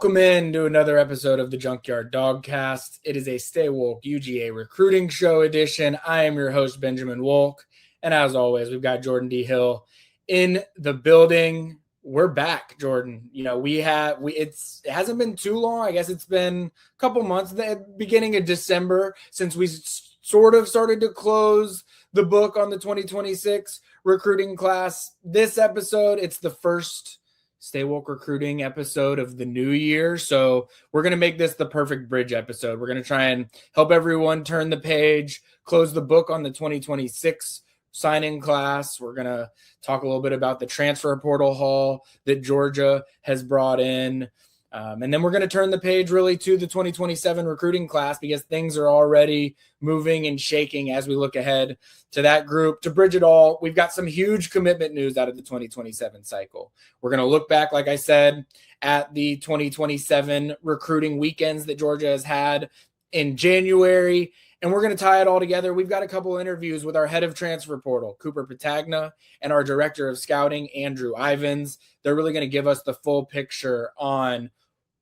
Welcome in to another episode of the Junkyard Dawgcast. It is a Stay Wolk UGA recruiting show edition. I am your host, Benjamin Wolk. And as always, we've got Jordan D. Hill in the building. We're back, Jordan. You know, it hasn't been too long. I guess it's been a couple months, the beginning of December, since we sort of started to close the book on the 2026 recruiting class. This episode, it's the first Stay Wolk recruiting episode of the new year. So we're going to make this the perfect bridge episode. We're going to try and help everyone turn the page, close the book on the 2026 signing class. We're going to talk a little bit about the transfer portal haul that Georgia has brought in. And then we're going to turn the page really to the 2027 recruiting class because things are already moving and shaking as we look ahead to that group. To bridge it all, we've got some huge commitment news out of the 2027 cycle. We're going to look back, like I said, at the 2027 recruiting weekends that Georgia has had in January, and we're going to tie it all together. We've got a couple interviews with our head of transfer portal, Cooper Petagna, and our director of scouting, Andrew Ivins. They're really going to give us the full picture on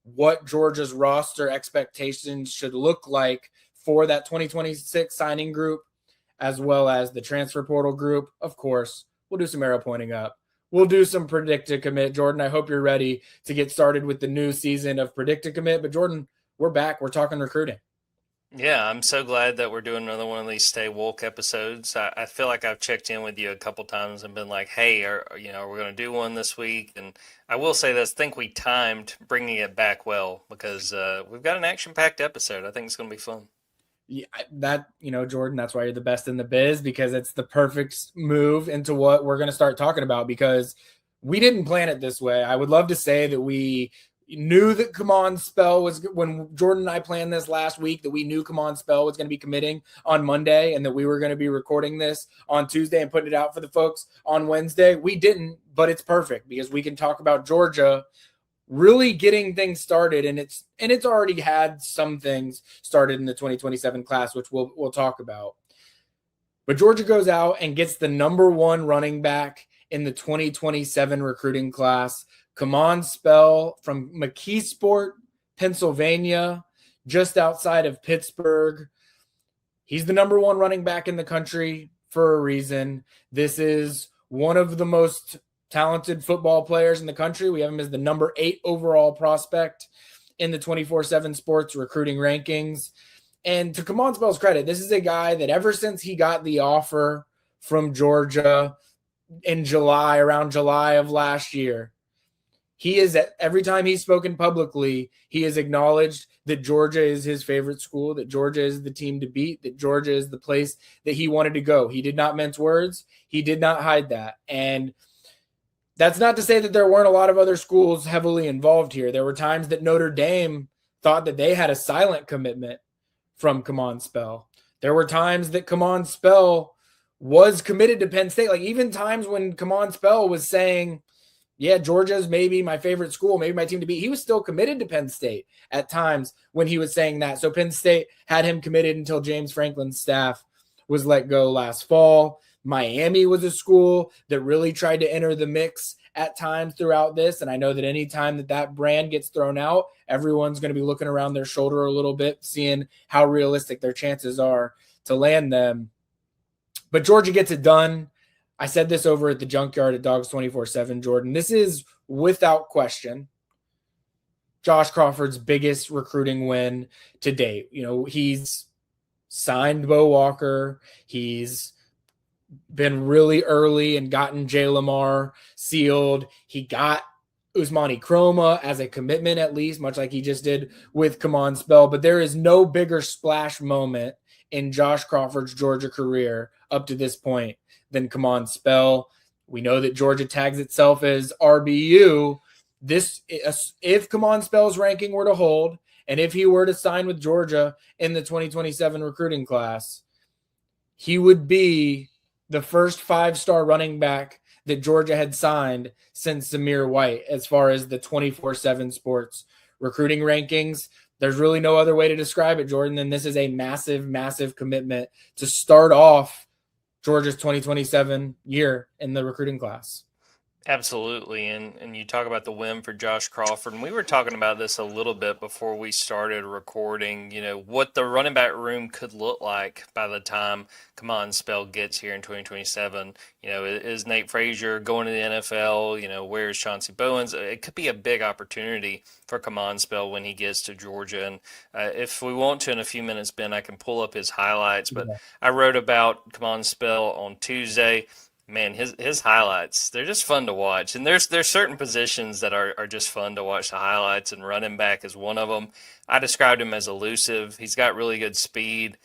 what Georgia's roster expectations should look like for that 2026 signing group, as well as the transfer portal group. Of course, we'll do some arrow pointing up. We'll do some predict to commit. Jordan, I hope you're ready to get started with the new season of predict to commit. But Jordan, we're back. We're talking recruiting. Yeah, I'm so glad that we're doing another one of these Stay Wolk episodes. I feel like I've checked in with you a couple times and been like, hey, are we going to do one this week? And I will say this, I think we timed bringing it back well because we've got an action-packed episode. I think it's going to be fun. Yeah, Jordan, that's why you're the best in the biz, because it's the perfect move into what we're going to start talking about, because we didn't plan it this way. I would love to say that we knew that Kemon Spell was, when Jordan and I planned this last week, that we knew Kemon Spell was going to be committing on Monday and that we were going to be recording this on Tuesday and putting it out for the folks on Wednesday. We didn't, but it's perfect because we can talk about Georgia really getting things started, and it's already had some things started in the 2027 class, which we'll talk about. But Georgia goes out and gets the number one running back in the 2027 recruiting class, Kemon Spell from McKeesport, Pennsylvania, just outside of Pittsburgh. He's the number one running back in the country for a reason. This is one of the most talented football players in the country. We have him as the number 8 overall prospect in the 24/7 Sports recruiting rankings. And to Kemon Spell's credit, this is a guy that ever since he got the offer from Georgia in around July of last year, every time he's spoken publicly, he has acknowledged that Georgia is his favorite school, that Georgia is the team to beat, that Georgia is the place that he wanted to go. He did not mince words. He did not hide that. And that's not to say that there weren't a lot of other schools heavily involved here. There were times that Notre Dame thought that they had a silent commitment from Kemon Spell. There were times that Kemon Spell was committed to Penn State. Like even times when Kemon Spell was saying, yeah, Georgia's maybe my favorite school, maybe my team to beat, he was still committed to Penn State at times when he was saying that. So Penn State had him committed until James Franklin's staff was let go last fall. Miami was a school that really tried to enter the mix at times throughout this. And I know that any time that brand gets thrown out, everyone's going to be looking around their shoulder a little bit, seeing how realistic their chances are to land them. But Georgia gets it done. I said this over at the Junkyard at Dawgs 24/7, Jordan. This is, without question, Josh Crawford's biggest recruiting win to date. You know, he's signed Bo Walker. He's been really early and gotten Jay Lamar sealed. He got Usmani Chroma as a commitment, at least, much like he just did with Kemon Spell. But there is no bigger splash moment in Josh Crawford's Georgia career up to this point than Kemon Spell. We know that Georgia tags itself as RBU. If Kemon Spell's ranking were to hold, and if he were to sign with Georgia in the 2027 recruiting class, he would be the first 5-star running back that Georgia had signed since Zamir White as far as the 24/7 Sports recruiting rankings. There's really no other way to describe it, Jordan, than this is a massive, massive commitment to start off Georgia's 2027 year in the recruiting class. Absolutely. And you talk about the win for Josh Crawford. And we were talking about this a little bit before we started recording, what the running back room could look like by the time Kemon Spell gets here in 2027. Is Nate Frazier going to the NFL? Where's Chauncey Bowens? It could be a big opportunity for Kemon Spell when he gets to Georgia. And if we want to in a few minutes, Ben, I can pull up his highlights. But Yeah. I wrote about Kemon Spell on Tuesday. Man, his highlights, they're just fun to watch. And there's certain positions that are just fun to watch the highlights, and running back is one of them. I described him as elusive. He's got really good speed.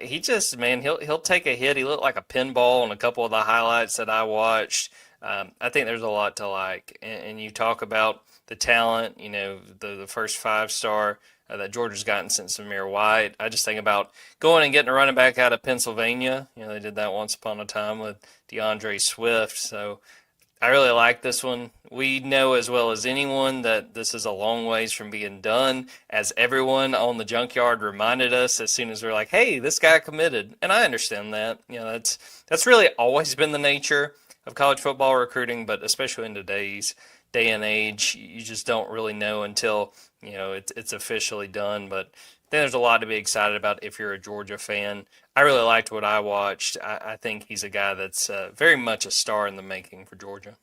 He just, man, he'll take a hit. He looked like a pinball on a couple of the highlights that I watched. I think there's a lot to like. And you talk about the talent, the first 5-star that Georgia's gotten since Amir White. I just think about going and getting a running back out of Pennsylvania. They did that once upon a time with DeAndre Swift. So I really like this one. We know as well as anyone that this is a long ways from being done, as everyone on the Junkyard reminded us as soon as we're like, hey, this guy committed. And I understand that. That's really always been the nature of college football recruiting, but especially in today's day and age, you just don't really know until, it's officially done. But then there's a lot to be excited about if you're a Georgia fan. I really liked what I watched. I think he's a guy that's very much a star in the making for Georgia.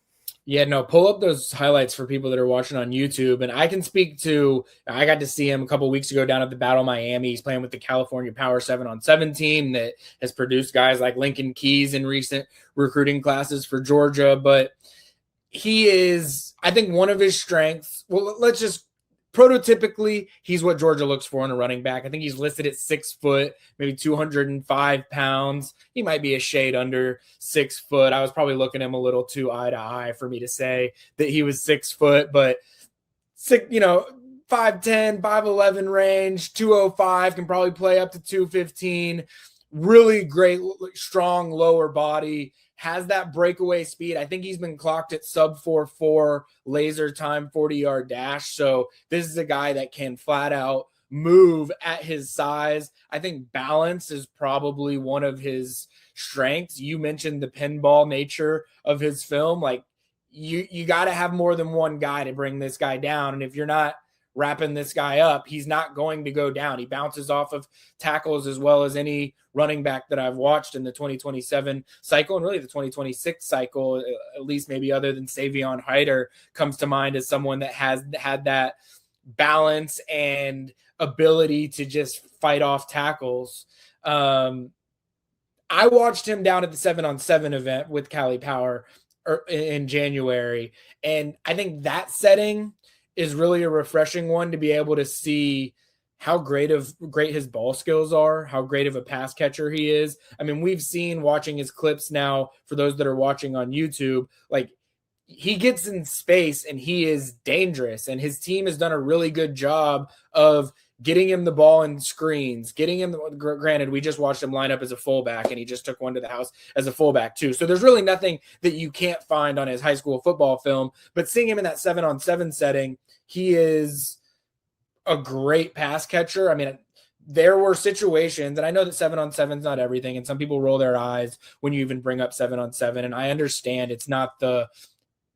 Yeah, no, pull up those highlights for people that are watching on YouTube. And I can speak to, I got to see him a couple weeks ago down at the Battle Miami. He's playing with the California Power 7-on-7 team that has produced guys like Lincoln Keys in recent recruiting classes for Georgia. But he is, I think, one of his strengths. Well, let's just prototypically, he's what Georgia looks for in a running back. I think he's listed at 6 foot, maybe 205 pounds. He might be a shade under 6 foot. I was probably looking him a little too eye to eye for me to say that he was 6 foot, but 5'10", 5'11 range, 205, can probably play up to 215. Really great, strong lower body. Has that breakaway speed. I think he's been clocked at sub 4.4 laser time 40-yard dash. So this is a guy that can flat out move at his size. I think balance is probably one of his strengths. You mentioned the pinball nature of his film. Like you got to have more than one guy to bring this guy down. And if you're not wrapping this guy up, he's not going to go down. He bounces off of tackles as well as any running back that I've watched in the 2027 cycle, and really the 2026 cycle, at least maybe other than Savion Hyder, comes to mind as someone that has had that balance and ability to just fight off tackles. I watched him down at the 7-on-7 event with Cali Power in January, and I think that setting is really a refreshing one to be able to see how great his ball skills are, how great of a pass catcher he is. I mean, we've seen watching his clips now, for those that are watching on YouTube, like he gets in space and he is dangerous, and his team has done a really good job of getting him the ball in screens, getting him, granted, we just watched him line up as a fullback and he just took one to the house as a fullback too. So there's really nothing that you can't find on his high school football film, but seeing him in that 7-on-7 setting, he is a great pass catcher. I mean, there were situations, and I know that 7-on-7 is not everything, and some people roll their eyes when you even bring up 7-on-7, and I understand it's not the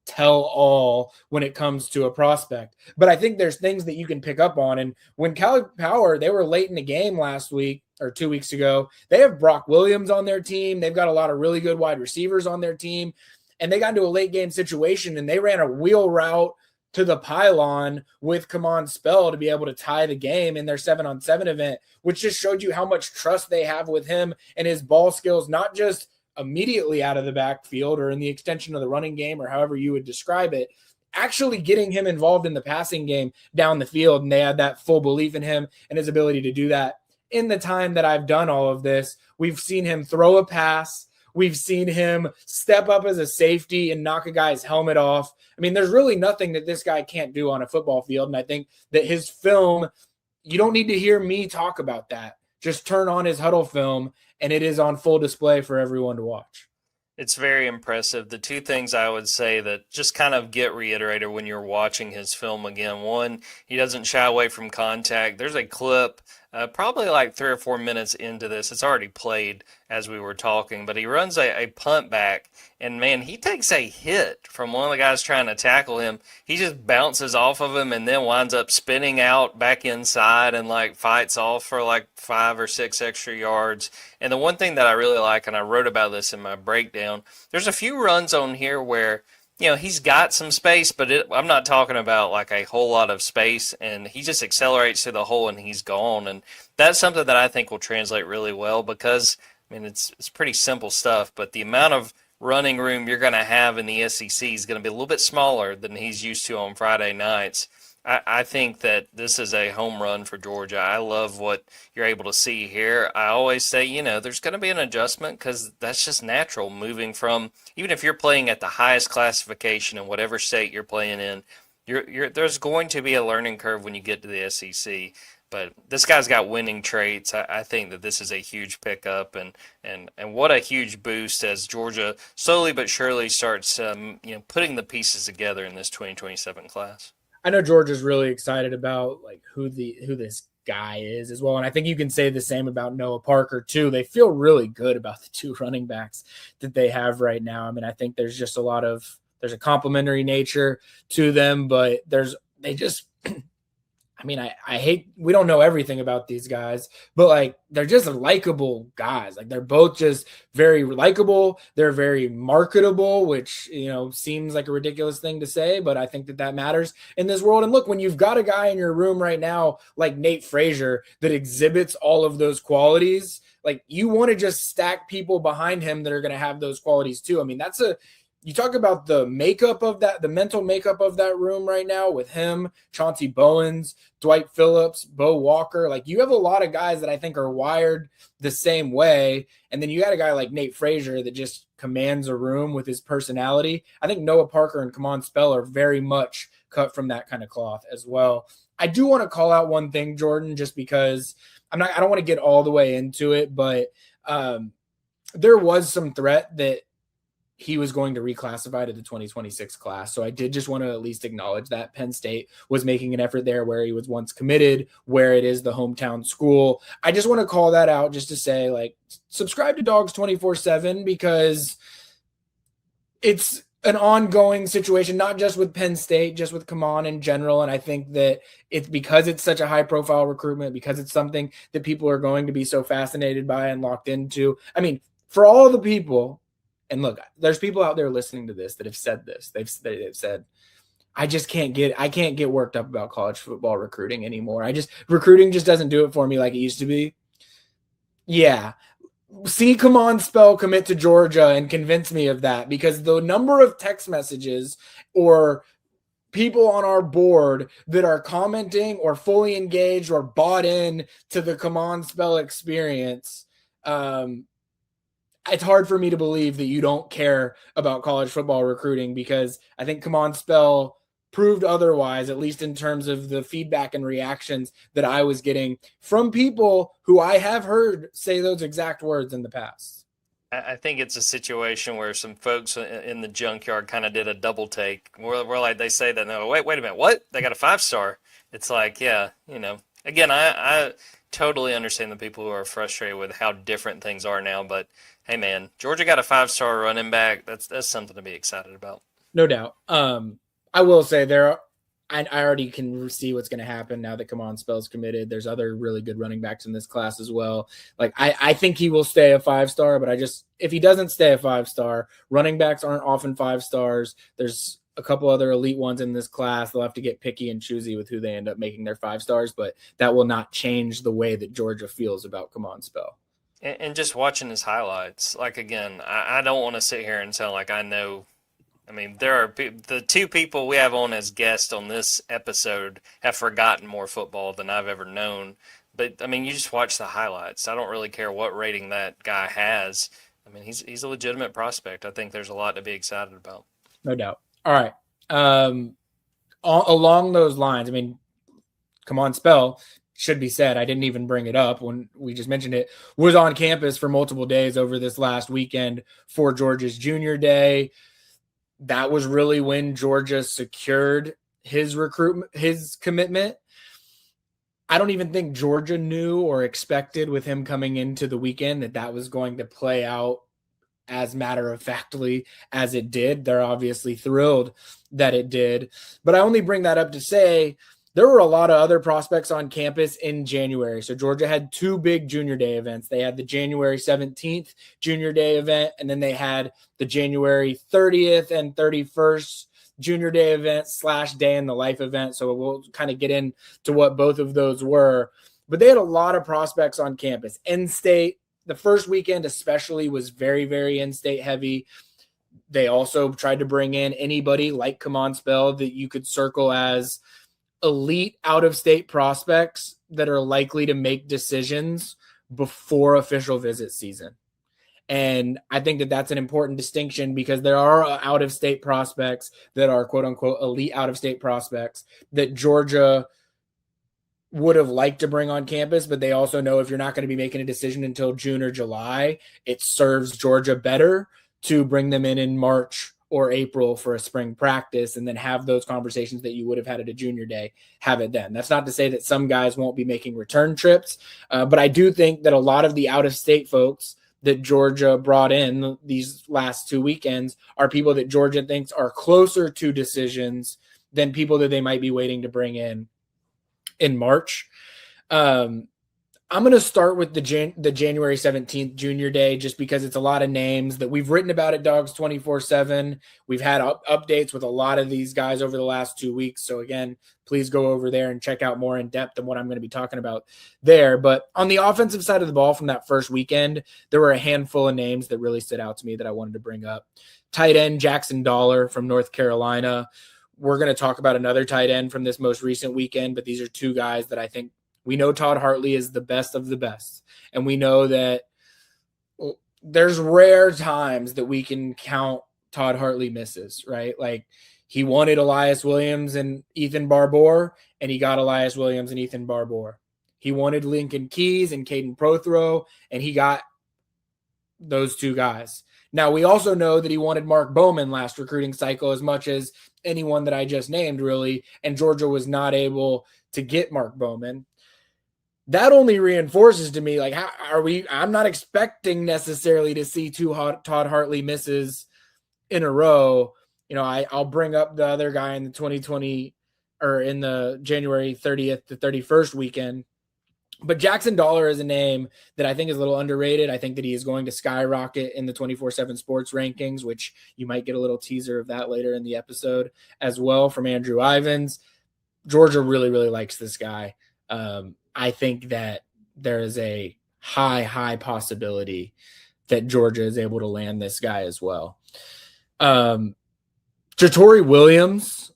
tell all when it comes to a prospect, but I think there's things that you can pick up on. And when Cali Power, they were late in the game last week or 2 weeks ago, they have Brock Williams on their team. They've got a lot of really good wide receivers on their team, and they got into a late game situation and they ran a wheel route to the pylon with Kemon Spell to be able to tie the game in their 7-on-7 event, which just showed you how much trust they have with him and his ball skills, not just immediately out of the backfield or in the extension of the running game or however you would describe it, actually getting him involved in the passing game down the field. And they had that full belief in him and his ability to do that. In the time that I've done all of this, we've seen him throw a pass. We've seen him step up as a safety and knock a guy's helmet off. I mean, there's really nothing that this guy can't do on a football field. And I think that his film, you don't need to hear me talk about that. Just turn on his huddle film, and it is on full display for everyone to watch. It's very impressive. The two things I would say that just kind of get reiterated when you're watching his film again. One, he doesn't shy away from contact. There's a clip probably like 3 or 4 minutes into this. It's already played as we were talking, but he runs a punt back, and man, he takes a hit from one of the guys trying to tackle him. He just bounces off of him and then winds up spinning out back inside and like fights off for like 5 or 6 extra yards. And the one thing that I really like, and I wrote about this in my breakdown, there's a few runs on here where he's got some space, but I'm not talking about like a whole lot of space, and he just accelerates to the hole and he's gone. And that's something that I think will translate really well because, I mean, it's pretty simple stuff, but the amount of running room you're going to have in the SEC is going to be a little bit smaller than he's used to on Friday nights. I think that this is a home run for Georgia. I love what you're able to see here. I always say, there's going to be an adjustment because that's just natural moving from, even if you're playing at the highest classification in whatever state you're playing in, there's going to be a learning curve when you get to the SEC. But this guy's got winning traits. I think that this is a huge pickup and what a huge boost as Georgia slowly but surely starts putting the pieces together in this 2027 class. I know Georgia's really excited about like who this guy is as well. And I think you can say the same about Noah Parker too. They feel really good about the two running backs that they have right now. I mean, I think there's just there's a complementary nature to them, but I hate, we don't know everything about these guys, but like, they're just likable guys. Like they're both just very likable. They're very marketable, which, seems like a ridiculous thing to say, but I think that matters in this world. And look, when you've got a guy in your room right now, like Nate Frazier, that exhibits all of those qualities, like you want to just stack people behind him that are going to have those qualities too. I mean, you talk about the makeup of that, the mental makeup of that room right now with him, Chauncey Bowens, Dwight Phillips, Bo Walker. Like you have a lot of guys that I think are wired the same way. And then you got a guy like Nate Frazier that just commands a room with his personality. I think Noah Parker and Kemon Spell are very much cut from that kind of cloth as well. I do want to call out one thing, Jordan, just because I don't want to get all the way into it, but there was some threat that he was going to reclassify to the 2026 class. So I did just want to at least acknowledge that Penn State was making an effort there where he was once committed, where it is the hometown school. I just want to call that out just to say, like, subscribe to Dawgs 24/7 because it's an ongoing situation, not just with Penn State, just with Kemon in general. And I think that it's because it's such a high profile recruitment, because it's something that people are going to be so fascinated by and locked into. I mean, for all the people, and look, there's people out there listening to this that have said this. They've said, I can't get worked up about college football recruiting anymore. Recruiting just doesn't do it for me like it used to be. Yeah. See Kemon Spell commit to Georgia and convince me of that, because the number of text messages or people on our board that are commenting or fully engaged or bought in to the Kemon Spell experience, it's hard for me to believe that you don't care about college football recruiting, because I think Kemon Spell proved otherwise, at least in terms of the feedback and reactions that I was getting from people who I have heard say those exact words in the past. I think it's a situation where some folks in the junkyard kind of did a double take. We're like, they say that, no, wait a minute, what? They got a 5-star. It's like, yeah, again, I totally understand the people who are frustrated with how different things are now, but hey, man, Georgia got a 5-star running back. That's something to be excited about. No doubt. I will say I already can see what's going to happen now that Kemon Spell's committed. There's other really good running backs in this class as well. Like I think he will stay a 5-star, but if he doesn't stay a 5-star, running backs aren't often 5-stars. There's a couple other elite ones in this class. They'll have to get picky and choosy with who they end up making their 5-stars, but that will not change the way that Georgia feels about Kemon Spell. And just watching his highlights, like, again, I don't want to sit here and sound like I know. I mean, there are the two people we have on as guests on this episode have forgotten more football than I've ever known. But, I mean, you just watch the highlights. I don't really care what rating that guy has. I mean, he's a legitimate prospect. I think there's a lot to be excited about. No doubt. All right. Along those lines, I mean, Kemon Spell, should be said, I didn't even bring it up when we just mentioned it, was on campus for multiple days over this last weekend for Georgia's junior day. That was really when Georgia secured his commitment. I don't even think Georgia knew or expected with him coming into the weekend that was going to play out as matter of factly as it did. They're obviously thrilled that it did. But I only bring that up to say there were a lot of other prospects on campus in January. So Georgia had 2 big junior day events. They had the January 17th junior day event, and then they had the January 30th and 31st junior day event / day in the life event. So we'll kind of get into what both of those were. But they had a lot of prospects on campus. In-state, the first weekend especially was very, very in-state heavy. They also tried to bring in anybody like Kemon Spell that you could circle as elite out-of-state prospects that are likely to make decisions before official visit season. And I think that that's an important distinction because there are out-of-state prospects that are quote-unquote elite out-of-state prospects that Georgia would have liked to bring on campus, but they also know if you're not going to be making a decision until June or July, it serves Georgia better to bring them in March or April for a spring practice and then have those conversations that you would have had at a junior day, have it then. That's not to say that some guys won't be making return trips, but I do think that a lot of the out-of-state folks that Georgia brought in these last 2 weekends are people that Georgia thinks are closer to decisions than people that they might be waiting to bring in March. I'm going to start with the January 17th junior day, just because it's a lot of names that we've written about at Dawgs 24/7. We've had updates with a lot of these guys over the last 2 weeks. So again, please go over there and check out more in depth than what I'm going to be talking about there. But on the offensive side of the ball from that first weekend, there were a handful of names that really stood out to me that I wanted to bring up. Tight end Jackson Dollar from North Carolina. We're going to talk about another tight end from this most recent weekend, but these are 2 guys that I think we know Todd Hartley is the best of the best. And we know that there's rare times that we can count Todd Hartley misses, right? Like he wanted Elias Williams and Ethan Barbour, and he got Elias Williams and Ethan Barbour. He wanted Lincoln Keys and Caden Prothrow, and he got those 2 guys. Now, we also know that he wanted Mark Bowman last recruiting cycle as much as anyone that I just named, really, and Georgia was not able to get Mark Bowman. That only reinforces to me, like, I'm not expecting necessarily to see 2 Todd Hartley misses in a row. You know, I'll bring up the other guy in the 2020 or in the January 30th to 31st weekend. But Jackson Dollar is a name that I think is a little underrated. I think that he is going to skyrocket in the 24/7 sports rankings, which you might get a little teaser of that later in the episode as well from Andrew Ivins. Georgia really, really likes this guy. I think that there is a high possibility that Georgia is able to land this guy as well. Jatori Williams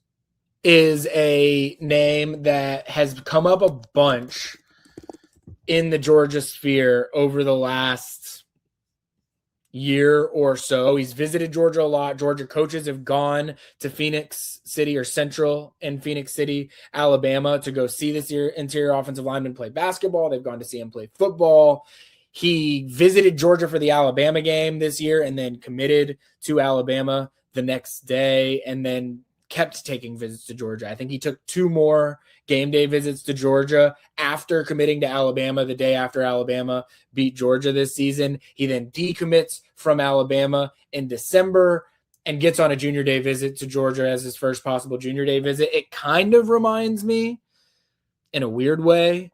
is a name that has come up a bunch in the Georgia sphere over the last year or so. He's visited Georgia a lot. Georgia coaches have gone to Phoenix City or Central in Phoenix City, Alabama to go see this interior offensive lineman play basketball. They've gone to see him play football. He visited Georgia for the Alabama game this year and then committed to Alabama the next day and then kept taking visits to Georgia. I think he took 2 more game day visits to Georgia after committing to Alabama the day after Alabama beat Georgia this season. He then decommits from Alabama in December and gets on a junior day visit to Georgia as his first possible junior day visit. It kind of reminds me in a weird way,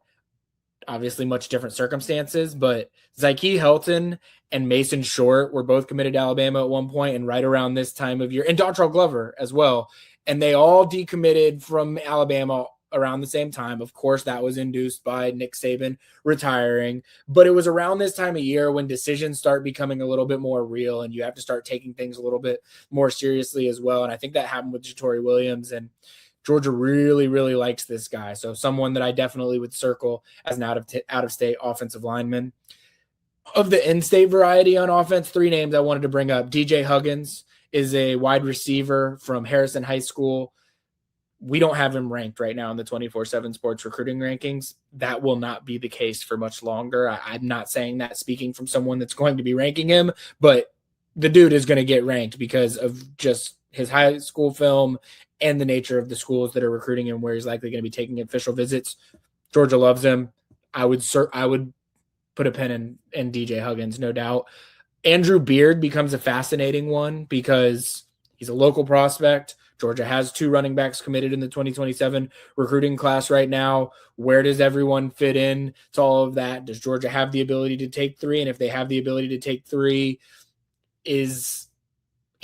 obviously much different circumstances, but Zyke Helton and Mason Short were both committed to Alabama at one point and right around this time of year, and Dontrell Glover as well. And they all decommitted from Alabama around the same time. Of course, that was induced by Nick Saban retiring, but it was around this time of year when decisions start becoming a little bit more real and you have to start taking things a little bit more seriously as well. And I think that happened with Jatori Williams, and Georgia really, really likes this guy. So someone that I definitely would circle as an out-of-state offensive lineman. Of the in-state variety on offense, 3 names I wanted to bring up. DJ Huggins is a wide receiver from Harrison High School. We don't have him ranked right now in the 24/7 sports recruiting rankings. That will not be the case for much longer. I'm not saying that speaking from someone that's going to be ranking him, but the dude is going to get ranked because of just his high school film and the nature of the schools that are recruiting him, where he's likely going to be taking official visits. Georgia loves him. I would put a pin in DJ Huggins, no doubt. Andrew Beard becomes a fascinating one because he's a local prospect. Georgia has 2 running backs committed in the 2027 recruiting class right now. Where does everyone fit in to all of that? Does Georgia have the ability to take 3? And if they have the ability to take 3, is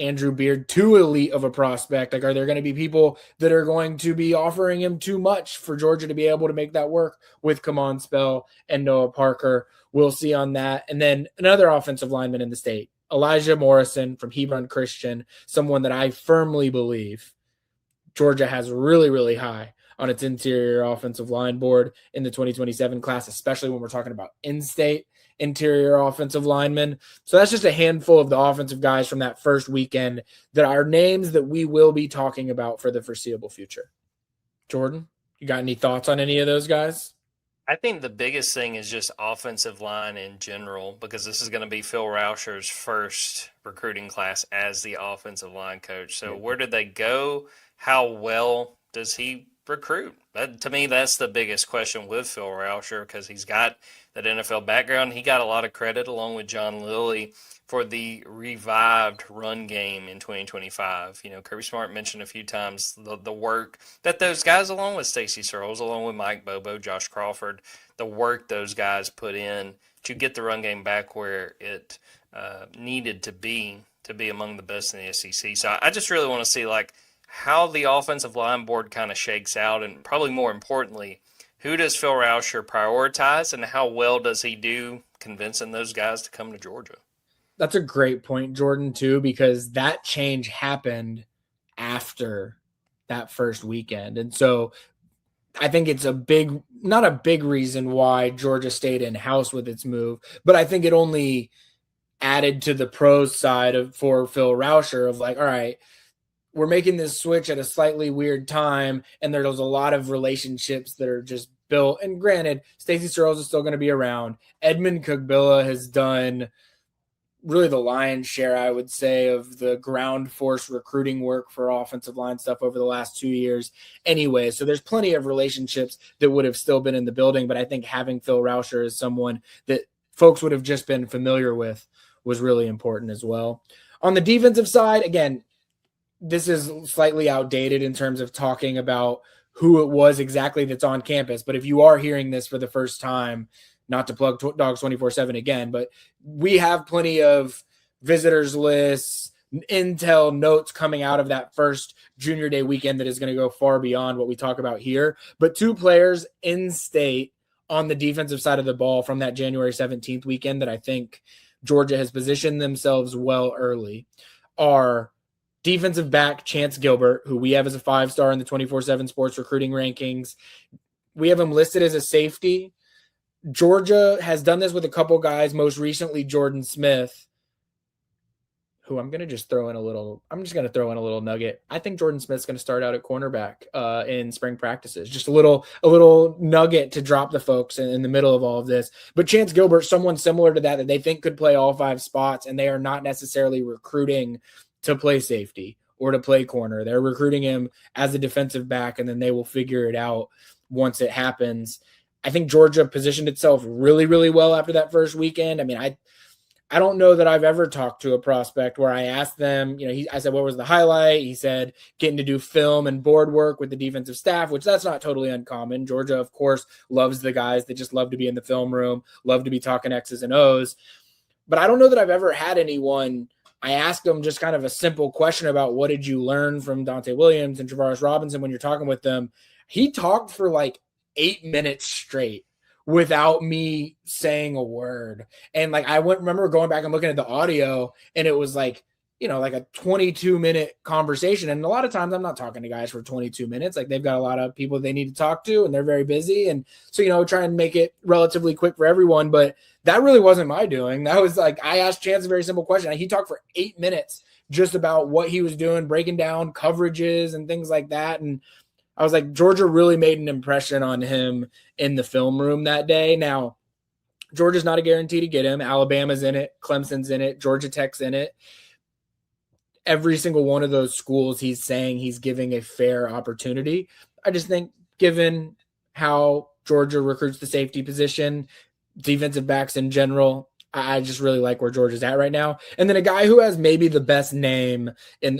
Andrew Beard too elite of a prospect? Like, are there going to be people that are going to be offering him too much for Georgia to be able to make that work with Kemon Spell and Noah Parker? We'll see on that. And then another offensive lineman in the state, Elijah Morrison from Hebron Christian, someone that I firmly believe Georgia has really, really high on its interior offensive line board in the 2027 class, especially when we're talking about in-state interior offensive linemen. So that's just a handful of the offensive guys from that first weekend that are names that we will be talking about for the foreseeable future. Jordan, you got any thoughts on any of those guys? I think the biggest thing is just offensive line in general, because this is going to be Phil Rauscher's first recruiting class as the offensive line coach. So where did they go? How well does he recruit? To me, that's the biggest question with Phil Rauscher, because he's got that NFL background. He got a lot of credit along with John Lilly for the revived run game in 2025. You know, Kirby Smart mentioned a few times the work that those guys, along with Stacey Searles, along with Mike Bobo, Josh Crawford, the work those guys put in to get the run game back where it needed to be among the best in the SEC. So I just really want to see like how the offensive line board kind of shakes out, and probably more importantly, who does Phil Rauscher prioritize, and how well does he do convincing those guys to come to Georgia? That's a great point, Jordan, too, because that change happened after that first weekend. And so I think it's not a big reason why Georgia stayed in-house with its move, but I think it only added to the pros side for Phil Rauscher of like, all right, we're making this switch at a slightly weird time, and there's a lot of relationships that are just built. And granted, Stacey Searles is still going to be around. Edmund Kugbilla has done really the lion's share, I would say, of the ground force recruiting work for offensive line stuff over the last 2 years anyway. So there's plenty of relationships that would have still been in the building, but I think having Phil Rauscher as someone that folks would have just been familiar with was really important as well. On the defensive side, again, this is slightly outdated in terms of talking about who it was exactly that's on campus. But if you are hearing this for the first time, not to plug Dawgs 24/7 again, but we have plenty of visitors lists, intel notes coming out of that first junior day weekend that is going to go far beyond what we talk about here. But 2 players in state on the defensive side of the ball from that January 17th weekend that I think Georgia has positioned themselves well early are defensive back Chance Gilbert, who we have as a 5-star in the 24/7 Sports recruiting rankings. We have him listed as a safety. Georgia has done this with a couple guys, most recently Jordan Smith, who I'm just going to throw in a little nugget. I think Jordan Smith's going to start out at cornerback in spring practices. Just a little nugget to drop the folks in the middle of all of this. But Chance Gilbert, someone similar to that they think could play all 5 spots, and they are not necessarily recruiting to play safety or to play corner. They're recruiting him as a defensive back, and then they will figure it out once it happens. I think Georgia positioned itself really, really well after that first weekend. I mean, I don't know that I've ever talked to a prospect where I asked them, I said, what was the highlight? He said, getting to do film and board work with the defensive staff, which that's not totally uncommon. Georgia, of course, loves the guys that just love to be in the film room, love to be talking X's and O's. But I don't know that I've ever had anyone. I asked them just kind of a simple question about what did you learn from Dante Williams and Travaris Robinson when you're talking with them. He talked for like 8 minutes straight without me saying a word. And like, remember going back and looking at the audio, and it was like, like a 22-minute conversation. And a lot of times I'm not talking to guys for 22 minutes. Like, they've got a lot of people they need to talk to, and they're very busy. And so, try and make it relatively quick for everyone. But that really wasn't my doing. That was like, I asked Chance a very simple question. He talked for 8 minutes just about what he was doing, breaking down coverages and things like that. And I was like, Georgia really made an impression on him in the film room that day. Now, Georgia's not a guarantee to get him. Alabama's in it. Clemson's in it. Georgia Tech's in it. Every single one of those schools, he's saying he's giving a fair opportunity. I just think given how Georgia recruits the safety position, defensive backs in general. I just really like where Georgia's at right now. And then a guy who has maybe the best name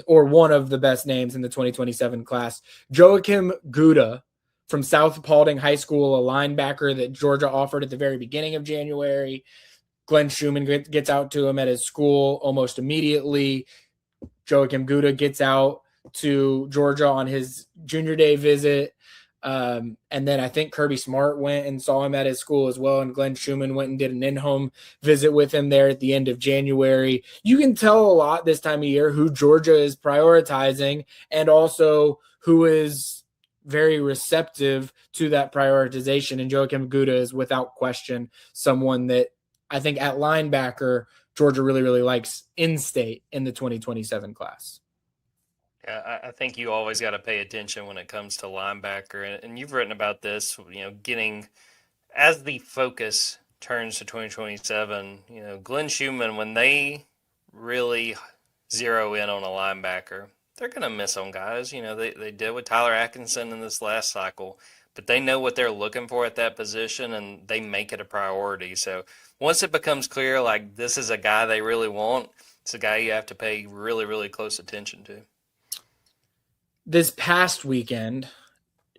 or one of the best names in the 2027 class, Joachim Gouda from South Paulding High School, a linebacker that Georgia offered at the very beginning of January. Glenn Schumann gets out to him at his school almost immediately. Joachim Gouda gets out to Georgia on his junior day visit. And then I think Kirby Smart went and saw him at his school as well. And Glenn Schumann went and did an in-home visit with him there at the end of January. You can tell a lot this time of year who Georgia is prioritizing and also who is very receptive to that prioritization. And Joachim Gouda is without question someone that I think at linebacker, Georgia really, really likes in-state in the 2027 class. Yeah, I think you always got to pay attention when it comes to linebacker. And you've written about this, getting as the focus turns to 2027, Glenn Schumann, when they really zero in on a linebacker, they're going to miss on guys. They did with Tyler Atkinson in this last cycle, but they know what they're looking for at that position and they make it a priority. So once it becomes clear, like this is a guy they really want, it's a guy you have to pay really, really close attention to. This past weekend,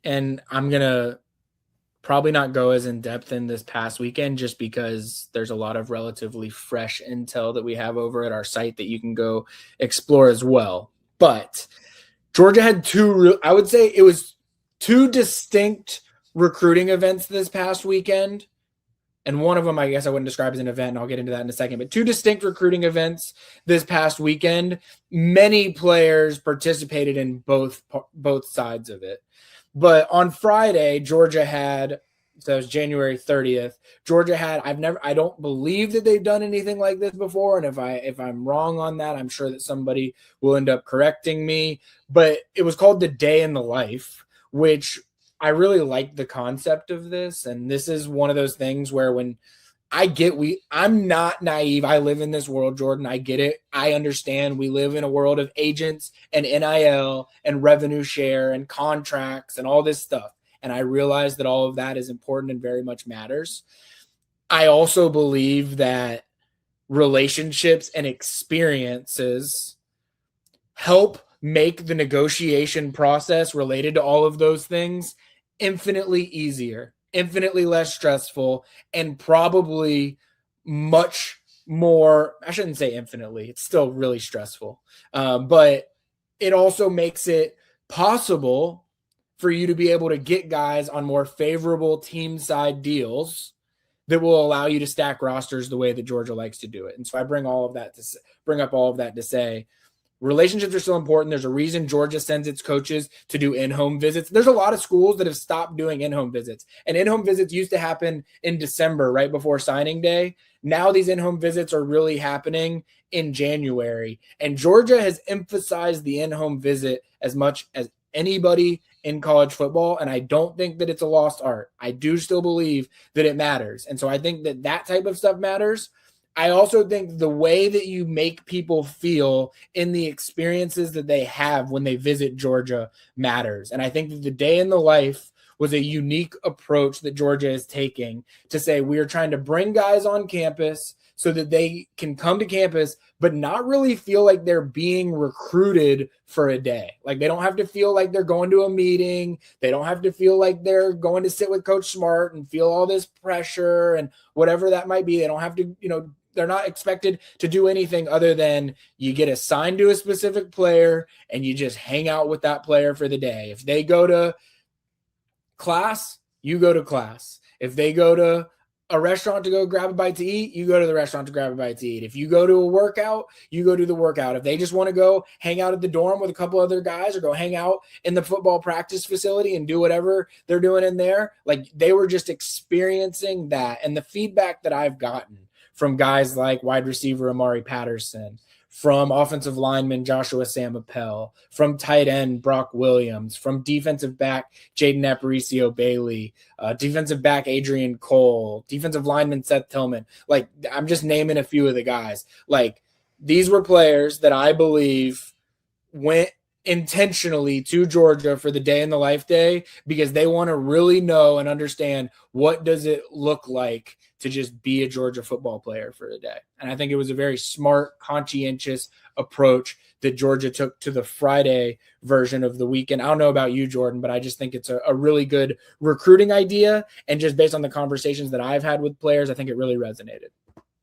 and I'm going to probably not go as in depth in this past weekend just because there's a lot of relatively fresh intel that we have over at our site that you can go explore as well. But Georgia had I would say it was two distinct recruiting events this past weekend. And one of them, I guess I wouldn't describe as an event, and I'll get into that in a second, but two distinct recruiting events this past weekend. Many players participated in both sides of it. But on Friday, Georgia had, so it was January 30th, Georgia had, I don't believe that they've done anything like this before. And if I'm wrong on that, I'm sure that somebody will end up correcting me. But it was called the Day in the Life, which I really like the concept of this. And this is one of those things where when I'm not naive. I live in this world, Jordan. I get it. I understand we live in a world of agents and NIL and revenue share and contracts and all this stuff. And I realize that all of that is important and very much matters. I also believe that relationships and experiences help make the negotiation process related to all of those things infinitely easier, infinitely less stressful, and probably much more, I shouldn't say infinitely, it's still really stressful, but it also makes it possible for you to be able to get guys on more favorable team side deals that will allow you to stack rosters the way that Georgia likes to do it. And so I bring up all of that to say, relationships are still important. There's a reason Georgia sends its coaches to do in-home visits. There's a lot of schools that have stopped doing in-home visits. And in-home visits used to happen in December, right before signing day. Now these in-home visits are really happening in January. And Georgia has emphasized the in-home visit as much as anybody in college football. And I don't think that it's a lost art. I do still believe that it matters. And so I think that type of stuff matters. I also think the way that you make people feel in the experiences that they have when they visit Georgia matters. And I think that the Day in the Life was a unique approach that Georgia is taking to say we are trying to bring guys on campus so that they can come to campus but not really feel like they're being recruited for a day. Like they don't have to feel like they're going to a meeting. They don't have to feel like they're going to sit with Coach Smart and feel all this pressure and whatever that might be. They don't have to, they're not expected to do anything other than you get assigned to a specific player and you just hang out with that player for the day. If they go to class, you go to class. If they go to a restaurant to go grab a bite to eat, you go to the restaurant to grab a bite to eat. If you go to a workout, you go do the workout. If they just want to go hang out at the dorm with a couple other guys or go hang out in the football practice facility and do whatever they're doing in there, like they were just experiencing that. And the feedback that I've gotten from guys like wide receiver Amari Patterson, from offensive lineman Joshua Samapel, from tight end Brock Williams, from defensive back Jaden Aparicio Bailey, defensive back Adrian Cole, defensive lineman Seth Tillman. Like, I'm just naming a few of the guys. Like, these were players that I believe went intentionally to Georgia for the day in the life day because they want to really know and understand what does it look like to just be a Georgia football player for a day. And I think it was a very smart, conscientious approach that Georgia took to the Friday version of the weekend. I don't know about you, Jordan, but I just think it's a really good recruiting idea. And just based on the conversations that I've had with players, I think it really resonated.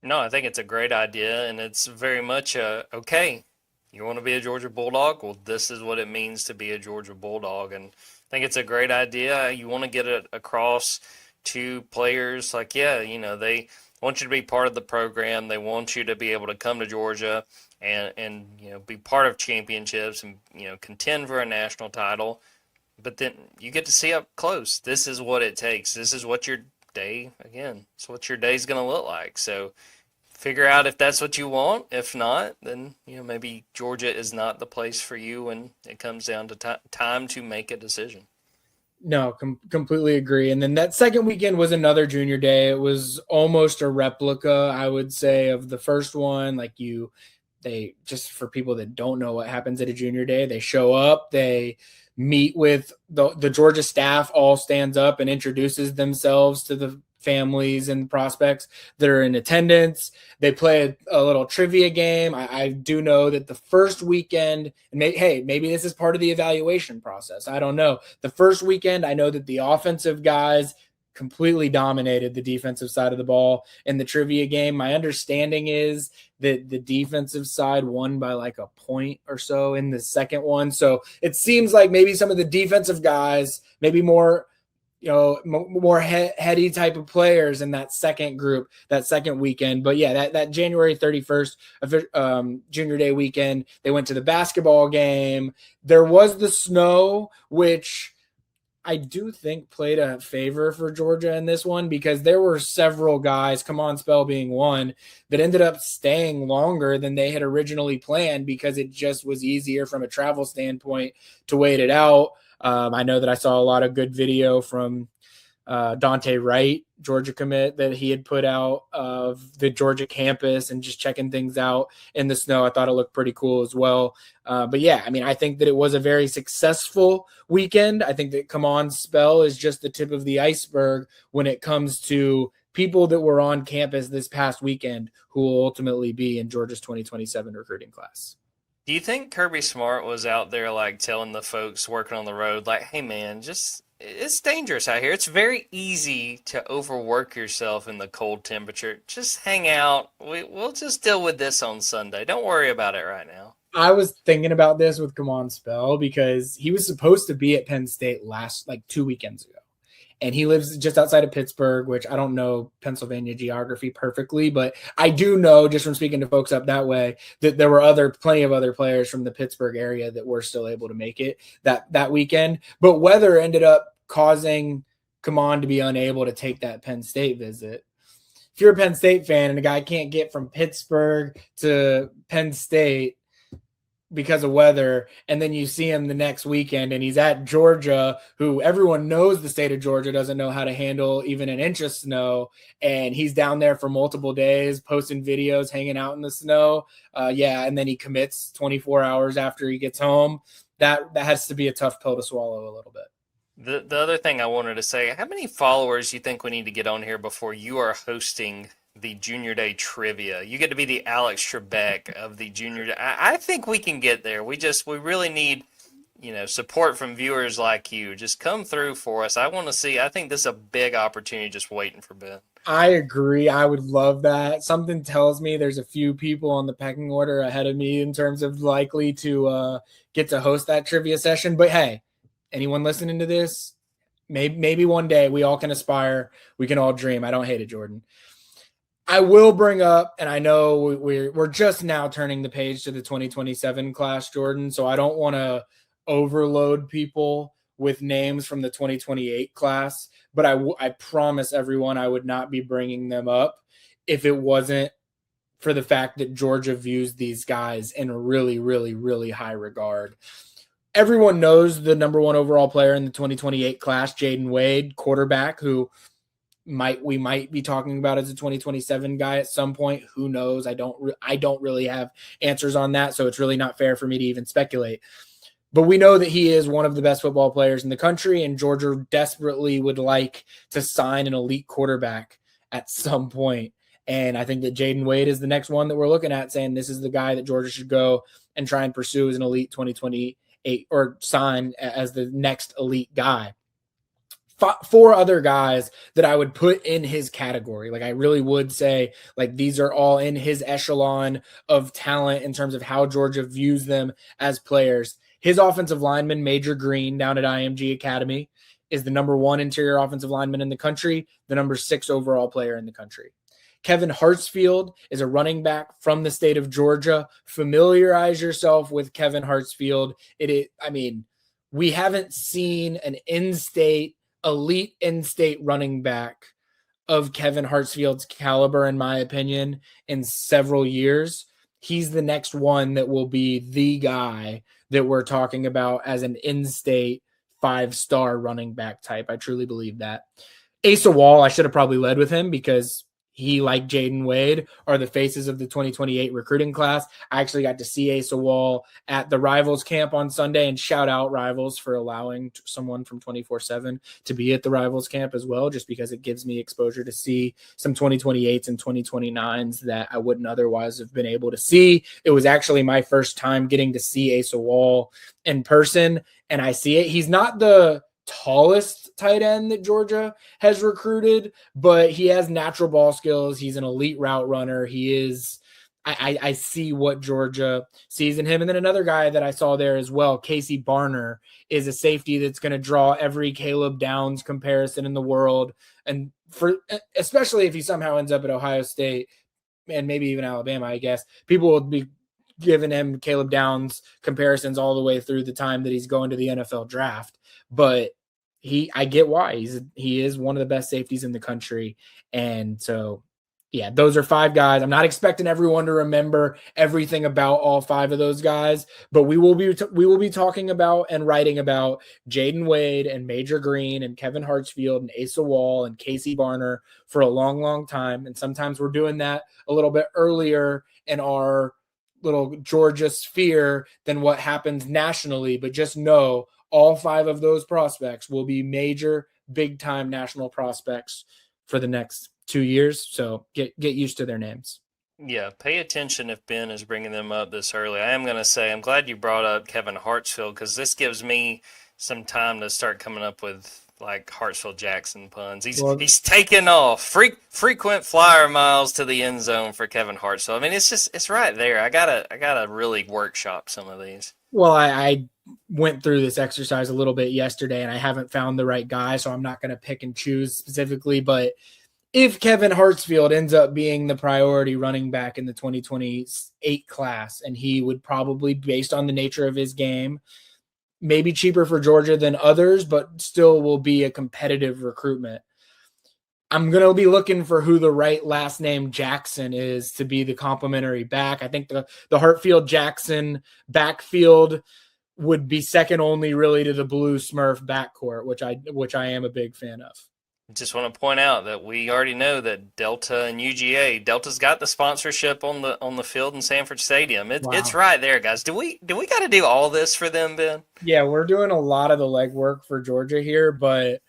No, I think it's a great idea, and it's very much okay. You want to be a Georgia Bulldog? Well, this is what it means to be a Georgia Bulldog. And I think it's a great idea. You want to get it across to players like, yeah, they want you to be part of the program. They want you to be able to come to Georgia and be part of championships and, contend for a national title. But then you get to see up close. This is what it takes. This is what your day, again, it's what your day's going to look like. So figure out if that's what you want. If not, then maybe Georgia is not the place for you when it comes down to time to make a decision. No, completely agree. And then that second weekend was another junior day. It was almost a replica, I would say, of the first one. They just, for people that don't know what happens at a junior day, they show up, they meet with the Georgia staff, all stands up and introduces themselves to the families and prospects that are in attendance. They play a little trivia game. I do know that the first weekend, and maybe this is part of the evaluation process. I don't know. The first weekend, I know that the offensive guys completely dominated the defensive side of the ball in the trivia game. My understanding is that the defensive side won by like a point or so in the second one. So it seems like maybe some of the defensive guys, maybe more heady type of players in that second group, that second weekend. But yeah, that January 31st junior day weekend, they went to the basketball game. There was the snow, which I do think played a favor for Georgia in this one because there were several guys, Kemon Spell being one, that ended up staying longer than they had originally planned because it just was easier from a travel standpoint to wait it out. I know that I saw a lot of good video from Dante Wright, Georgia commit, that he had put out of the Georgia campus and just checking things out in the snow. I thought it looked pretty cool as well. But yeah, I mean, I think that it was a very successful weekend. I think that Kemon Spell is just the tip of the iceberg when it comes to people that were on campus this past weekend who will ultimately be in Georgia's 2027 recruiting class. Do you think Kirby Smart was out there telling the folks working on the road, hey man, it's dangerous out here. It's very easy to overwork yourself in the cold temperature. Just hang out. We'll just deal with this on Sunday. Don't worry about it right now. I was thinking about this with Kemon Spell because he was supposed to be at Penn State 2 weekends ago. And he lives just outside of Pittsburgh, which I don't know Pennsylvania geography perfectly, but I do know just from speaking to folks up that way that there were plenty of other players from the Pittsburgh area that were still able to make it that weekend. But weather ended up causing Kemon to be unable to take that Penn State visit. If you're a Penn State fan and a guy can't get from Pittsburgh to Penn State because of weather, and then you see him the next weekend and he's at Georgia, who everyone knows the state of Georgia doesn't know how to handle even an inch of snow, and he's down there for multiple days posting videos hanging out in the snow, and then he commits 24 hours after he gets home. That has to be a tough pill to swallow a little bit. The other thing I wanted to say, how many followers do you think we need to get on here before you are hosting the Junior Day trivia? You get to be the Alex Trebek of the Junior Day. I think we can get there. We really need, support from viewers like you. Just come through for us. I want to see. I think this is a big opportunity just waiting for Ben. I agree. I would love that. Something tells me there's a few people on the pecking order ahead of me in terms of likely to get to host that trivia session. But hey, anyone listening to this, maybe one day we all can aspire. We can all dream. I don't hate it, Jordan. I will bring up, and I know we're just now turning the page to the 2027 class, Jordan, so I don't want to overload people with names from the 2028 class, but I promise everyone I would not be bringing them up if it wasn't for the fact that Georgia views these guys in a really, really, really high regard. Everyone knows the number one overall player in the 2028 class, Jaden Wade, quarterback, who we might be talking about as a 2027 guy at some point. Who knows? I don't really have answers on that, so it's really not fair for me to even speculate. But we know that he is one of the best football players in the country, and Georgia desperately would like to sign an elite quarterback at some point. And I think that Jaden Wade is the next one that we're looking at, saying this is the guy that Georgia should go and try and pursue as an elite 2028 or sign as the next elite guy. 4 other guys that I would put in his category. Like I really would say like these are all in his echelon of talent in terms of how Georgia views them as players. His offensive lineman, Major Green, down at IMG Academy, is the number 1 interior offensive lineman in the country, the number 6 overall player in the country. Kevin Hartsfield is a running back from the state of Georgia. Familiarize yourself with Kevin Hartsfield. We haven't seen an elite in-state running back of Kevin Hartsfield's caliber, in my opinion, in several years. He's the next one that will be the guy that we're talking about as an in-state 5-star running back type. I truly believe that. Asa Wall, I should have probably led with him because he, like Jaden Wade, are the faces of the 2028 recruiting class. I actually got to see Asa Wall at the Rivals camp on Sunday, and shout out Rivals for allowing someone from 24/7 to be at the Rivals camp as well, just because it gives me exposure to see some 2028s and 2029s that I wouldn't otherwise have been able to see. It was actually my first time getting to see Asa Wall in person, and I see it. He's not the tallest tight end that Georgia has recruited, but he has natural ball skills. He's an elite route runner. I see what Georgia sees in him. And then another guy that I saw there as well, Casey Barner, is a safety that's going to draw every Caleb Downs comparison in the world. And especially if he somehow ends up at Ohio State and maybe even Alabama, I guess, people will be giving him Caleb Downs comparisons all the way through the time that he's going to the NFL draft. But I get why he is one of the best safeties in the country. And so, yeah, those are 5 guys. I'm not expecting everyone to remember everything about all 5 of those guys, but we will be talking about and writing about Jaden Wade and Major Green and Kevin Hartsfield and Asa Wall and Casey Barner for a long, long time. And sometimes we're doing that a little bit earlier in our little Georgia sphere than what happens nationally, but just know all 5 of those prospects will be major, big-time national prospects for the next 2 years. So get used to their names. Yeah, pay attention if Ben is bringing them up this early. I am going to say I'm glad you brought up Kevin Hartsfield because this gives me some time to start coming up with like Hartsfield Jackson puns. He's taken off frequent flyer miles to the end zone for Kevin Hartsfield. I mean, it's right there. I gotta really workshop some of these. Well, I went through this exercise a little bit yesterday, and I haven't found the right guy, so I'm not going to pick and choose specifically. But if Kevin Hartsfield ends up being the priority running back in the 2028 class, and he would probably, based on the nature of his game, maybe cheaper for Georgia than others, but still will be a competitive recruitment. I'm going to be looking for who the right last name Jackson is to be the complimentary back. I think the Hartfield Jackson backfield would be second only really to the Blue Smurf backcourt, which I am a big fan of. Just want to point out that we already know that Delta and UGA, Delta's got the sponsorship on the field in Sanford Stadium. It's right there, guys. Do we got to do all this for them, Ben? Yeah, we're doing a lot of the legwork for Georgia here, but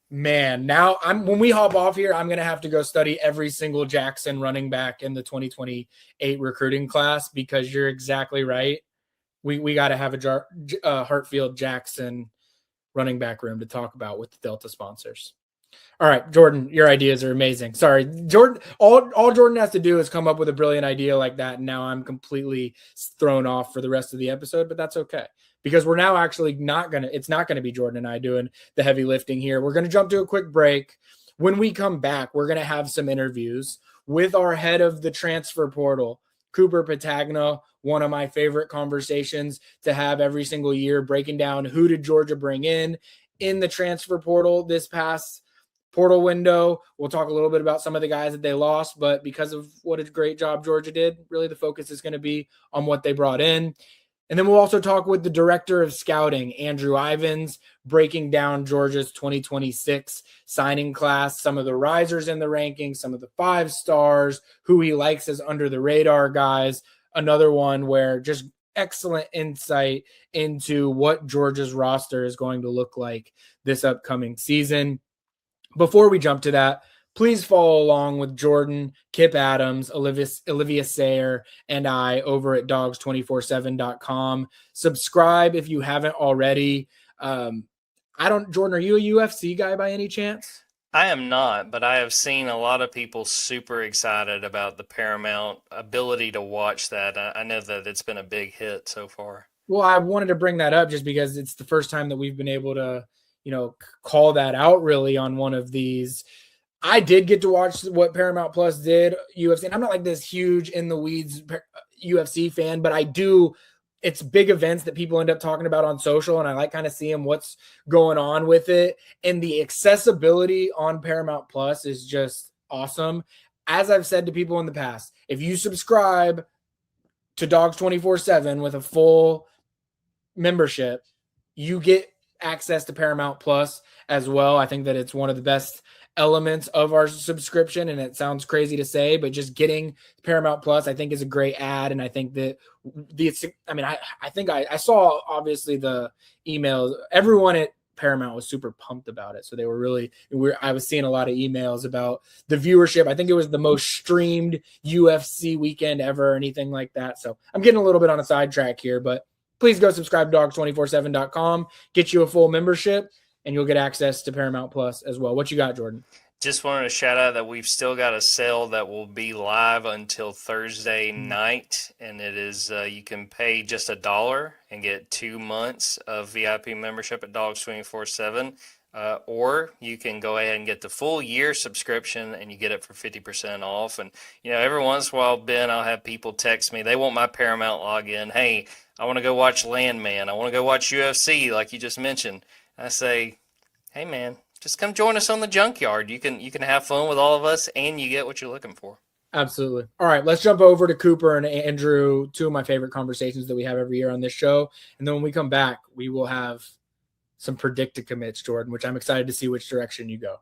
man, now when we hop off here, I'm going to have to go study every single Jackson running back in the 2028 recruiting class because you're exactly right. We got to have a Hartfield Jackson running back room to talk about with the Delta sponsors. All right, Jordan, your ideas are amazing. Sorry, Jordan. All Jordan has to do is come up with a brilliant idea like that, and now I'm completely thrown off for the rest of the episode. But that's okay because we're now actually it's not gonna be Jordan and I doing the heavy lifting here. We're gonna jump to a quick break. When we come back, we're gonna have some interviews with our head of the transfer portal, Cooper Petagna. One of my favorite conversations to have every single year, breaking down who did Georgia bring in the transfer portal this past portal window. We'll talk a little bit about some of the guys that they lost, but because of what a great job Georgia did, really the focus is going to be on what they brought in. And then we'll also talk with the director of scouting, Andrew Ivins, breaking down Georgia's 2026 signing class, some of the risers in the rankings, some of the 5 stars, who he likes as under the radar guys. Another one where just excellent insight into what Georgia's roster is going to look like this upcoming season. Before we jump to that, please follow along with Jordan, Kip Adams, Olivia Sayer, and I over at Dawgs247.com. Subscribe if you haven't already. Jordan, are you a UFC guy by any chance? I am not, but I have seen a lot of people super excited about the Paramount ability to watch that. I know that it's been a big hit so far. Well, I wanted to bring that up just because it's the first time that we've been able to, call that out really on one of these. I did get to watch what Paramount Plus did, UFC, and I'm not like this huge in the weeds UFC fan, but I do. It's big events that people end up talking about on social, and I like kind of seeing what's going on with it. And the accessibility on Paramount Plus is just awesome. As I've said to people in the past, if you subscribe to Dawgs 24/7 with a full membership, you get access to Paramount Plus as well. I think that it's one of the best elements of our subscription, and it sounds crazy to say, but just getting Paramount Plus I think is a great ad. And I think that I saw obviously the emails. Everyone at Paramount was super pumped about it, so they were I was seeing a lot of emails about the viewership. I think it was the most streamed UFC weekend ever or anything like that. So I'm getting a little bit on a sidetrack here, but please go subscribe to Dawgs247.com, get you a full membership, and you'll get access to Paramount Plus as well. What you got, Jordan? Just wanted to shout out that we've still got a sale that will be live until Thursday night, and it is you can pay just $1 and get 2 months of VIP membership at Dawgs 24/7, or you can go ahead and get the full year subscription and you get it for 50% off. And every once in a while, Ben, I'll have people text me. They want my Paramount login. Hey, I want to go watch Landman. I want to go watch UFC, like you just mentioned. I say, hey man, just come join us on the Junkyard. You can have fun with all of us, and you get what you're looking for. Absolutely. All right, let's jump over to Cooper and Andrew, two of my favorite conversations that we have every year on this show. And then when we come back, we will have some predicted commits, Jordan, which I'm excited to see which direction you go.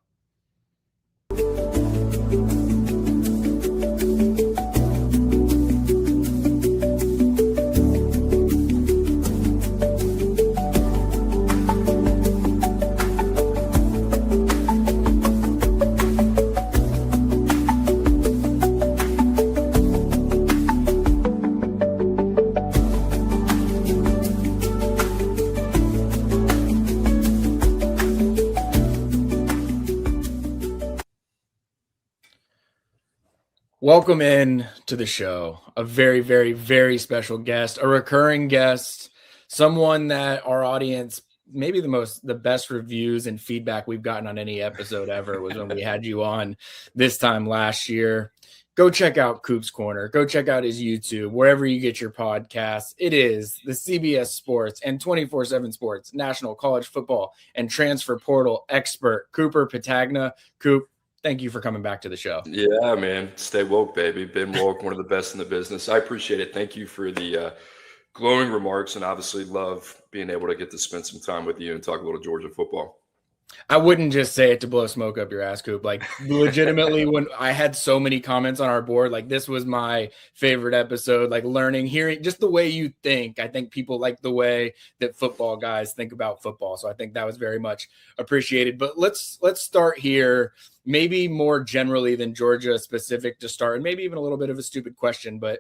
Welcome in to the show. A very, very, very special guest, a recurring guest, someone that our audience, maybe the best reviews and feedback we've gotten on any episode ever was when we had you on this time last year. Go check out Coop's Corner. Go check out his YouTube, wherever you get your podcasts. It is the CBS Sports and 24/7 Sports National College Football and Transfer Portal expert, Cooper Petagna. Coop, thank you for coming back to the show. Yeah, man. Stay woke, baby. Ben Woke, one of the best in the business. I appreciate it. Thank you for the glowing remarks, and obviously love being able to get to spend some time with you and talk a little Georgia football. I wouldn't just say it to blow smoke up your ass, Coop. Like, legitimately, when I had so many comments on our board, like, this was my favorite episode, like, learning, hearing just the way you think. I think people like the way that football guys think about football. So I think that was very much appreciated. But let's start here, maybe more generally than Georgia specific to start, and maybe even a little bit of a stupid question. But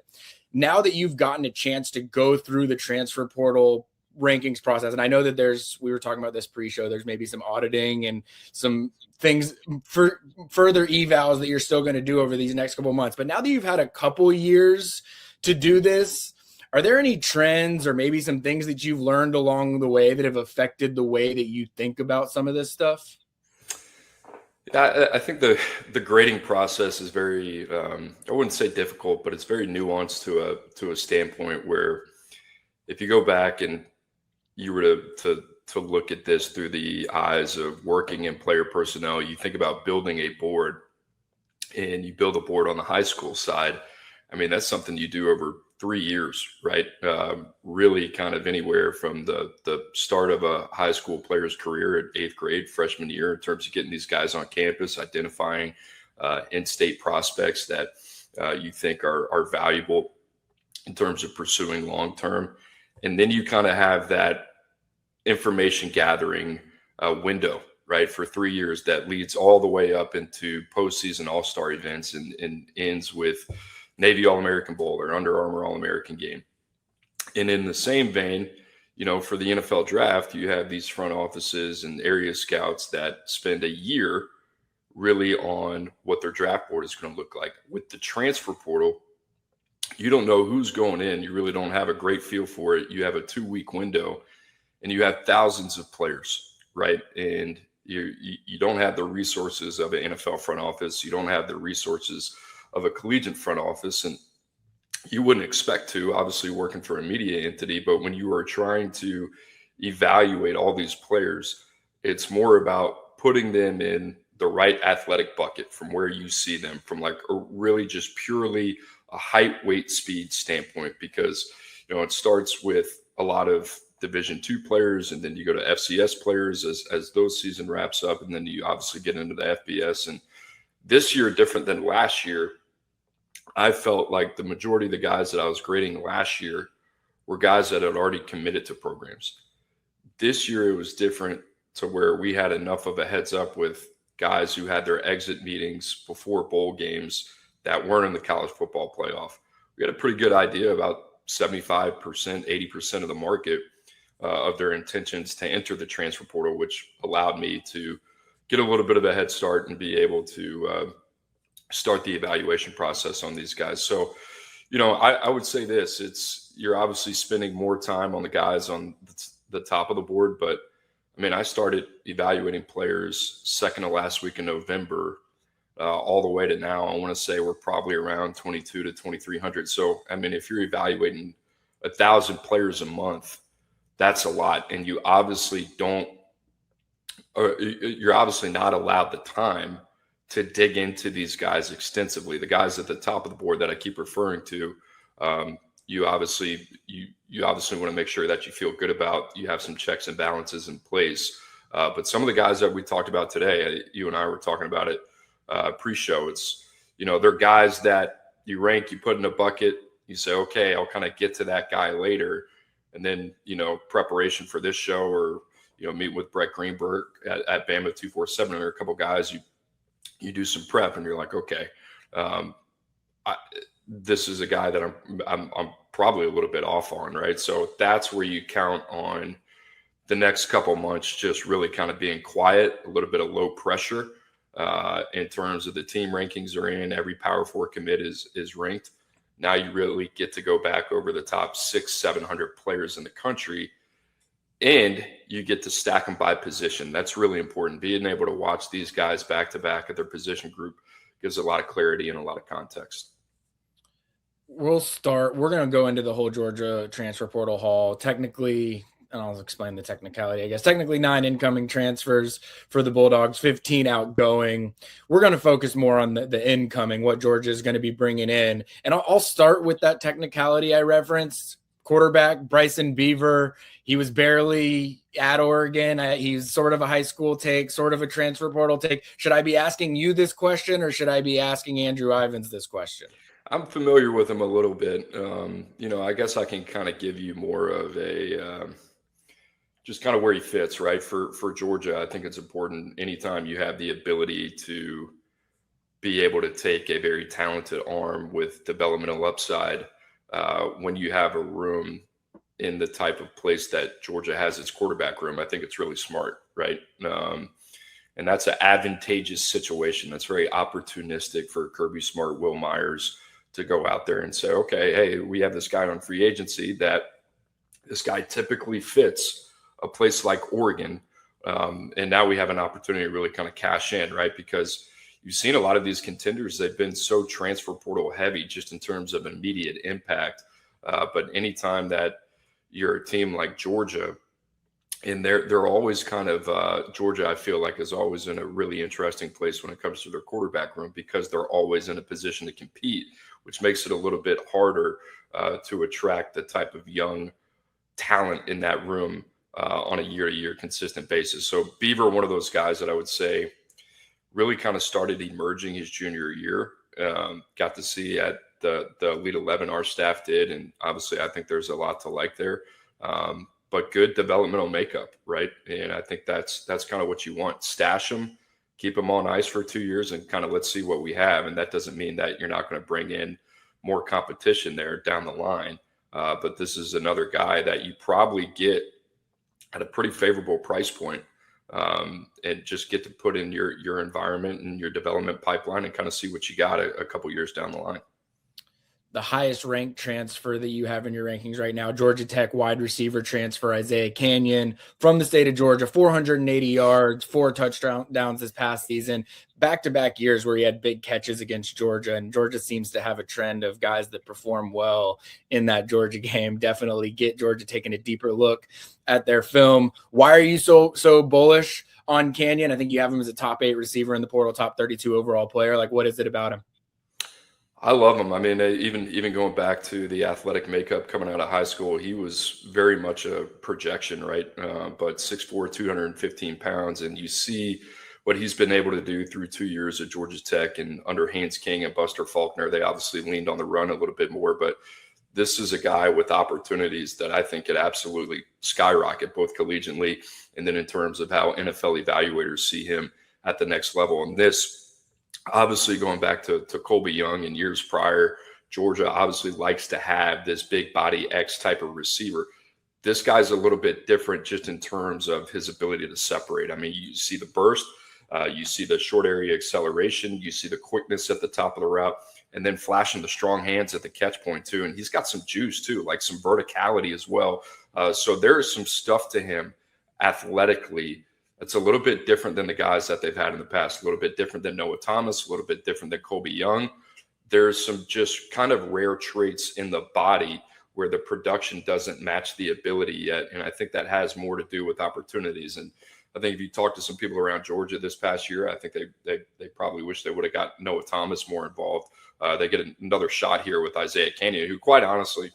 now that you've gotten a chance to go through the transfer portal rankings process, and I know that we were talking about this pre-show, there's maybe some auditing and some things for further evals that you're still going to do over these next couple of months. But now that you've had a couple years to do this, are there any trends or maybe some things that you've learned along the way that have affected the way that you think about some of this stuff? Yeah, I think the grading process is very, I wouldn't say difficult, but it's very nuanced to a standpoint where if you go back and you were to look at this through the eyes of working in player personnel, you think about building a board, and you build a board on the high school side. I mean, that's something you do over 3 years, right? Really kind of anywhere from the start of a high school player's career at 8th grade, freshman year, in terms of getting these guys on campus, identifying in-state prospects that you think are valuable. in terms of pursuing long-term. And then you kind of have that information gathering window, right, for 3 years that leads all the way up into postseason all-star events and ends with Navy All-American Bowl or Under Armour All-American game. And in the same vein, for the NFL draft, you have these front offices and area scouts that spend a year really on what their draft board is going to look like. With the transfer portal, you don't know who's going in. You really don't have a great feel for it. You have a 2-week window and you have thousands of players, right? And you don't have the resources of an NFL front office. You don't have the resources of a collegiate front office. And you wouldn't expect to, obviously working for a media entity, but when you are trying to evaluate all these players, it's more about putting them in the right athletic bucket from where you see them, from like a really just purely a height, weight, speed standpoint, because it starts with a lot of Division II players, and then you go to FCS players as those season wraps up, and then you obviously get into the FBS. And this year, different than last year, I felt like the majority of the guys that I was grading last year were guys that had already committed to programs. This year, it was different to where we had enough of a heads up with guys who had their exit meetings before bowl games that weren't in the college football playoff. We had a pretty good idea about 75%, 80% of the market of their intentions to enter the transfer portal, which allowed me to get a little bit of a head start and be able to start the evaluation process on these guys. So, I would say this, you're obviously spending more time on the guys on the top of the board, but I started evaluating players second to last week in November, all the way to now. I want to say we're probably around 2,200 to 2,300. So, if you're evaluating 1,000 players a month, that's a lot. And you're obviously not allowed the time to dig into these guys extensively. The guys at the top of the board that I keep referring to, you obviously want to make sure that you feel good about. You have some checks and balances in place. But some of the guys that we talked about today, you and I were talking about it pre-show. It's, they're guys that you rank, you put in a bucket, you say, okay, I'll kind of get to that guy later. And then, preparation for this show, or, meet with Brett Greenberg at Bama 247, or a couple guys, you do some prep and you're like, okay, this is a guy that I'm probably a little bit off on, right? So that's where you count on the next couple months just really kind of being quiet, a little bit of low pressure in terms of the team rankings are in. Every Power 4 commit is ranked. Now you really get to go back over the top 600-700 players in the country, and you get to stack them by position. That's really important. Being able to watch these guys back to back at their position group gives a lot of clarity and a lot of context. We're going to go into the whole Georgia transfer portal haul. Technically, and I'll explain the technicality, I guess. Technically 9 incoming transfers for the Bulldogs, 15 outgoing. We're going to focus more on the incoming, what Georgia is going to be bringing in. And I'll start with that technicality I referenced. Quarterback Bryson Beaver, he was barely at Oregon. He's sort of a high school take, sort of a transfer portal take. Should I be asking you this question, or should I be asking Andrew Ivins this question? I'm familiar with him a little bit. I guess I can kind of give you more of a just kind of where he fits, right? For Georgia, I think it's important anytime you have the ability to be able to take a very talented arm with developmental upside, when you have a room in the type of place that Georgia has its quarterback room, I think it's really smart, right? And that's an advantageous situation. That's very opportunistic for Kirby Smart, Will Myers to go out there and say, okay, hey, we have this guy on free agency that this guy typically fits a place like Oregon. And now we have an opportunity to really kind of cash in, right? Because you've seen a lot of these contenders, they've been so transfer portal heavy just in terms of immediate impact. But anytime that you're a team like Georgia, and they're always kind of Georgia, I feel like, is always in a really interesting place when it comes to their quarterback room, because they're always in a position to compete, which makes it a little bit harder to attract the type of young talent in that room on a year-to-year consistent basis. So Beaver, one of those guys that I would say really kind of started emerging his junior year. Got to see at the Elite 11 our staff did, and obviously I think there's a lot to like there. But good developmental makeup, right? And I think that's kind of what you want. Stash them, keep them on ice for 2 years, and kind of let's see what we have. And that doesn't mean that you're not going to bring in more competition there down the line. But this is another guy that you probably get at a pretty favorable price point, and just get to put in your environment and your development pipeline and kind of see what you got a couple years down the line. The highest ranked transfer that you have in your rankings right now, Georgia Tech wide receiver transfer Isaiah Canyon from the state of Georgia, 480 yards, 4 touchdowns this past season, back-to-back years where he had big catches against Georgia, and Georgia seems to have a trend of guys that perform well in that Georgia game. Definitely get Georgia taking a deeper look at their film. Why are you so bullish on Canyon? I think you have him as a top 8 receiver in the portal, top 32 overall player. Like, what is it about him? I love him. I mean, even going back to the athletic makeup coming out of high school, he was very much a projection, right? But 6'4", 215 pounds. And you see what he's been able to do through 2 years at Georgia Tech and under Haynes King and Buster Faulkner. They obviously leaned on the run a little bit more, but this is a guy with opportunities that I think could absolutely skyrocket, both collegiately and then in terms of how NFL evaluators see him at the next level. And this, obviously, going back to Colby Young in years prior, Georgia obviously likes to have this big body X type of receiver. This guy's a little bit different just in terms of his ability to separate. I mean, you see the burst, you see the short area acceleration, you see the quickness at the top of the route, and then flashing the strong hands at the catch point too. And he's got some juice too, like some verticality as well. So there is some stuff to him athletically. It's a little bit different than the guys that they've had in the past, a little bit different than Noah Thomas, a little bit different than Colby Young. There's some just kind of rare traits in the body where the production doesn't match the ability yet. And I think that has more to do with opportunities. And I think if you talk to some people around Georgia this past year, I think they probably wish they would have got Noah Thomas more involved. They get another shot here with Isaiah Canyon, who quite honestly,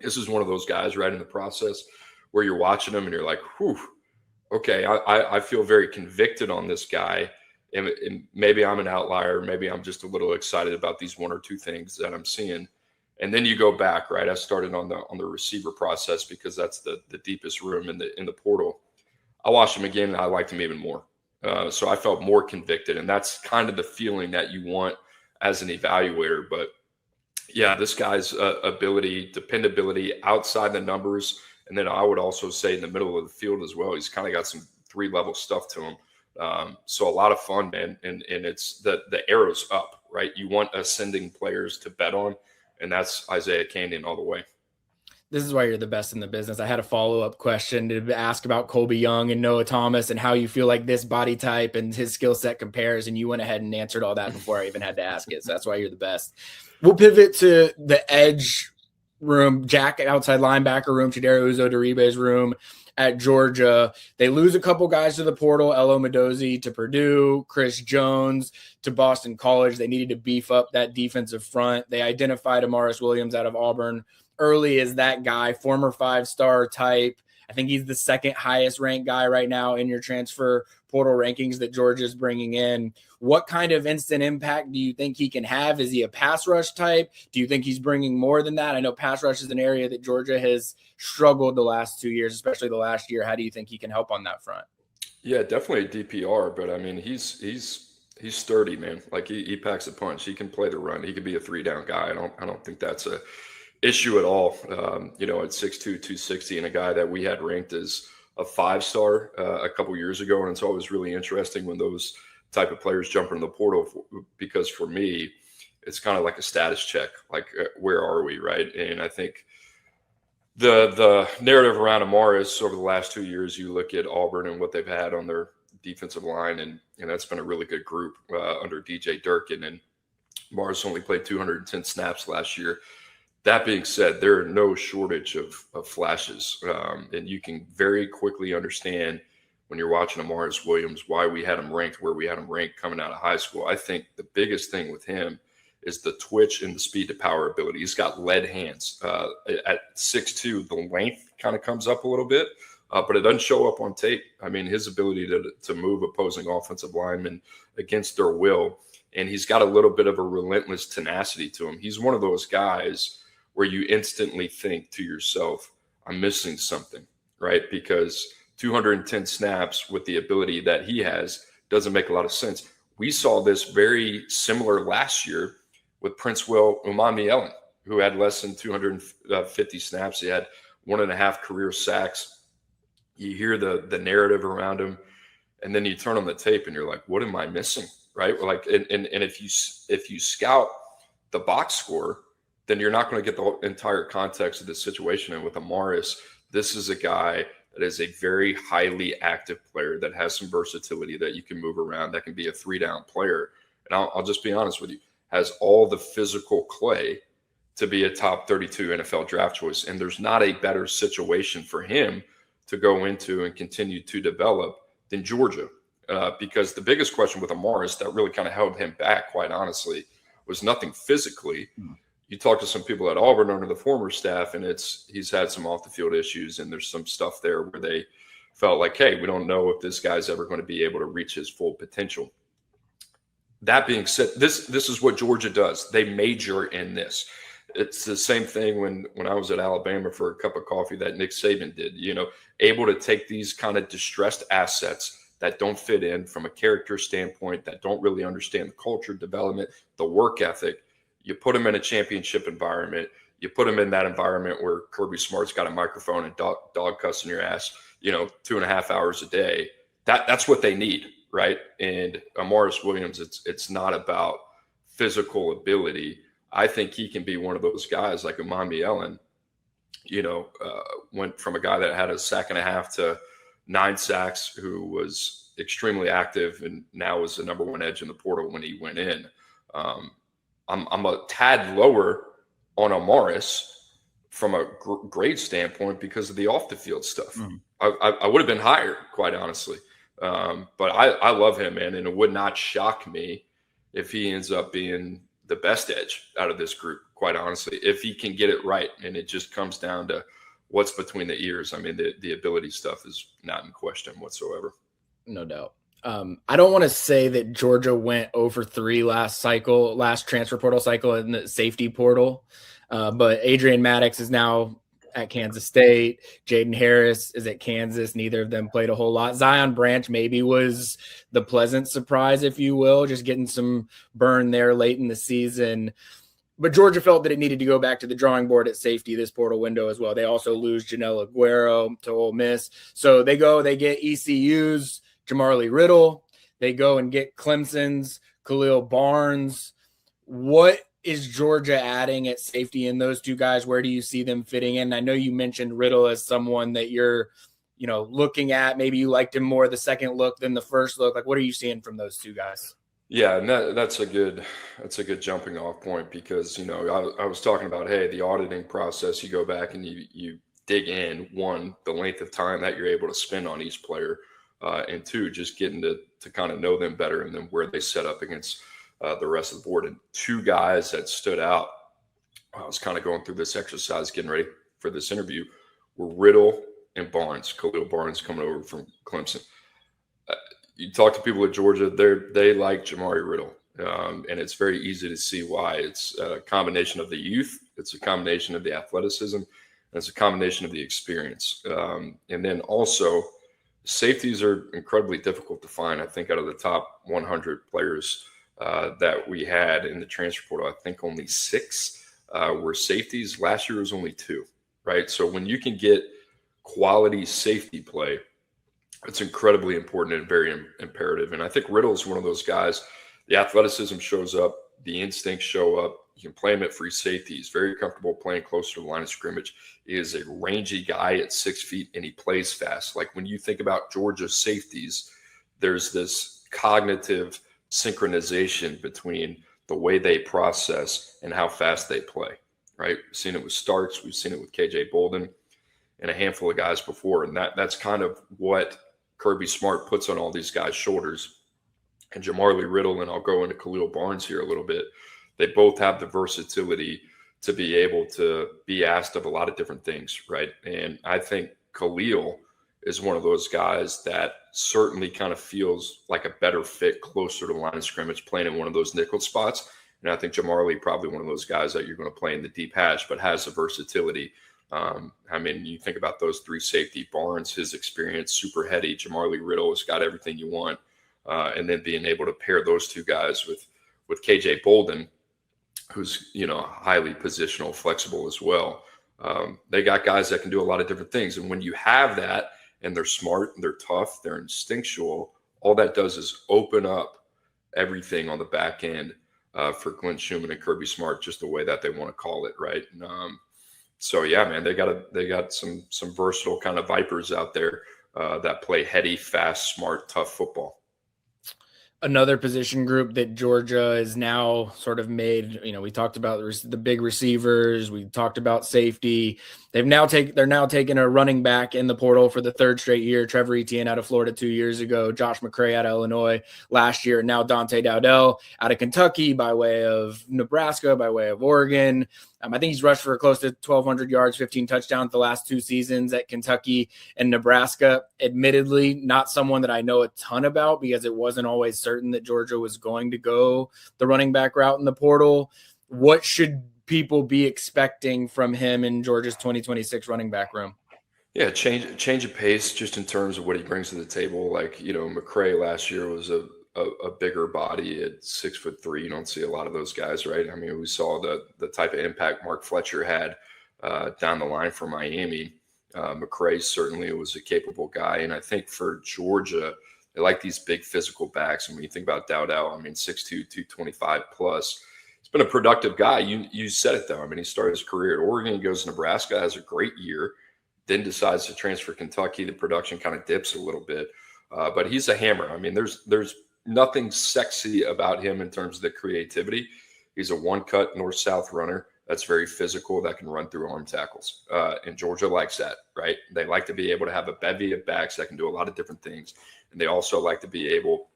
this is one of those guys right in the process where you're watching him and you're like, whew, okay, I feel very convicted on this guy, and maybe I'm an outlier. Maybe I'm just a little excited about these 1 or 2 things that I'm seeing. And then you go back, right? I started on the receiver process because that's the deepest room in the portal. I watched him again, and I liked him even more. So I felt more convicted, and that's kind of the feeling that you want as an evaluator. But yeah, this guy's ability, dependability outside the numbers. And then I would also say in the middle of the field as well, he's kind of got some 3-level stuff to him. So a lot of fun, man. And it's the arrow's up, right? You want ascending players to bet on, and that's Isaiah Canyon all the way. This is why you're the best in the business. I had a follow-up question to ask about Colby Young and Noah Thomas and how you feel like this body type and his skill set compares, and you went ahead and answered all that before I even had to ask it. So that's why you're the best. We'll pivot to the edge room, Jack outside linebacker room, Chidera Uzo-Deribe's room at Georgia. They lose a couple guys to the portal, Elo Mendoza to Purdue, Chris Jones to Boston College. They needed to beef up that defensive front. They identified Amaris Williams out of Auburn early as that guy, former 5-star type. I think he's the second highest ranked guy right now in your transfer portal rankings that Georgia's bringing in. What kind of instant impact do you think he can have? Is he a pass rush type? Do you think he's bringing more than that? I know pass rush is an area that Georgia has struggled the last 2 years, especially the last year. How do you think he can help on that front? Yeah, definitely a DPR, but I mean, he's sturdy, man. Like he packs a punch. He can play the run. He could be a 3-down guy. I don't think that's a issue at all. At 6'2", 260, and a guy that we had ranked as a 5-star a couple years ago. And it's always really interesting when those type of players jump into the portal, because for me, it's kind of like a status check. Like, where are we, right? And I think the narrative around Amaris over the last 2 years, you look at Auburn and what they've had on their defensive line, and that's been a really good group under DJ Durkin. And Amaris only played 210 snaps last year. That being said, there are no shortage of flashes, and you can very quickly understand when you're watching Amaris Williams why we had him ranked where we had him ranked coming out of high school. I think the biggest thing with him is the twitch and the speed to power ability. He's got lead hands. At 6'2", the length kind of comes up a little bit, but it doesn't show up on tape. I mean, his ability to move opposing offensive linemen against their will and he's got a little bit of a relentless tenacity to him. He's one of those guys where you instantly think to yourself, I'm missing something, right? Because 210 snaps with the ability that he has doesn't make a lot of sense. We saw this very similar last year with Prince Will Umamielen, who had less than 250 snaps. He had 1.5 career sacks. You hear the narrative around him, and then you turn on the tape and you're like, what am I missing? Right? Like, and if you scout the box score, then you're not going to get the entire context of the situation. And with Amaris, this is a guy that is a very highly active player that has some versatility, that you can move around, that can be a 3-down player. And I'll just be honest with you, has all the physical clay to be a top 32 NFL draft choice. And there's not a better situation for him to go into and continue to develop than Georgia. Because the biggest question with Amaris that really kind of held him back, quite honestly, was nothing physically. You talk to some people at Auburn under the former staff, and he's had some off the field issues, and there's some stuff there where they felt like, hey, we don't know if this guy's ever going to be able to reach his full potential. That being said, this is what Georgia does. They major in this. It's the same thing when I was at Alabama for a cup of coffee that Nick Saban did, able to take these kind of distressed assets that don't fit in from a character standpoint, that don't really understand the culture, development, the work ethic. You put them in a championship environment. You put them in that environment where Kirby Smart's got a microphone and dog cussing your ass, 2.5 hours a day. That's what they need, right? And Amaris Williams, it's not about physical ability. I think he can be one of those guys like Umamielen, went from a guy that had a 1.5 sacks to 9 sacks, who was extremely active and now is the number one edge in the portal when he went in. I'm a tad lower on Amaris from a grade standpoint because of the off the field stuff. I would have been higher, quite honestly. But I love him, man. And it would not shock me if he ends up being the best edge out of this group, quite honestly, if he can get it right. And it just comes down to what's between the ears. I mean, the ability stuff is not in question whatsoever. No doubt. I don't want to say that Georgia went over 3 last transfer portal cycle in the safety portal. But Adrian Maddox is now at Kansas State. Jaden Harris is at Kansas. Neither of them played a whole lot. Zion Branch maybe was the pleasant surprise, if you will, just getting some burn there late in the season. But Georgia felt that it needed to go back to the drawing board at safety this portal window as well. They also lose Janelle Aguero to Ole Miss. So they get ECU's Jamarly Riddle. They go and get Clemson's Khalil Barnes. What is Georgia adding at safety in those two guys? Where do you see them fitting in? I know you mentioned Riddle as someone that you're, looking at. Maybe you liked him more the second look than the first look. Like, what are you seeing from those two guys? Yeah, and that's a good jumping off point because, I was talking about, hey, the auditing process, you go back and you dig in, one, the length of time that you're able to spend on each player, and two, just getting to kind of know them better and then where they set up against the rest of the board. And two guys that stood out, I was kind of going through this exercise, getting ready for this interview, were Riddle and Barnes, Khalil Barnes coming over from Clemson. You talk to people at Georgia, they like Jamari Riddle. And it's very easy to see why. It's a combination of the youth. It's a combination of the athleticism. And it's a combination of the experience. And then also, safeties are incredibly difficult to find. I think out of the top 100 players that we had in the transfer portal, I think only 6 were safeties. Last year was only 2, right? So when you can get quality safety play, it's incredibly important and very imperative. And I think Riddle is one of those guys. The athleticism shows up, the instincts show up. You can play him at free safety. He's very comfortable playing closer to the line of scrimmage. He is a rangy guy at 6 feet, and he plays fast. Like when you think about Georgia safeties, there's this cognitive synchronization between the way they process and how fast they play, right? We've seen it with Starks. We've seen it with KJ Bolden and a handful of guys before. And that's kind of what Kirby Smart puts on all these guys' shoulders. And Jamarly Riddle, and I'll go into Khalil Barnes here a little bit, they both have the versatility to be able to be asked of a lot of different things, right? And I think Khalil is one of those guys that certainly kind of feels like a better fit closer to the line of scrimmage, playing in one of those nickel spots. And I think Jamar Lee probably one of those guys that you're going to play in the deep hash, but has the versatility. I mean, you think about those three safety, Barnes, his experience, super heady. Jamar Lee Riddle has got everything you want. And then being able to pair those two guys with KJ Bolden, who's, highly positional, flexible as well. They got guys that can do a lot of different things. And when you have that and they're smart and they're tough, they're instinctual, all that does is open up everything on the back end for Glenn Schumann and Kirby Smart, just the way that they want to call it, right? And, so yeah, man, they got some versatile kind of Vipers out there that play heady, fast, smart, tough football. Another position group that Georgia is now sort of made, we talked about the big receivers. We talked about safety. They're now taking a running back in the portal for the third straight year. Trevor Etienne out of Florida 2 years ago, Josh McCray out of Illinois last year, and now Dante Dowdell out of Kentucky by way of Nebraska, by way of Oregon. I think he's rushed for close to 1,200 yards, 15 touchdowns the last 2 seasons at Kentucky and Nebraska. Admittedly, not someone that I know a ton about because it wasn't always certain that Georgia was going to go the running back route in the portal. What should people be expecting from him in Georgia's 2026 running back room? Yeah, change of pace just in terms of what he brings to the table. Like, McCray last year was a bigger body at 6'3". You don't see a lot of those guys, right? I mean, we saw the type of impact Mark Fletcher had down the line for Miami. McCray certainly was a capable guy. And I think for Georgia, they like these big physical backs. And when you think about Dowdell, 6'2", 225 plus. He's been a productive guy. You said it, though. I mean, he started his career at Oregon. He goes to Nebraska, has a great year, then decides to transfer to Kentucky. The production kind of dips a little bit. But he's a hammer. I mean, there's nothing sexy about him in terms of the creativity. He's a one-cut north-south runner that's very physical, that can run through arm tackles. And Georgia likes that, right? They like to be able to have a bevy of backs that can do a lot of different things. And they also like to be able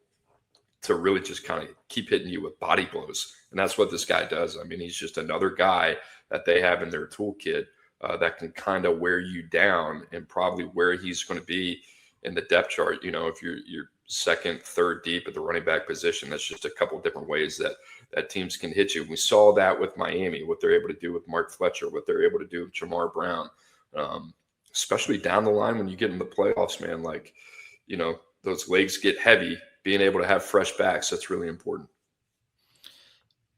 to really just kind of keep hitting you with body blows. And that's what this guy does. I mean, he's just another guy that they have in their toolkit that can kind of wear you down, and probably where he's going to be in the depth chart. If you're second, third deep at the running back position, that's just a couple of different ways that teams can hit you. We saw that with Miami, what they're able to do with Mark Fletcher, what they're able to do with Jamar Brown, especially down the line when you get in the playoffs, man. Like, those legs get heavy. Being able to have fresh backs, that's really important.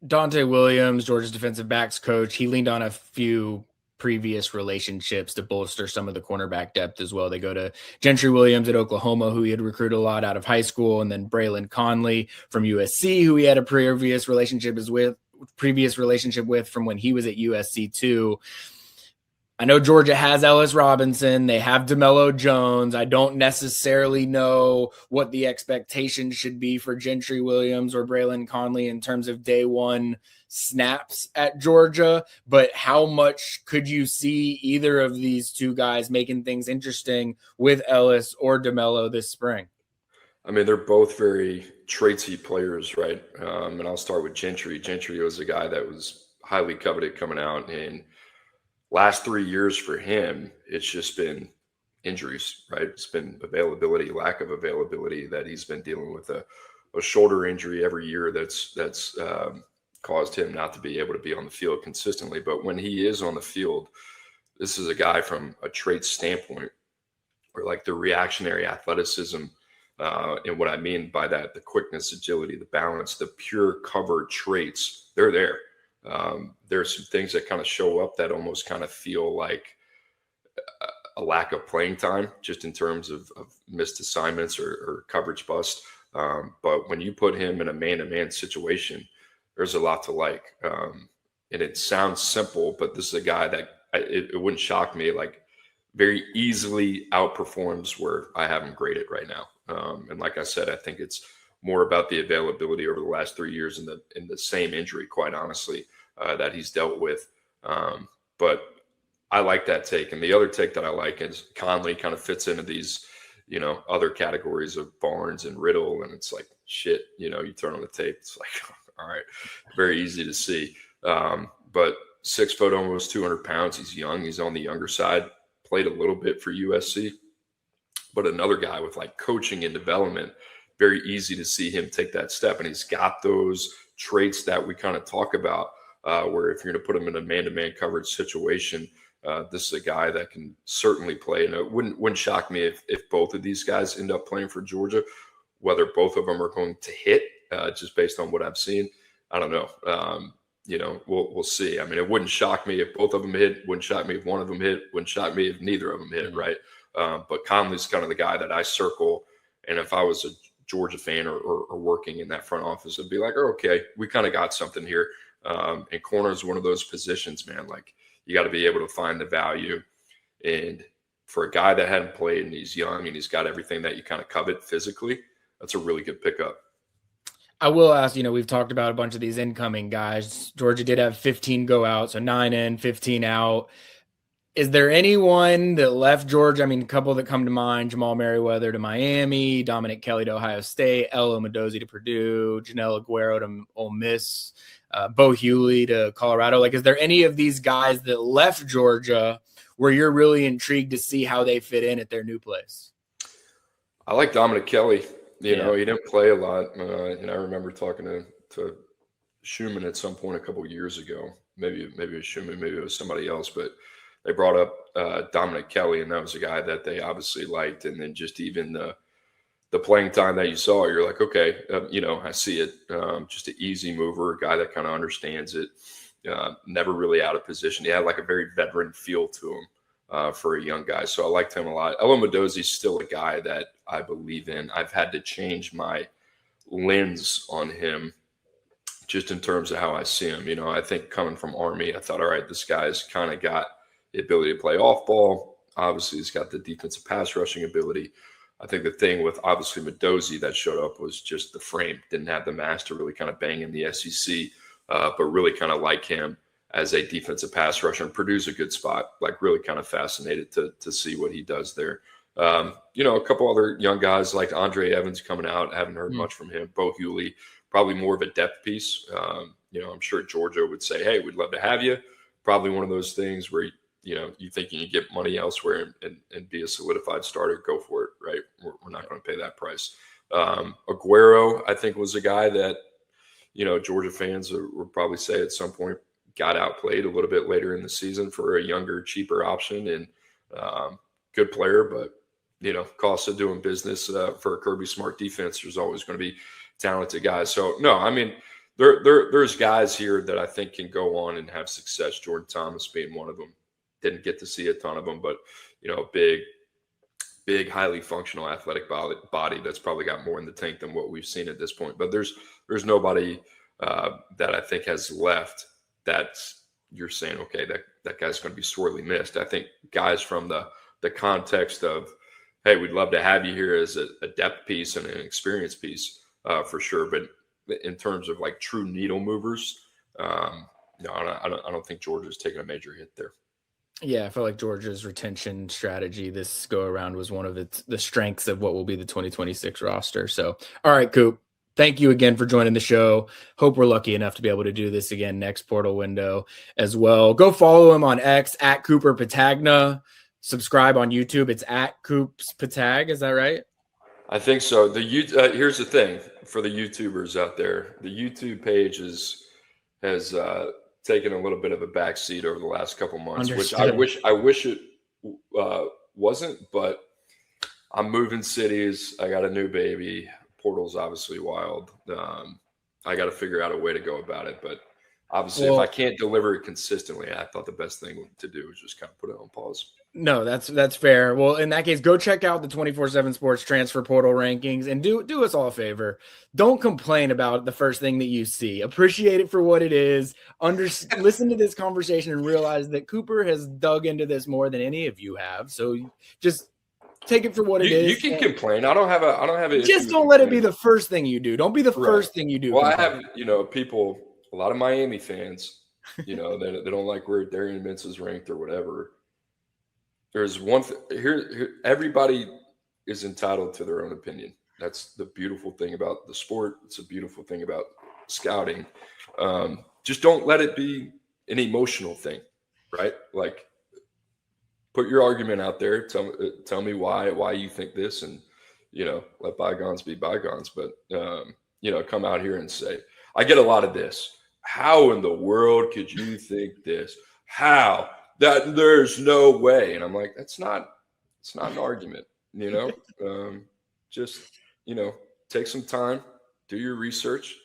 Dante Williams, Georgia's defensive backs coach, he leaned on a few previous relationships to bolster some of the cornerback depth as well. They go to Gentry Williams at Oklahoma, who he had recruited a lot out of high school, and then Braylon Conley from USC, who he had a previous relationship with from when he was at USC too. I know Georgia has Ellis Robinson. They have DeMello Jones. I don't necessarily know what the expectations should be for Gentry Williams or Braylon Conley in terms of day one snaps at Georgia, but how much could you see either of these two guys making things interesting with Ellis or DeMello this spring? I mean, they're both very traitsy players, right? And I'll start with Gentry. Gentry was a guy that was highly coveted coming out, and last 3 years for him, it's just been injuries, right? It's been availability, lack of availability, that he's been dealing with a shoulder injury every year that's caused him not to be able to be on the field consistently. But when he is on the field, this is a guy from a trait standpoint, or like the reactionary athleticism. And what I mean by that, the quickness, agility, the balance, the pure cover traits, they're there. There's some things that kind of show up that almost kind of feel like a lack of playing time, just in terms of missed assignments or coverage bust. But when you put him in a man-to-man situation, there's a lot to like. And it sounds simple, but this is a guy that it wouldn't shock me, like very easily outperforms where I have him graded right now. And like I said, I think it's more about the availability over the last 3 years in the same injury, quite honestly, that he's dealt with. But I like that take. And the other take that I like is Conley kind of fits into these, other categories of Barnes and Riddle. And it's like, shit, you turn on the tape, it's like, all right, very easy to see. But 6 foot, almost 200 pounds. He's young. He's on the younger side. Played a little bit for USC. But another guy with like coaching and development, very easy to see him take that step. And he's got those traits that we kind of talk about, where if you're going to put him in a man-to-man coverage situation, this is a guy that can certainly play. And it wouldn't shock me if both of these guys end up playing for Georgia, whether both of them are going to hit, just based on what I've seen. I don't know. We'll see. I mean, it wouldn't shock me if both of them hit. Wouldn't shock me if one of them hit. Wouldn't shock me if neither of them hit, right? But Conley's kind of the guy that I circle. And if I was a Georgia fan or working in that front office, I'd be like, oh, okay, we kind of got something here. And corner is one of those positions, man. Like, you got to be able to find the value. And for a guy that hadn't played and he's young and he's got everything that you kind of covet physically, that's a really good pickup. I will ask, we've talked about a bunch of these incoming guys. Georgia did have 15 go out, so 9 in, 15 out. Is there anyone that left Georgia? I mean, a couple that come to mind: Jamal Merriweather to Miami, Dominic Kelly to Ohio State, Ella Mendoza to Purdue, Janelle Aguero to Ole Miss, Bo Hewley to Colorado. Like, is there any of these guys that left Georgia where you're really intrigued to see how they fit in at their new place? I like Dominic Kelly. He didn't play a lot. And I remember talking to Schumann at some point a couple of years ago. Maybe it was Schumann, maybe it was somebody else, but they brought up Dominic Kelly, and that was a guy that they obviously liked. And then just even the playing time that you saw, you're like, okay, I see it. Just an easy mover, a guy that kind of understands it. Never really out of position. He had like a very veteran feel to him. For a young guy. So I liked him a lot. Ella Mendoza is still a guy that I believe in. I've had to change my lens on him just in terms of how I see him. I think coming from Army, I thought, all right, this guy's kind of got the ability to play off ball. Obviously, he's got the defensive pass rushing ability. I think the thing with obviously Mendoza that showed up was just the frame. Didn't have the mass to really kind of bang in the SEC, but really kind of like him as a defensive pass rusher, and Purdue's a good spot. Like, really kind of fascinated to see what he does there. A couple other young guys like Andre Ivins coming out. I haven't heard much from him. Bo Hewley, probably more of a depth piece. I'm sure Georgia would say, hey, we'd love to have you. Probably one of those things where, you think you can get money elsewhere and be a solidified starter, go for it, right? We're not going to pay that price. Aguero, I think, was a guy that, Georgia fans would probably say at some point, got outplayed a little bit later in the season for a younger, cheaper option, and good player, but cost of doing business for a Kirby Smart defense. There's always going to be talented guys. So no, I mean, there's guys here that I think can go on and have success. Jordan Thomas being one of them. Didn't get to see a ton of them, but big, highly functional, athletic body that's probably got more in the tank than what we've seen at this point. But there's nobody that I think has left that you're saying, okay, that guy's going to be sorely missed. I think guys from the context of, hey, we'd love to have you here as a depth piece and an experience piece for sure. But in terms of like true needle movers, I don't think Georgia's taken a major hit there. Yeah, I feel like Georgia's retention strategy this go around was one of the strengths of what will be the 2026 roster. So, all right, Coop. Thank you again for joining the show. Hope we're lucky enough to be able to do this again next portal window as well. Go follow him on X at Cooper Petagna. Subscribe on YouTube. It's at Coops Petag. Is that right? I think so. Here's the thing for the YouTubers out there. The YouTube page has taken a little bit of a backseat over the last couple months, Understood. which I wish it wasn't. But I'm moving cities. I got a new baby. Portal's obviously wild. I got to figure out a way to go about it. But obviously, if I can't deliver it consistently, I thought the best thing to do was just kind of put it on pause. No, that's fair. Well, in that case, go check out the 24/7 Sports transfer portal rankings and do us all a favor. Don't complain about the first thing that you see. Appreciate it for what it is. Listen to this conversation and realize that Cooper has dug into this more than any of you have. So just take it for what it is. You can complain. I don't have a just don't let it be the first thing you do. Don't be the first thing you do. Well, I have, people, a lot of Miami fans, they don't like where Darian Mintz is ranked or whatever. There's one here. Everybody is entitled to their own opinion. That's the beautiful thing about the sport. It's a beautiful thing about scouting. Just don't let it be an emotional thing, right? Like, put your argument out there. Tell me why you think this, and let bygones be bygones. But come out here and say, I get a lot of this. How in the world could you think this? How that there's no way? And I'm like, it's not an argument. Just take some time, do your research.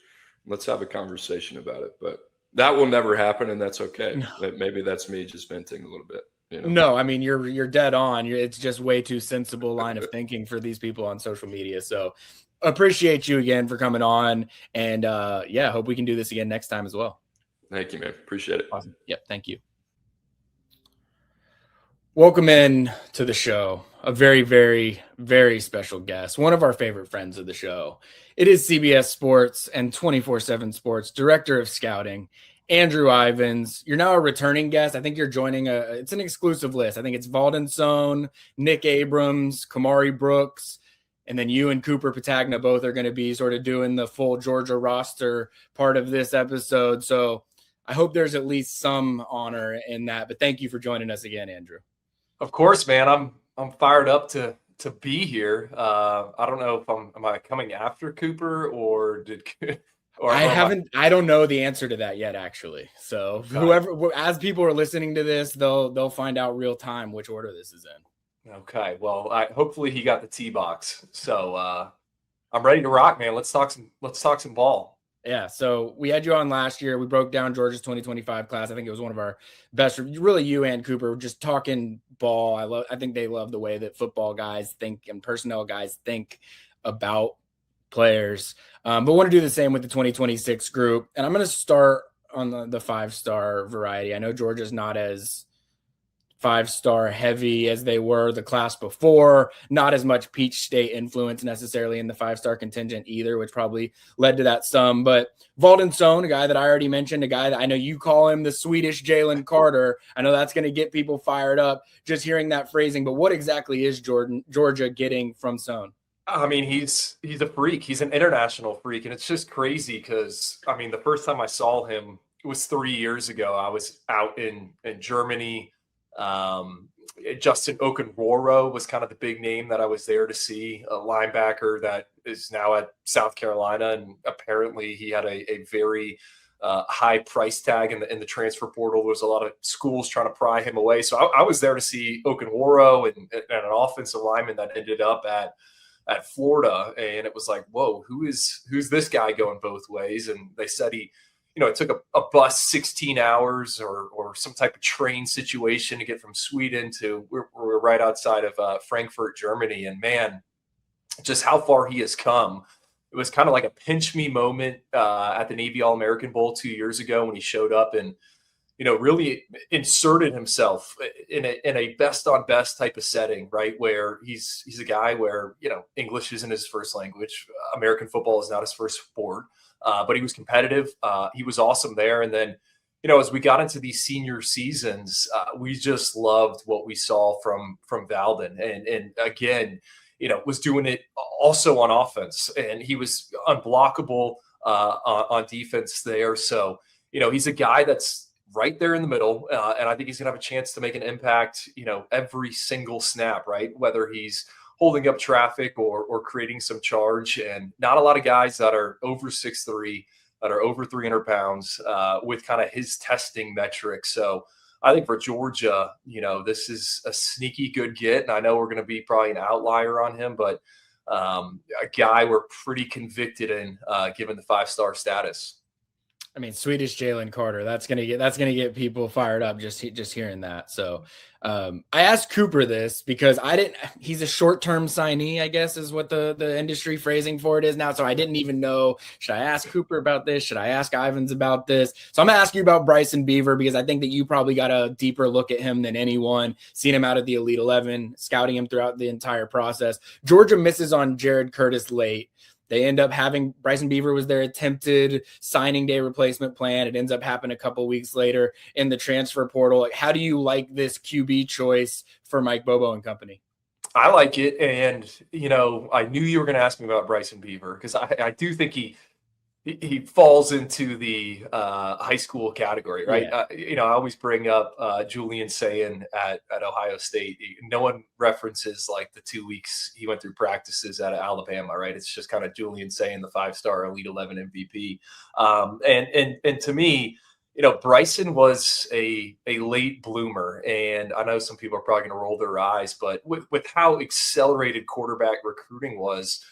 Let's have a conversation about it. But that will never happen, and that's okay. No. Maybe that's me just venting a little bit. No, I mean, you're dead on. It's just way too sensible line of thinking for these people on social media. So appreciate you again for coming on, and hope we can do this again next time as well. Thank you, man. Appreciate it. Awesome. Yep. Thank you. Welcome in to the show. A very, very, very special guest. One of our favorite friends of the show. It is CBS Sports and 24/7 Sports Director of Scouting, Andrew Ivins. You're now a returning guest. I think you're joining it's an exclusive list. I think it's Valdon Sohn, Nick Abrams, Kamari Brooks, and then you and Cooper Petagna both are going to be sort of doing the full Georgia roster part of this episode. So I hope there's at least some honor in that. But thank you for joining us again, Andrew. Of course, man. I'm fired up to be here. I don't know if am I coming after Cooper or did or I don't know the answer to that yet, actually. So whoever, as people are listening to this, they'll find out real time which order this is in. Okay. Well, hopefully he got the tee box. So I'm ready to rock, man. Let's talk some ball. Yeah, so we had you on last year. We broke down Georgia's 2025 class. I think it was one of our best. Really, you and Cooper just talking ball. I think they love the way that football guys think and personnel guys think about players. But want to do the same with the 2026 group. And I'm going to start on the 5-star variety. I know Georgia's not as 5-star heavy as they were the class before, not as much Peach State influence necessarily in the 5-star contingent either, which probably led to that some. But Valdon Sohn, a guy that I already mentioned, a guy that I know you call him the Swedish Jalen Carter. I know that's going to get people fired up just hearing that phrasing, but what exactly is Georgia getting from Sohn? I mean, he's a freak. He's an international freak, and it's just crazy because, I mean, the first time I saw him was 3 years ago. I was out in Germany. Justin Okunworo was kind of the big name that I was there to see, a linebacker that is now at South Carolina, and apparently he had a very high price tag in the transfer portal. There was a lot of schools trying to pry him away. So I was there to see Okunworo and an offensive lineman that ended up at Florida, and it was like, whoa, who's this guy going both ways? And they said it took a bus 16 hours or some type of train situation to get from Sweden to we're right outside of Frankfurt, Germany. And man, just how far he has come. It was kind of like a pinch me moment at the Navy All-American Bowl 2 years ago when he showed up and, really inserted himself in a best on best type of setting, right? Where he's a guy where, English isn't his first language. American football is not his first sport. But he was competitive. He was awesome there. And then, as we got into these senior seasons, we just loved what we saw from Valdon. And again, was doing it also on offense. And he was unblockable on defense there. So, he's a guy that's right there in the middle. And I think he's going to have a chance to make an impact, every single snap, right? Whether he's holding up traffic or creating some charge. And not a lot of guys that are over 6'3", that are over 300 pounds with kind of his testing metrics. So I think for Georgia, this is a sneaky good get. And I know we're going to be probably an outlier on him, but a guy we're pretty convicted in given the 5-star status. I mean, Swedish Jalen Carter, that's gonna get people fired up just hearing that. So I asked Cooper this because he's a short-term signee, I guess is what the industry phrasing for it is now. So I didn't even know, should I ask Cooper about this? Should I ask Ivins about this? So I'm gonna ask you about Bryson Beaver because I think that you probably got a deeper look at him than anyone, seen him out at the Elite 11, scouting him throughout the entire process. Georgia misses on Jared Curtis late. They end up having Bryson Beaver was their attempted signing day replacement plan. It ends up happening a couple weeks later in the transfer portal. How do you like this QB choice for Mike Bobo and company? I like it. And, I knew you were going to ask me about Bryson Beaver because I do think he he falls into the high school category, right? Yeah. I always bring up Julian Sayin at Ohio State. No one references like the 2 weeks he went through practices at Alabama, right? It's just kind of Julian Sayin, the 5-star Elite 11 MVP. And to me, Bryson was a late bloomer, and I know some people are probably going to roll their eyes, but with how accelerated quarterback recruiting was,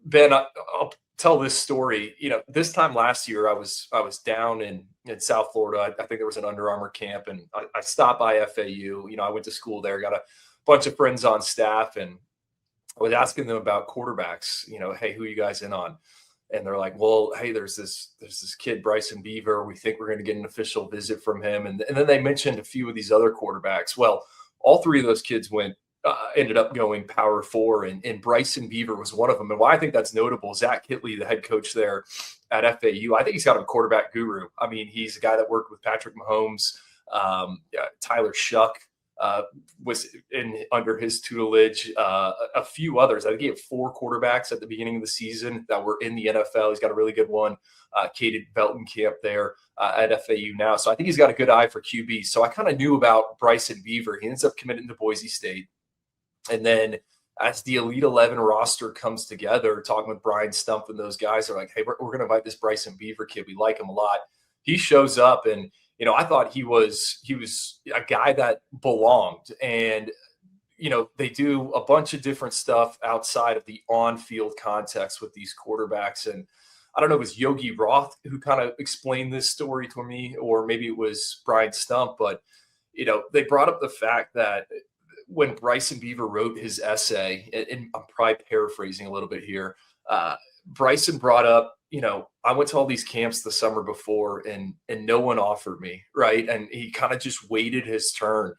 Ben, I'll tell this story. This time last year, I was down in South Florida. I think there was an Under Armour camp, and I stopped by FAU. I went to school there, got a bunch of friends on staff, and I was asking them about quarterbacks. Hey, who are you guys in on? And they're like, well, hey, there's this kid, Bryson Beaver. We think we're going to get an official visit from him. And then they mentioned a few of these other quarterbacks. Well, all three of those kids ended up going Power 4, and Bryson Beaver was one of them. And why I think that's notable, Zach Hitley, the head coach there at FAU, I think he's got a quarterback guru. I mean, he's a guy that worked with Patrick Mahomes, Tyler Shuck was under his tutelage, a few others. I think he had 4 quarterbacks at the beginning of the season that were in the NFL. He's got a really good one, Caden Beltonkamp there at FAU now. So I think he's got a good eye for QB. So I kind of knew about Bryson Beaver. He ends up committing to Boise State. And then as the Elite 11 roster comes together, talking with Brian Stump and those guys are like, hey, we're going to invite this Bryson Beaver kid. We like him a lot. He shows up, and I thought he was a guy that belonged. And they do a bunch of different stuff outside of the on-field context with these quarterbacks. And I don't know if it was Yogi Roth who kind of explained this story to me, or maybe it was Brian Stump, but they brought up the fact that when Bryson Beaver wrote his essay, and I'm probably paraphrasing a little bit here, Bryson brought up, I went to all these camps the summer before, and no one offered me, right? And he kind of just waited his turn.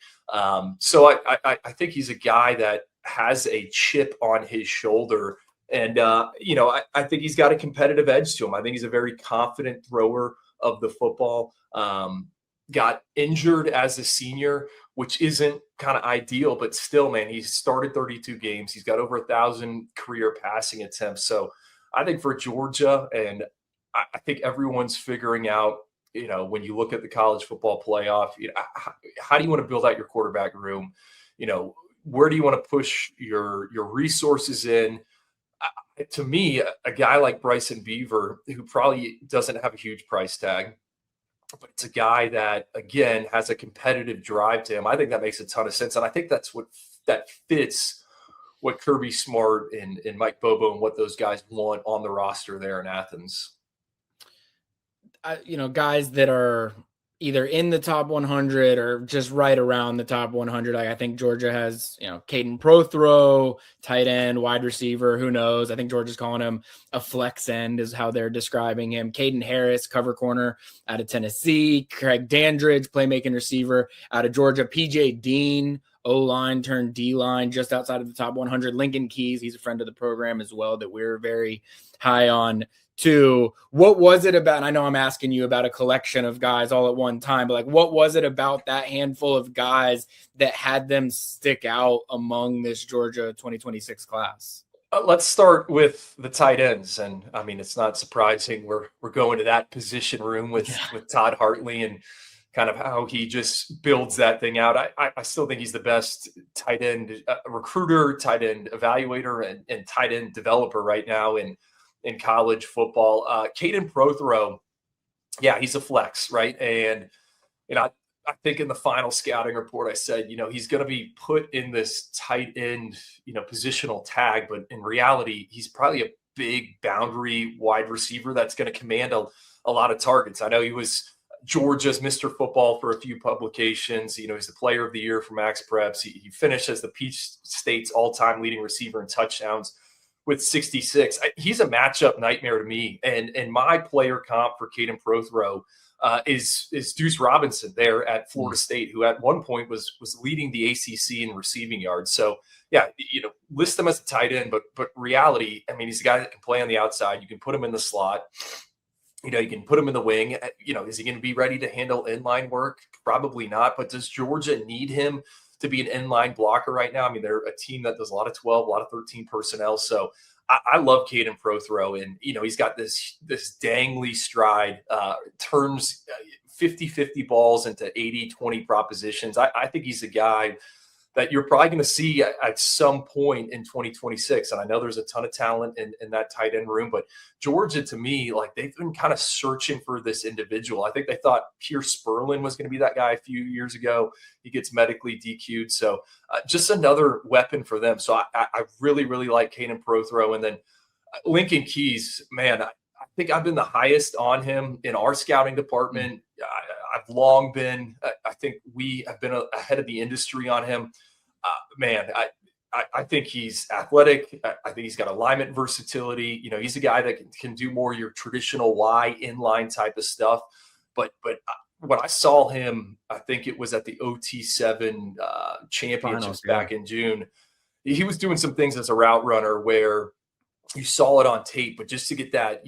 So I think he's a guy that has a chip on his shoulder, and I think he's got a competitive edge to him. I think he's a very confident thrower of the football. Got injured as a senior, which isn't kind of ideal, but still, man, he started 32 games. He's got over 1,000 career passing attempts. So I think for Georgia, and I think everyone's figuring out, when you look at the college football playoff, how do you want to build out your quarterback room? Where do you want to push your resources in? To me, a guy like Bryson Beaver, who probably doesn't have a huge price tag, but it's a guy that, again, has a competitive drive to him. I think that makes a ton of sense. And I think that fits what Kirby Smart and Mike Bobo and what those guys want on the roster there in Athens. Guys that are either in the top 100 or just right around the top 100. I think Georgia has, Caden Prothro, tight end, wide receiver. Who knows? I think Georgia's calling him a flex end is how they're describing him. Caden Harris, cover corner out of Tennessee. Craig Dandridge, playmaking receiver out of Georgia. PJ Dean, O-line turned D-line, just outside of the top 100. Lincoln Keys, he's a friend of the program as well that we're very high on too. What was it about, and I know I'm asking you about a collection of guys all at one time, but what was it about that handful of guys that had them stick out among this Georgia 2026 class? Let's start with the tight ends. And I mean, it's not surprising we're going to that position room with Todd Hartley and kind of how he just builds that thing out. I still think he's the best tight end recruiter, tight end evaluator, and tight end developer right now in college football. Caden Prothro, yeah, he's a flex, right? And I think in the final scouting report, I said, he's going to be put in this tight end, positional tag, but in reality, he's probably a big boundary wide receiver that's going to command a lot of targets. I know he was Georgia's Mr. Football for a few publications. He's the player of the year for Max Preps. He finished as the Peach State's all-time leading receiver in touchdowns with 66. He's a matchup nightmare to me. And my player comp for Caden Prothro is Deuce Robinson there at Florida State, who at one point was leading the ACC in receiving yards. So yeah, list him as a tight end, but reality, I mean, he's a guy that can play on the outside. You can put him in the slot. You can put him in the wing. Is he going to be ready to handle inline work? Probably not. But does Georgia need him to be an inline blocker right now? I mean, they're a team that does a lot of 12, a lot of 13 personnel. So I love Caden Prothro, and he's got this dangly stride, turns 50-50 balls into 80-20 propositions. I think he's a guy that you're probably going to see at some point in 2026. And I know there's a ton of talent in that tight end room, but Georgia, to me, like, they've been kind of searching for this individual. I think they thought Pierce Sperlin was going to be that guy a few years ago. He gets medically DQ'd. So just another weapon for them. So I really, really like Caden Prothro. And then Lincoln Keys, man, I think I've been the highest on him in our scouting department. I've long been, I think we have been ahead of the industry on him. Man, I think he's athletic. I think he's got alignment versatility. He's a guy that can do more your traditional Y inline type of stuff. But when I saw him, I think it was at the OT7 championships back in June. He was doing some things as a route runner where you saw it on tape, but just to get that,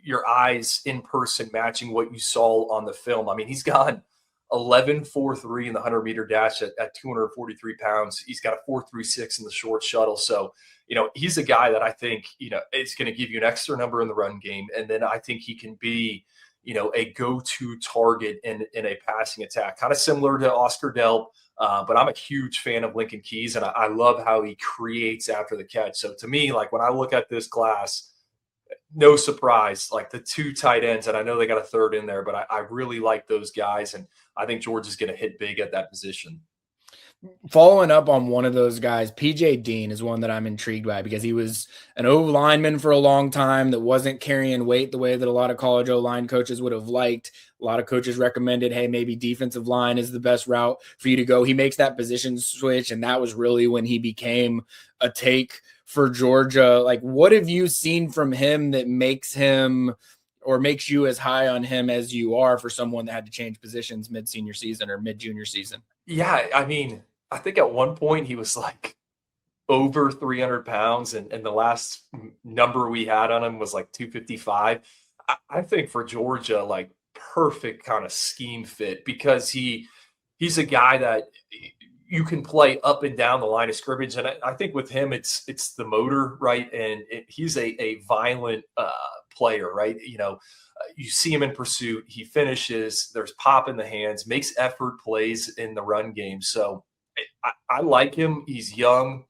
your eyes in person matching what you saw on the film. I mean, he's gone 11.43 in the 100-meter dash at 243 pounds. He's got a 4.36 in the short shuttle. So, he's a guy that I think, is going to give you an extra number in the run game. And then I think he can be, a go-to target in a passing attack, kind of similar to Oscar Delp. But I'm a huge fan of Lincoln Keys, and I love how he creates after the catch. So to me, like, when I look at this class, no surprise, like the two tight ends, and I know they got a third in there, but I really like those guys, and I think George is going to hit big at that position. Following up on one of those guys, PJ Dean is one that I'm intrigued by because he was an O-lineman for a long time that wasn't carrying weight the way that a lot of college O-line coaches would have liked. A lot of coaches recommended, hey, maybe defensive line is the best route for you to go. He makes that position switch, and that was really when he became a take for Georgia. Like, what have you seen from him that makes him or makes you as high on him as you are for someone that had to change positions mid-senior season or mid-junior season? Yeah, I mean, I think at one point he was like over 300 pounds, and the last number we had on him was like 255. I think for Georgia, like, perfect kind of scheme fit, because he's a guy that you can play up and down the line of scrimmage. And I think with him, it's the motor, right? And he's a violent player, right? You see him in pursuit, he finishes, there's pop in the hands, makes effort plays in the run game. So I like him. He's young.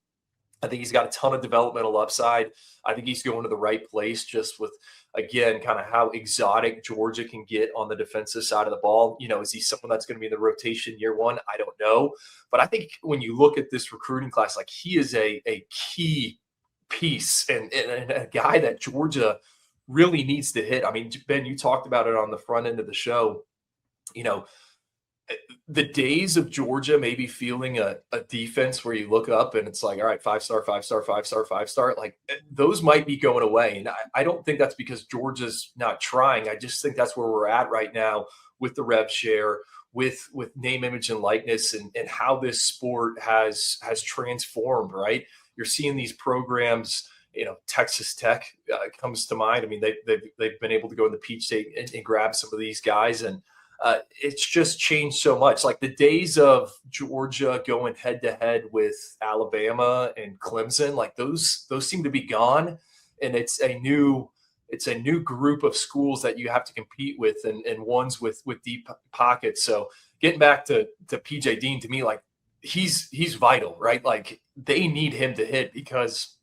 I think he's got a ton of developmental upside. I think he's going to the right place, just with, again, kind of how exotic Georgia can get on the defensive side of the ball. Is he someone that's going to be in the rotation year one? I don't know. But I think when you look at this recruiting class, like, he is a key piece and a guy that Georgia really needs to hit. I mean, Ben, you talked about it on the front end of the show. The days of Georgia maybe feeling a defense where you look up and it's like, all right, 5-star, 5-star, 5-star, 5-star, like, those might be going away. And I don't think that's because Georgia's not trying. I just think that's where we're at right now with the rev share, with name, image, and likeness, and how this sport has transformed, right? You're seeing these programs, Texas Tech comes to mind. I mean, they've been able to go in the Peach State and grab some of these guys, and it's just changed so much. Like, the days of Georgia going head to head with Alabama and Clemson, like, those seem to be gone, and it's a new group of schools that you have to compete with, and ones with deep pockets. So getting back to PJ Dean, to me, like, he's vital, right? Like, they need him to hit because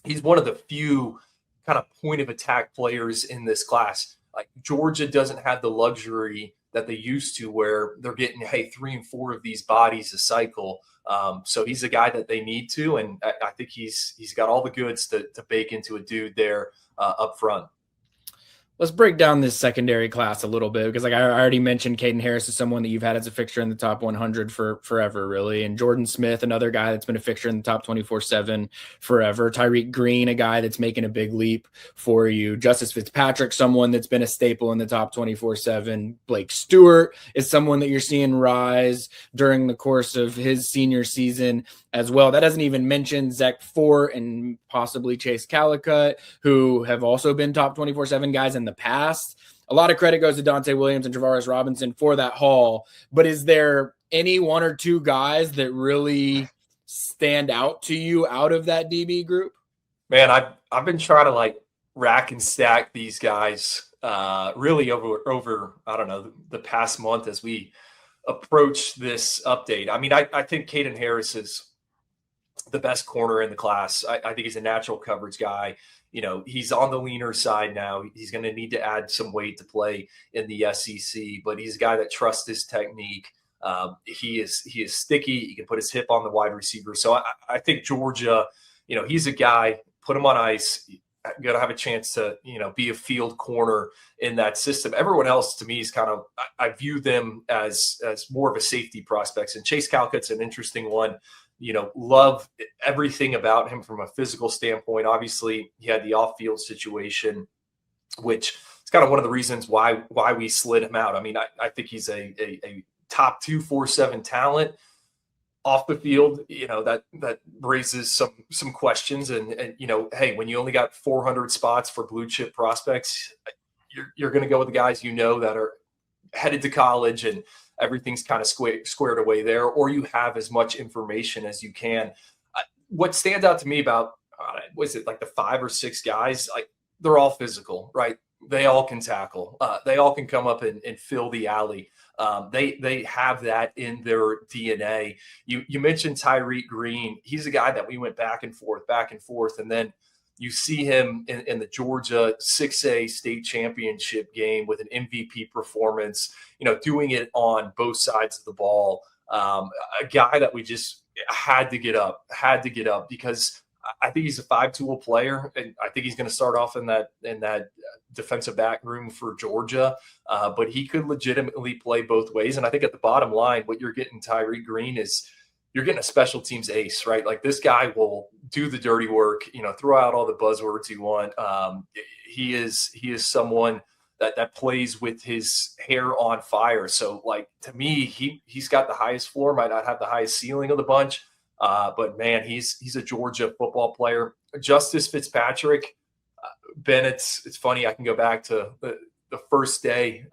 he's one of the few kind of point of attack players in this class. Like, Georgia doesn't have the luxury that they used to, where they're getting, 3 and 4 of these bodies a cycle. So he's a guy that they need to, and I think he's got all the goods to bake into a dude there up front. Let's break down this secondary class a little bit, because, like, I already mentioned, Caden Harris is someone that you've had as a fixture in the top 100 for forever, really. And Jordan Smith, another guy that's been a fixture in the top 24/7 forever. Tyreek Green, a guy that's making a big leap for you. Justice Fitzpatrick, someone that's been a staple in the top 24/7. Blake Stewart is someone that you're seeing rise during the course of his senior season as well. That doesn't even mention Zach Fort and possibly Chase Calicut, who have also been top 24/7 guys in the past. A lot of credit goes to Dante Williams and Travaris Robinson for that haul. But is there any one or two guys that really stand out to you out of that DB group? Man, I've been trying to like rack and stack these guys really over I don't know the past month as we approach this update. I mean, I think Caden Harris is the best corner in the class. I think he's a natural coverage guy. You know, he's on the leaner side now. He's going to need to add some weight to play in the SEC, but he's a guy that trusts his technique. He is sticky. He can put his hip on the wide receiver. So I think Georgia, you know, he's a guy. Put him on ice. Going to have a chance to, you know, be a field corner in that system. Everyone else, to me, is kind of, I view them as more of a safety prospects. And Chase Calcutt's an interesting one. You know, love everything about him from a physical standpoint. Obviously, he had the off-field situation, which is kind of one of the reasons why we slid him out. I mean, I think he's a top 247 talent. Off the field, you know, that raises some questions. And you know, hey, when you only got 400 spots for blue chip prospects, you're going to go with the guys you know that are headed to college and everything's kind of squared away there, or you have as much information as you can. What stands out to me about was it like the 5 or 6 guys? Like they're all physical, right? They all can tackle. They all can come up and fill the alley. They have that in their DNA. You mentioned Tyreek Green. He's a guy that we went back and forth, and then you see him in the Georgia 6A state championship game with an MVP performance. You know, doing it on both sides of the ball. A guy that we just had to get up because I think he's a 5-tool player, and I think he's going to start off in that defensive back room for Georgia. But he could legitimately play both ways. And I think at the bottom line, what you're getting Tyreek Green is you're getting a special teams ace, right? Like this guy will do the dirty work, you know, throw out all the buzzwords you want. He is someone that plays with his hair on fire. So like, to me, he's got the highest floor, might not have the highest ceiling of the bunch. But man, he's a Georgia football player. Justice Fitzpatrick, Ben, it's funny. I can go back to the first day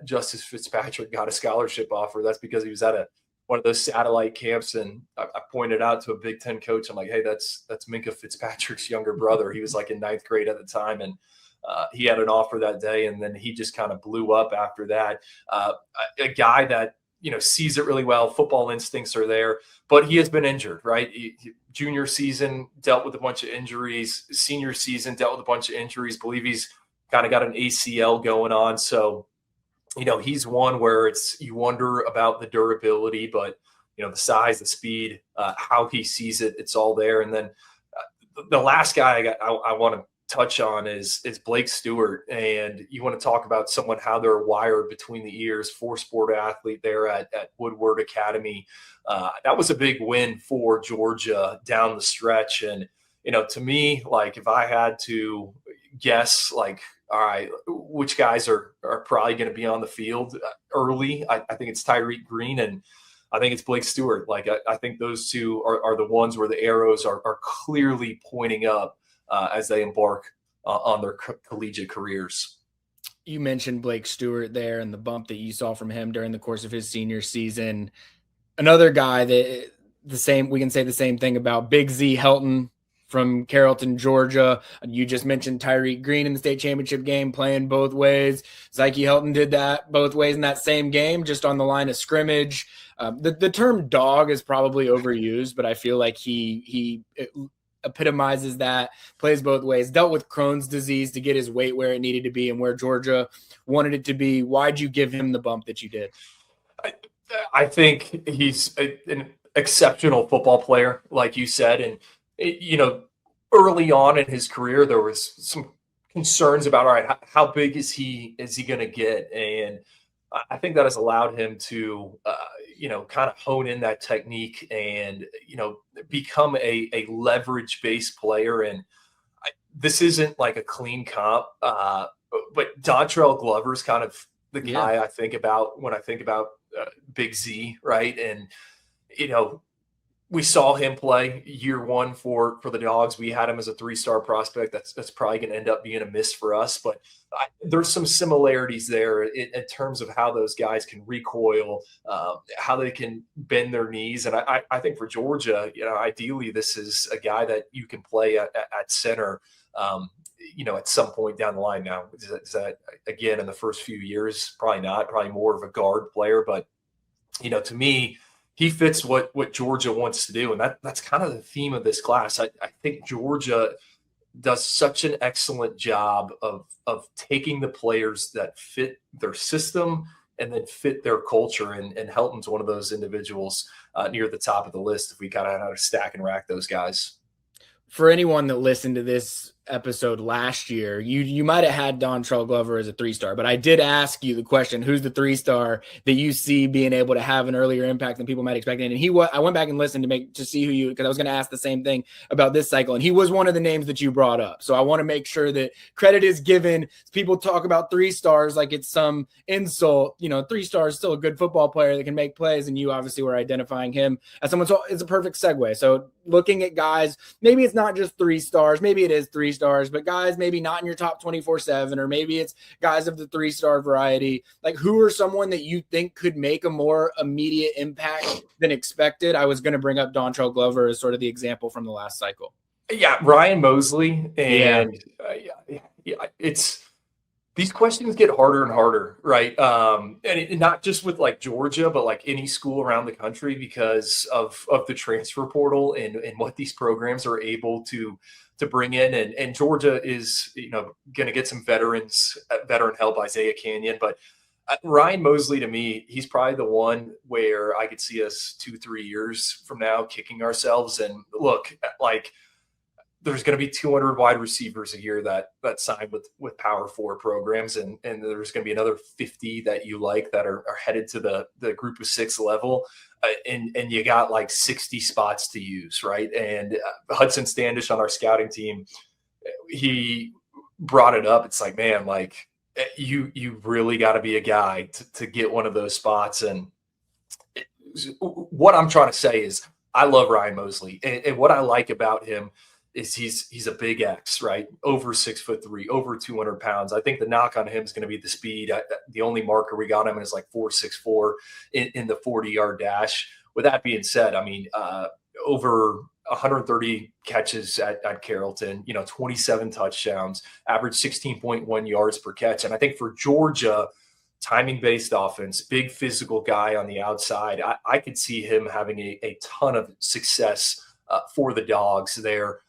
Justice Fitzpatrick got a scholarship offer. That's because he was at one of those satellite camps, and I pointed out to a Big Ten coach, I'm like, hey, that's Minka Fitzpatrick's younger brother. He was like in 9th grade at the time, and he had an offer that day, and then he just kind of blew up after that. A guy that, you know, sees it really well. Football instincts are there, but he has been injured, right? Junior season dealt with a bunch of injuries. Senior season dealt with a bunch of injuries. Believe he's kind of got an ACL going on. So, you know, he's one where you wonder about the durability, but, you know, the size, the speed, how he sees it, it's all there. And then the last guy I want to touch on is Blake Stewart. And you want to talk about someone, how they're wired between the ears, 4-sport athlete there at Woodward Academy. That was a big win for Georgia down the stretch. And, you know, to me, like if I had to guess, like, all right, which guys are probably going to be on the field early, I think it's Tyreek Green and I think it's Blake Stewart. Like I think those two are the ones where the arrows are clearly pointing up as they embark on their collegiate careers. You mentioned Blake Stewart there and the bump that you saw from him during the course of his senior season. Another guy that we can say the same thing about Big Z Helton from Carrollton, Georgia. You just mentioned Tyreek Green in the state championship game playing both ways. Zyke Helton did that both ways in that same game, just on the line of scrimmage. The term dog is probably overused, but I feel like he epitomizes that, plays both ways, dealt with Crohn's disease to get his weight where it needed to be and where Georgia wanted it to be. Why'd you give him the bump that you did? I think he's an exceptional football player, like you said. And, you know, early on in his career, there was some concerns about, all right, how big is he going to get? And I think that has allowed him to, you know, kind of hone in that technique and, you know, become a leverage-based player. And this isn't like a clean comp, but Dontrell Glover's kind of the guy I think about when I think about Big Z, right? And, you know, we saw him play year one for the Dawgs. We had him as a 3-star prospect. That's probably going to end up being a miss for us. But there's some similarities there in terms of how those guys can recoil, how they can bend their knees. And I think for Georgia, ideally this is a guy that you can play at center, at some point down the line. Now, is that again in the first few years? Probably not. Probably more of a guard player. But to me, he fits what Georgia wants to do. And that's kind of the theme of this class. I think Georgia does such an excellent job of taking the players that fit their system and then fit their culture. And Helton's one of those individuals near the top of the list if we kind of know how to stack and rack those guys. For anyone that listened to this episode last year, you might have had Dontrell Glover as a 3-star, but I did ask you the question, who's the 3-star that you see being able to have an earlier impact than people might expect? And I went back and listened to see who because I was going to ask the same thing about this cycle. And he was one of the names that you brought up. So I want to make sure that credit is given. People talk about 3-stars like it's some insult. 3-star is still a good football player that can make plays. And you obviously were identifying him as someone. So it's a perfect segue. So looking at guys, maybe it's not just 3-stars, maybe it is 3-stars, but guys maybe not in your top 24/7, or maybe it's guys of the 3-star variety. Like, who are someone that you think could make a more immediate impact than expected? I was going to bring up Dontrell Glover as sort of the example from the last cycle. Yeah, Ryan Mosley. And it's these questions get harder and harder, right? And not just with like Georgia, but like any school around the country because of the transfer portal and what these programs are able to bring in. And Georgia is, going to get some veteran help, Isaiah Canyon. But Ryan Mosley, to me, he's probably the one where I could see us 2-3 years from now kicking ourselves. And look, like, there's going to be 200 wide receivers a year that sign with Power 4 programs. And there's going to be another 50 that you like that are headed to the group of 6 level. And you got like 60 spots to use, right? And Hudson Standish on our scouting team, he brought it up. It's like, man, like you really got to be a guy to get one of those spots. And what I'm trying to say is I love Ryan Mosley. And what I like about him is he's a big X, right? Over 6'3", over 200 pounds. I think the knock on him is going to be the speed. The only marker we got him is like 4.64 in the 40-yard dash. With that being said, I mean, over 130 catches at Carrollton, 27 touchdowns, average 16.1 yards per catch. And I think for Georgia, timing-based offense, big physical guy on the outside, I could see him having a ton of success for the Dawgs there.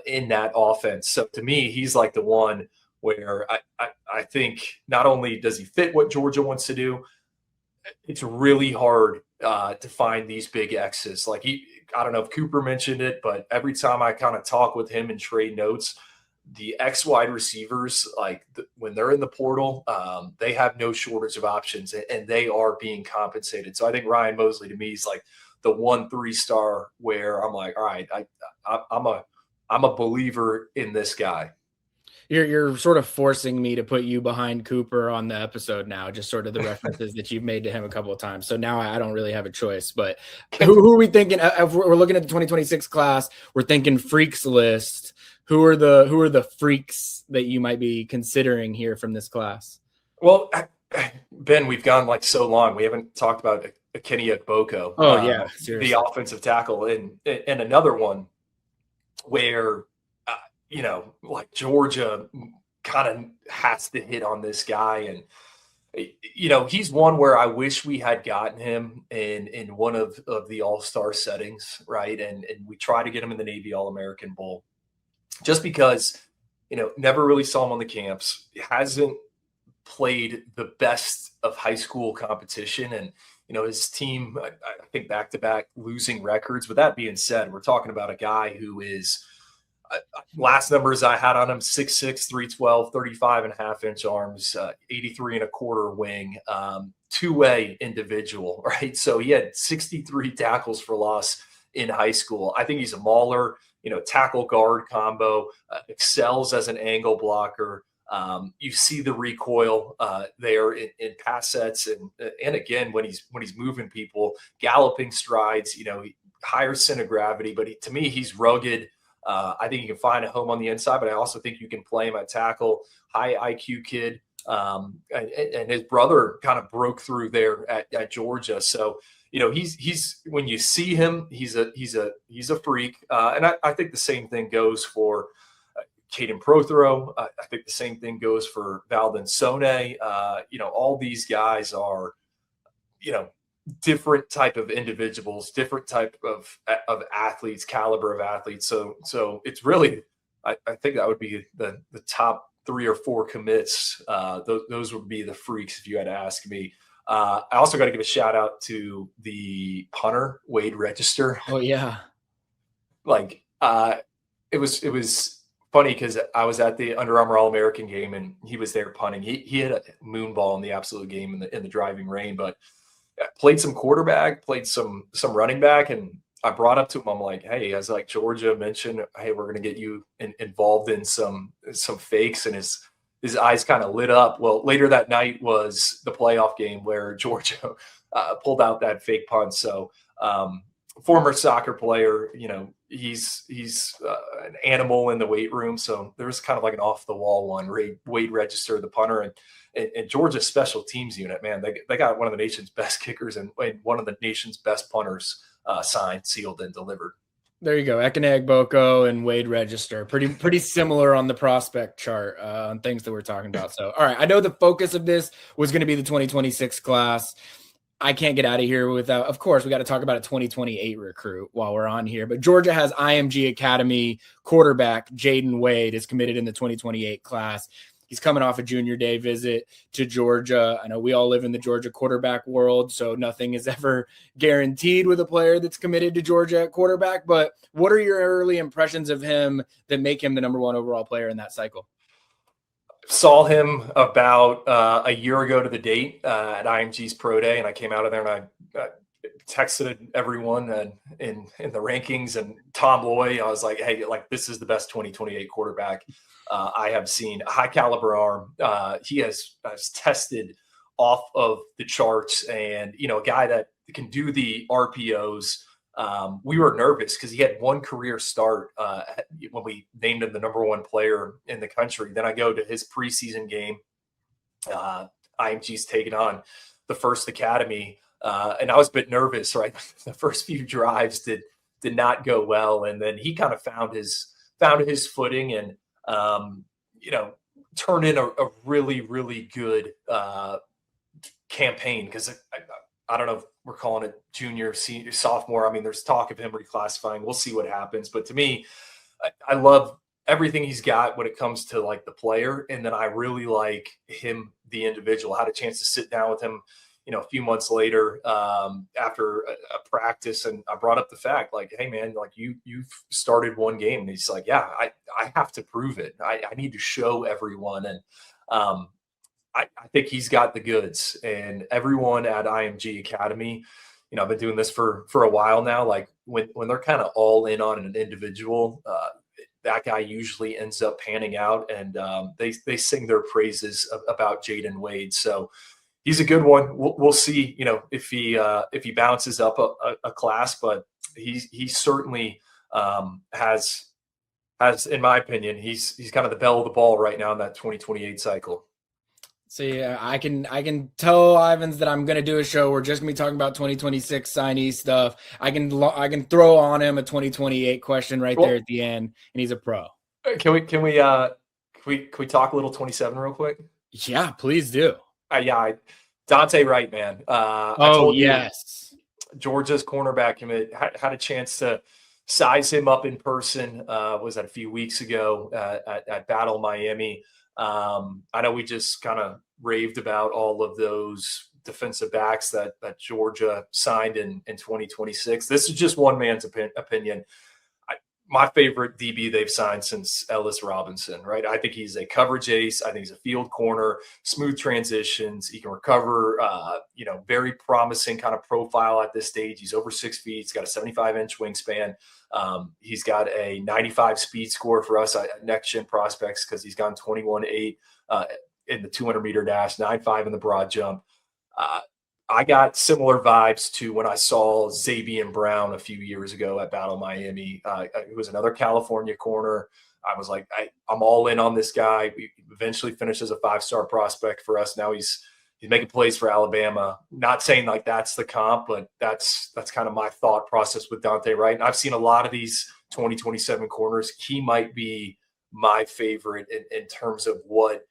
In that offense. So to me, he's like the one where I think not only does he fit what Georgia wants to do, it's really hard to find these big X's. Like I don't know if Cooper mentioned it, but every time I kind of talk with him and trade notes, the X wide receivers, like when they're in the portal, they have no shortage of options and they are being compensated. So I think Ryan Mosley to me is like the 1 3-star where I'm like, all right, I'm a believer in this guy. You're sort of forcing me to put you behind Cooper on the episode now, just sort of the references that you've made to him a couple of times. So now I don't really have a choice. But who are we thinking? If we're looking at the 2026 class, we're thinking freaks list. Who are the freaks that you might be considering here from this class? Well, Ben, we've gone like so long. We haven't talked about Kenny Okpoko. Oh yeah, seriously. The offensive tackle, and another one where like Georgia kind of has to hit on this guy. And he's one where I wish we had gotten him in one of the all-star settings, right? And we try to get him in the Navy All-American Bowl just because never really saw him on the camps. He hasn't played the best of high school competition, and his team, I think, back-to-back losing records. With that being said, we're talking about a guy who is, last numbers I had on him, 6'6", 312, 35.5-inch arms, 83 1/4 wing, two-way individual, right? So he had 63 tackles for loss in high school. I think he's a mauler, tackle guard combo, excels as an angle blocker. You see the recoil there in pass sets, and again when he's moving people, galloping strides. higher center of gravity, but to me, he's rugged. I think you can find a home on the inside, but I also think you can play him at tackle. High IQ kid. And his brother kind of broke through there at Georgia. So, he's when you see him, he's a freak. And I think the same thing goes for Caden Prothero. I think the same thing goes for Valdon Sone. All these guys are, different type of individuals, different type of athletes, caliber of athletes. So it's really, I think that would be the top 3 or 4 commits. Those would be the freaks if you had to ask me. I also got to give a shout out to the punter, Wade Register. Oh yeah. It was funny because I was at the Under Armour All-American game and he was there punting. He hit a moon ball in the absolute game in the driving rain, but played some quarterback, played some running back, and I brought up to him, I'm like, hey, as like Georgia mentioned, hey, we're going to get you involved in some fakes, and his eyes kind of lit up. Well, later that night was the playoff game where Georgia pulled out that fake punt. So former soccer player, he's an animal in the weight room. So there was kind of like an off the wall one. Wade Register, the punter, and Georgia's special teams unit, man, they got one of the nation's best kickers and one of the nation's best punters signed, sealed, and delivered. There you go. Ekene Boko and Wade Register. Pretty similar on the prospect chart on things that we're talking about. So, all right. I know the focus of this was going to be the 2026 class. I can't get out of here without, of course, we got to talk about a 2028 recruit while we're on here. But Georgia has IMG Academy quarterback Jaden Wade is committed in the 2028 class. He's coming off a junior day visit to Georgia. I know we all live in the Georgia quarterback world, so nothing is ever guaranteed with a player that's committed to Georgia at quarterback. But what are your early impressions of him that make him the number 1 overall player in that cycle? Saw him about a year ago to the date at IMG's Pro Day, and I came out of there and I texted everyone in the rankings and Tom Loy. I was like, hey, this is the best 2028 quarterback I have seen. A high caliber arm. He has tested off of the charts, and a guy that can do the RPOs. We were nervous because he had one career start when we named him the number 1 player in the country. Then I go to his preseason game. IMG's taking on the First Academy, and I was a bit nervous. Right, the first few drives did not go well, and then he kind of found his footing and turned in a really, really good campaign, because I don't know if we're calling it junior, senior, sophomore. I mean, there's talk of him reclassifying. We'll see what happens. But to me, I love everything he's got when it comes to the player. And then I really like him, the individual. I had a chance to sit down with him, a few months later after a practice. And I brought up the fact, hey, man, you've started one game. And he's like, yeah, I have to prove it. I need to show everyone. And I think he's got the goods, and everyone at IMG Academy, I've been doing this for a while now. When they're kind of all in on an individual, that guy usually ends up panning out, and they sing their praises about Jaden Wade. So he's a good one. We'll see, if he bounces up a class, but he certainly has, in my opinion, he's kind of the bell of the ball right now in that 2028 cycle. So yeah, I can tell Ivins that I'm gonna do a show. We're just gonna be talking about 2026 signee stuff. I can throw on him a 2028 question right there at the end, and he's a pro. Can we talk a little 27 real quick? Yeah, please do. Dante Wright, man. I told yes, Georgia's cornerback commit. Had a chance to size him up in person. Was that a few weeks ago at Battle Miami? I know we just kind of raved about all of those defensive backs that Georgia signed in 2026. This is just one man's opinion. My favorite DB they've signed since Ellis Robinson, right? I think he's a coverage ace. I think he's a field corner, smooth transitions. He can recover, very promising kind of profile at this stage. He's over 6 feet. He's got a 75-inch wingspan. He's got a 95 speed score for us at Next Gen Prospects, because he's gone 21.8 in the 200-meter dash, 9.5 in the broad jump. I got similar vibes to when I saw Xavier Brown a few years ago at Battle Miami. It was another California corner. I was like, I'm all in on this guy. We eventually finished as a 5-star prospect for us. Now he's making plays for Alabama. Not saying like that's the comp, but that's kind of my thought process with Dante Wright. And I've seen a lot of these 2027 corners. He might be my favorite in terms of what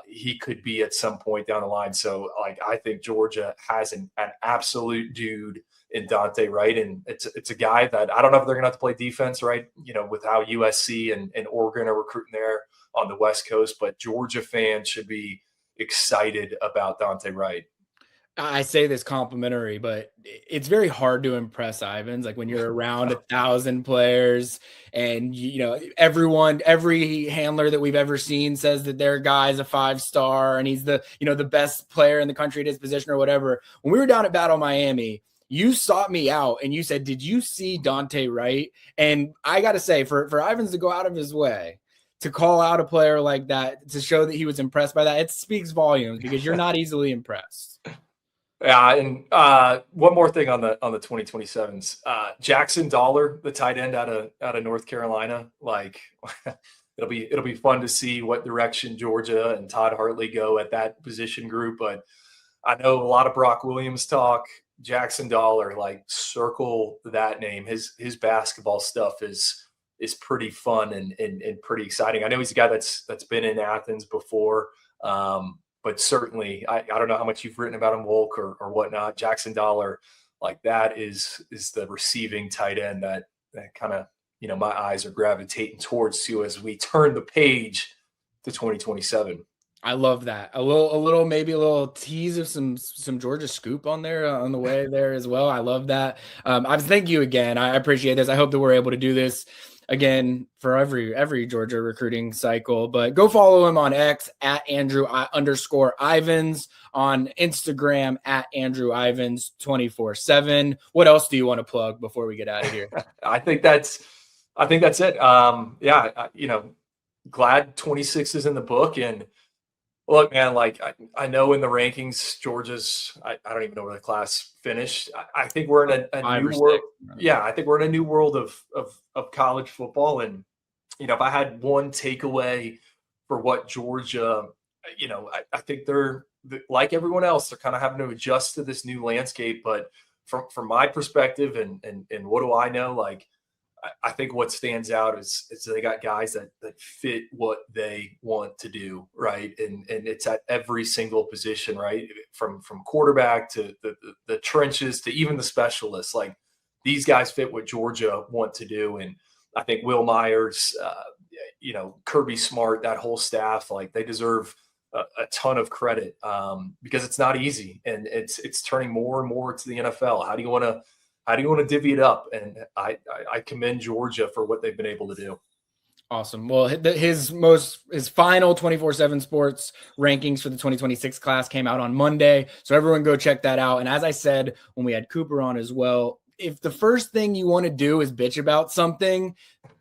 he could be at some point down the line. So like, I think Georgia has an absolute dude in Dante Wright. And it's a guy that I don't know if they're going to have to play defense, right? You know, with how USC and Oregon are recruiting there on the West Coast, but Georgia fans should be excited about Dante Wright. I say this complimentary, but it's very hard to impress Ivins. Like when you're around 1,000 players and, you know, every handler that we've ever seen says that their guy's a 5-star and he's the, you know, the best player in the country at his position or whatever. When we were down at Battle Miami, you sought me out and you said, did you see Dante Wright? And I got to say, for Ivins to go out of his way to call out a player like that, to show that he was impressed by that, it speaks volumes because you're not easily impressed. Yeah, and one more thing on the 2027s. Jackson Dollar, the tight end out of North Carolina, like it'll be fun to see what direction Georgia and Todd Hartley go at that position group. But I know a lot of Brock Williams talk. Jackson Dollar, like circle that name. His basketball stuff is pretty fun and pretty exciting. I know he's a guy that's been in Athens before. But certainly, I don't know how much you've written about him, Wolk, or whatnot. Jackson Dollar, like that is the receiving tight end that kind of, you know, my eyes are gravitating towards too as we turn the page to 2027. I love that. Maybe a little tease of some Georgia scoop on there on the way there as well. I love that. Thank you again. I appreciate this. I hope that we're able to do this again for every Georgia recruiting cycle. But go follow him on X at Andrew_Ivins, on Instagram at Andrew Ivins 24/7. What else do you want to plug before we get out of here? I think that's it. You know, glad 26 is in the book. And look, man, like I know in the rankings, Georgia's, I don't even know where the class finished. I think we're in a new world. Yeah, I think we're in a new world of college football. And, you know, if I had one takeaway for what Georgia, you know, I think they're like everyone else, they're kind of having to adjust to this new landscape. But from my perspective and what do I know, like, I think what stands out is they got guys that fit what they want to do, right? And it's at every single position, right? From quarterback to the trenches to even the specialists. Like these guys fit what Georgia want to do. And I think Will Myers, you know, Kirby Smart, that whole staff, like they deserve a ton of credit because it's not easy and it's turning more and more to the NFL. How do you want to divvy it up? And I commend Georgia for what they've been able to do. Awesome. Well, his final 24/7 Sports rankings for the 2026 class came out on Monday. So everyone go check that out. And as I said, when we had Cooper on as well, if the first thing you want to do is bitch about something,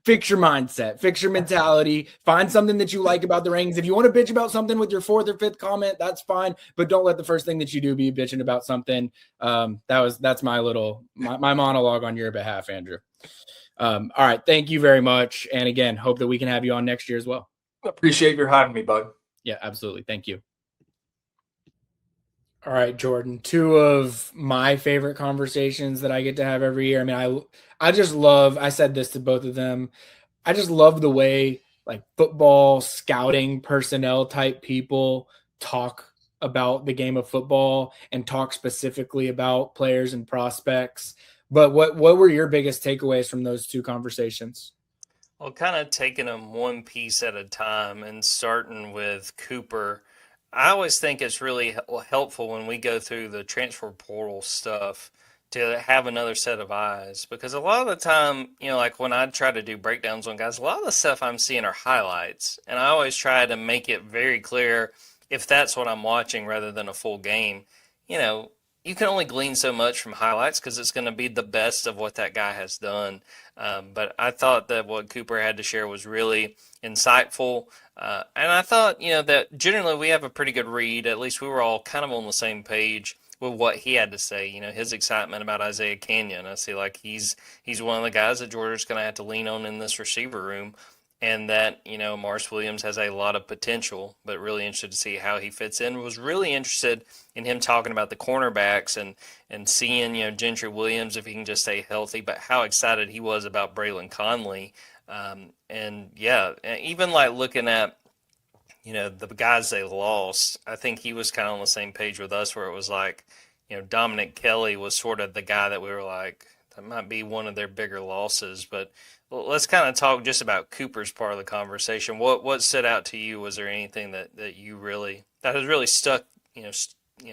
fix your mindset, fix your mentality, find something that you like about the rankings. If you want to bitch about something with your 4th or 5th comment, that's fine. But don't let the first thing that you do be bitching about something. That's my monologue on your behalf, Andrew. All right. Thank you very much. And again, hope that we can have you on next year as well. Appreciate your having me, bud. Yeah, absolutely. Thank you. All right, Jordan, 2 of my favorite conversations that I get to have every year. I mean, I just love, I said this to both of them. I just love the way like football scouting personnel type people talk about the game of football and talk specifically about players and prospects. But what were your biggest takeaways from those 2 conversations? Well, kind of taking them one piece at a time and starting with Cooper. I always think it's really helpful when we go through the transfer portal stuff to have another set of eyes, because a lot of the time, you know, like when I try to do breakdowns on guys, a lot of the stuff I'm seeing are highlights, and I always try to make it very clear if that's what I'm watching rather than a full game. You know, you can only glean so much from highlights because it's going to be the best of what that guy has done. But I thought that what Cooper had to share was really insightful. And I thought, you know, that generally we have a pretty good read. At least we were all kind of on the same page with what he had to say. His excitement about Isaiah Canyon. I see like he's one of the guys that Georgia's going to have to lean on in this receiver room, and that Mars Williams has a lot of potential. But really interested to see how he fits in. Was really interested in him talking about the cornerbacks and seeing Gentry Williams if he can just stay healthy. But how excited he was about Braylon Conley. And yeah, even like looking at the guys they lost, I think he was kind of on the same page with us where it was like, Dominic Kelly was sort of the guy that we were like, that might be one of their bigger losses. But let's kind of talk just about Cooper's part of the conversation. What stood out to you? Was there anything that has really stuck,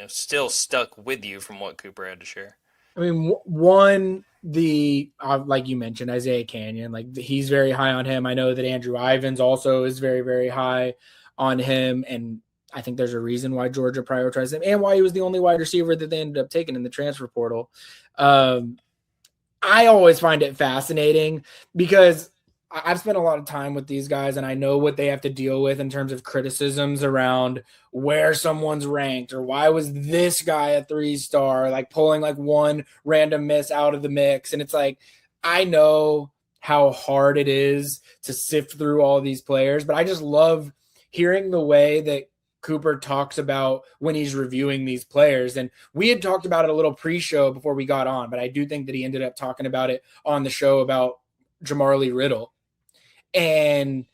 still stuck with you from what Cooper had to share? I mean, one, like you mentioned, Isaiah Canyon, like he's very high on him. I know that Andrew Ivins also is very, very high on him. And I think there's a reason why Georgia prioritized him and why he was the only wide receiver that they ended up taking in the transfer portal. I always find it fascinating because I've spent a lot of time with these guys and I know what they have to deal with in terms of criticisms around where someone's ranked or why was this guy a 3-star, like pulling like one random miss out of the mix. And it's like, I know how hard it is to sift through all these players, but I just love hearing the way that Cooper talks about when he's reviewing these players. And we had talked about it a little pre-show before we got on, but I do think that he ended up talking about it on the show about Jamarly Riddle. And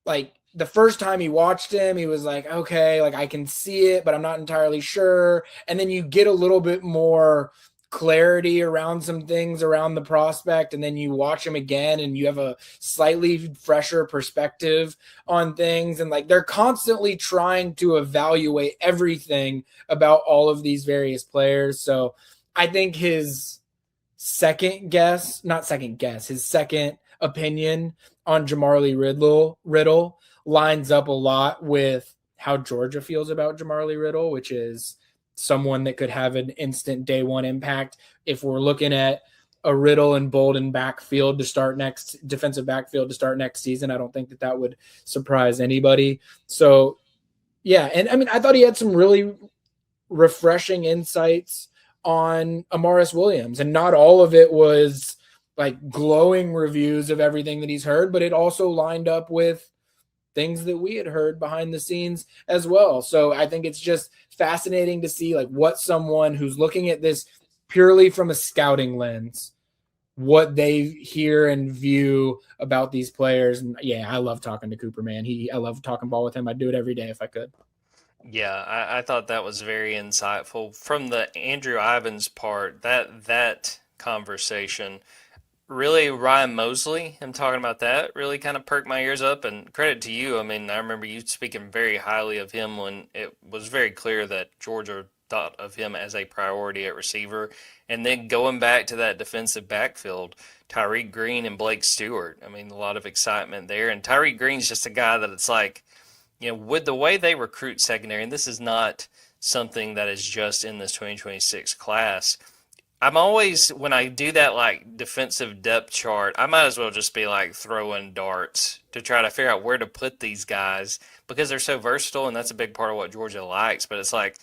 like the first time he watched him, he was like, okay, like I can see it, but I'm not entirely sure. And then you get a little bit more clarity around some things around the prospect. And then you watch him again and you have a slightly fresher perspective on things. And like, they're constantly trying to evaluate everything about all of these various players. So I think his second opinion on Jamarly Riddle lines up a lot with how Georgia feels about Jamarly Riddle, which is someone that could have an instant day one impact. If we're looking at a Riddle and Bolden defensive backfield to start next season, I don't think that would surprise anybody. So yeah. And I mean, I thought he had some really refreshing insights on Amaris Williams, and not all of it was like glowing reviews of everything that he's heard, but it also lined up with things that we had heard behind the scenes as well. So I think it's just fascinating to see like what someone who's looking at this purely from a scouting lens, what they hear and view about these players. And yeah, I love talking to Cooper, man. I love talking ball with him. I'd do it every day if I could. Yeah, I thought that was very insightful. From the Andrew Ivins part, that conversation, really Ryan Mosley, him talking about that, really kind of perked my ears up, and credit to you. I mean, I remember you speaking very highly of him when it was very clear that Georgia thought of him as a priority at receiver. And then going back to that defensive backfield, Tyreek Green and Blake Stewart. I mean, a lot of excitement there. And Tyreek Green's just a guy that it's like, with the way they recruit secondary, and this is not something that is just in this 2026 class, I'm always, when I do that like defensive depth chart, I might as well just be like throwing darts to try to figure out where to put these guys because they're so versatile, and that's a big part of what Georgia likes. But it's like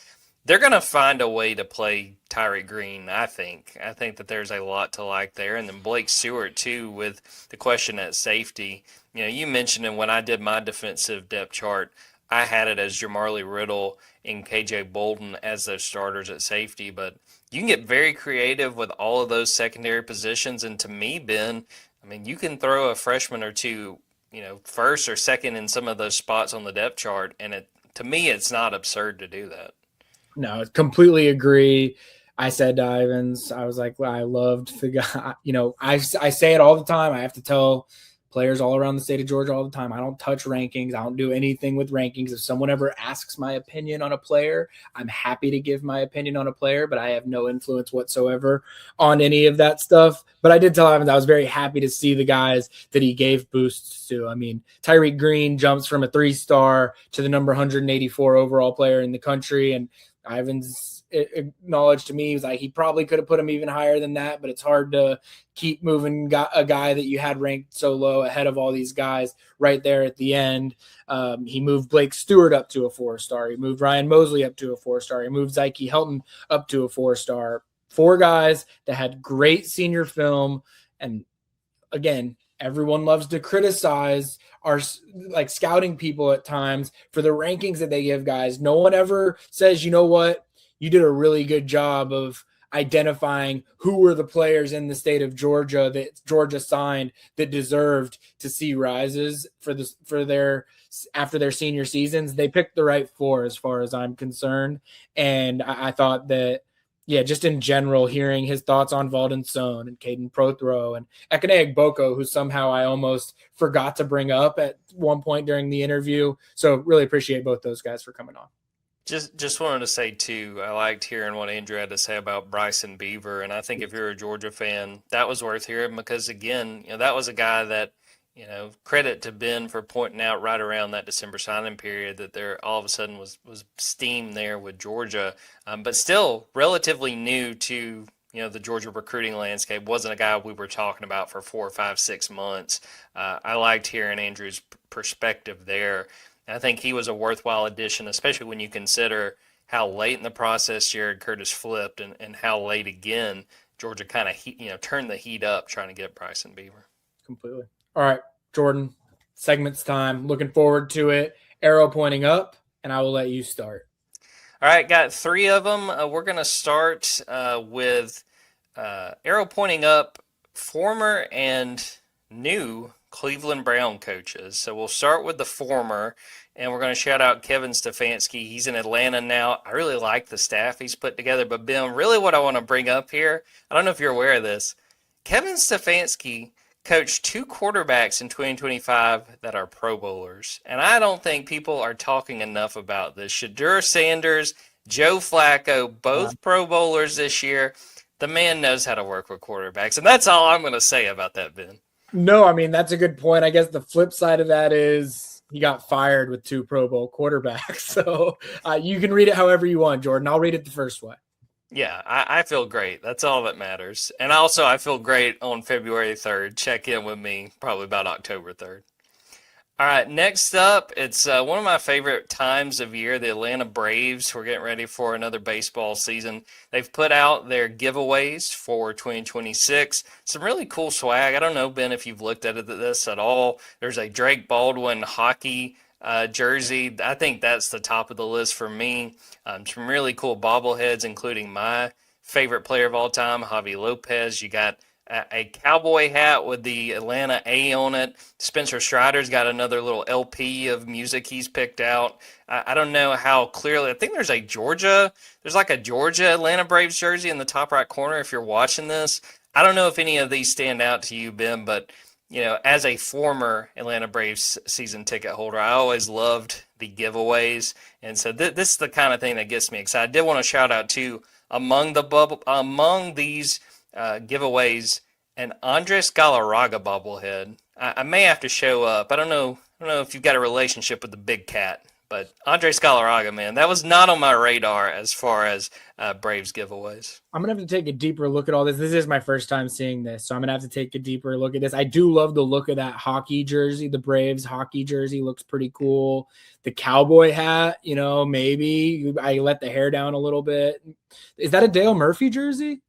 they're going to find a way to play Tyreek Green, I think. I think that there's a lot to like there. And then Blake Stewart, too, with the question at safety. You mentioned it when I did my defensive depth chart, I had it as Jamarly Riddle and KJ Bolden as those starters at safety. But you can get very creative with all of those secondary positions. And to me, Ben, I mean, you can throw a freshman or two, first or second in some of those spots on the depth chart. And to me, it's not absurd to do that. No, completely agree. I said to Ivins, I was like, well, I loved the guy. I say it all the time. I have to tell players all around the state of Georgia all the time, I don't touch rankings. I don't do anything with rankings. If someone ever asks my opinion on a player, I'm happy to give my opinion on a player, but I have no influence whatsoever on any of that stuff. But I did tell Ivins I was very happy to see the guys that he gave boosts to. I mean, Tyreek Green jumps from a 3-star to the number 184 overall player in the country, and Ivins acknowledged to me. He was like, he probably could have put him even higher than that, but it's hard to keep moving a guy that you had ranked so low ahead of all these guys right there at the end. He moved Blake Stewart up to a 4-star. He moved Ryan Mosley up to a 4-star. He moved Zyke Helton up to a 4-star. 4 guys that had great senior film. And again, everyone loves to criticize our like scouting people at times for the rankings that they give guys. No one ever says, you know what, you did a really good job of identifying who were the players in the state of Georgia that Georgia signed that deserved to see rises after their senior seasons. They picked the right 4 as far as I'm concerned. And I thought that, yeah, just in general, hearing his thoughts on Valden Sohn and Caden Prothro and Ekene Boko, who somehow I almost forgot to bring up at one point during the interview. So really appreciate both those guys for coming on. Just wanted to say, too, I liked hearing what Andrew had to say about Bryson Beaver. And I think if you're a Georgia fan, that was worth hearing because, again, that was a guy that, credit to Ben for pointing out right around that December signing period that there all of a sudden was steam there with Georgia, but still relatively new to, the Georgia recruiting landscape. Wasn't a guy we were talking about for 4, 5, 6 months. I liked hearing Andrew's perspective there. And I think he was a worthwhile addition, especially when you consider how late in the process Jared Curtis flipped and how late again Georgia kind of turned the heat up trying to get Bryson Beaver. Completely. All right, Jordan, segments time. Looking forward to it. Arrow pointing up, and I will let you start. All right, got 3 of them. We're going to start with arrow pointing up, former and new Cleveland Brown coaches. So we'll start with the former, and we're going to shout out Kevin Stefanski. He's in Atlanta now. I really like the staff he's put together. But, Ben, really what I want to bring up here, I don't know if you're aware of this, Kevin Stefanski coached 2 quarterbacks in 2025 that are Pro Bowlers. And I don't think people are talking enough about this. Shedeur Sanders, Joe Flacco, both Pro Bowlers this year. The man knows how to work with quarterbacks. And that's all I'm going to say about that, Ben. No, I mean, that's a good point. I guess the flip side of that is he got fired with 2 Pro Bowl quarterbacks. So you can read it however you want, Jordan. I'll read it the first way. Yeah, I feel great. That's all that matters. And also, I feel great on February 3rd. Check in with me probably about October 3rd. All right, next up, it's one of my favorite times of year, the Atlanta Braves. We're getting ready for another baseball season. They've put out their giveaways for 2026. Some really cool swag. I don't know, Ben, if you've looked at this at all. There's a Drake Baldwin hockey jersey. I think that's the top of the list for me. Some really cool bobbleheads, including my favorite player of all time, Javi Lopez. You got a cowboy hat with the Atlanta A on it. Spencer Strider's got another little LP of music he's picked out. I don't know how clearly. I think there's like a Georgia Atlanta Braves jersey in the top right corner if you're watching this. I don't know if any of these stand out to you, Ben, but as a former Atlanta Braves season ticket holder, I always loved the giveaways. And so this is the kind of thing that gets me excited. I did want to shout out, too, among these giveaways, an Andres Galarraga bobblehead. I may have to show up. I don't know if you've got a relationship with the big cat, but Andres Galarraga, man, that was not on my radar as far as Braves giveaways. I'm going to have to take a deeper look at all this. This is my first time seeing this, so I'm going to have to take a deeper look at this. I do love the look of that hockey jersey. The Braves hockey jersey looks pretty cool. The cowboy hat, maybe I let the hair down a little bit. Is that a Dale Murphy jersey?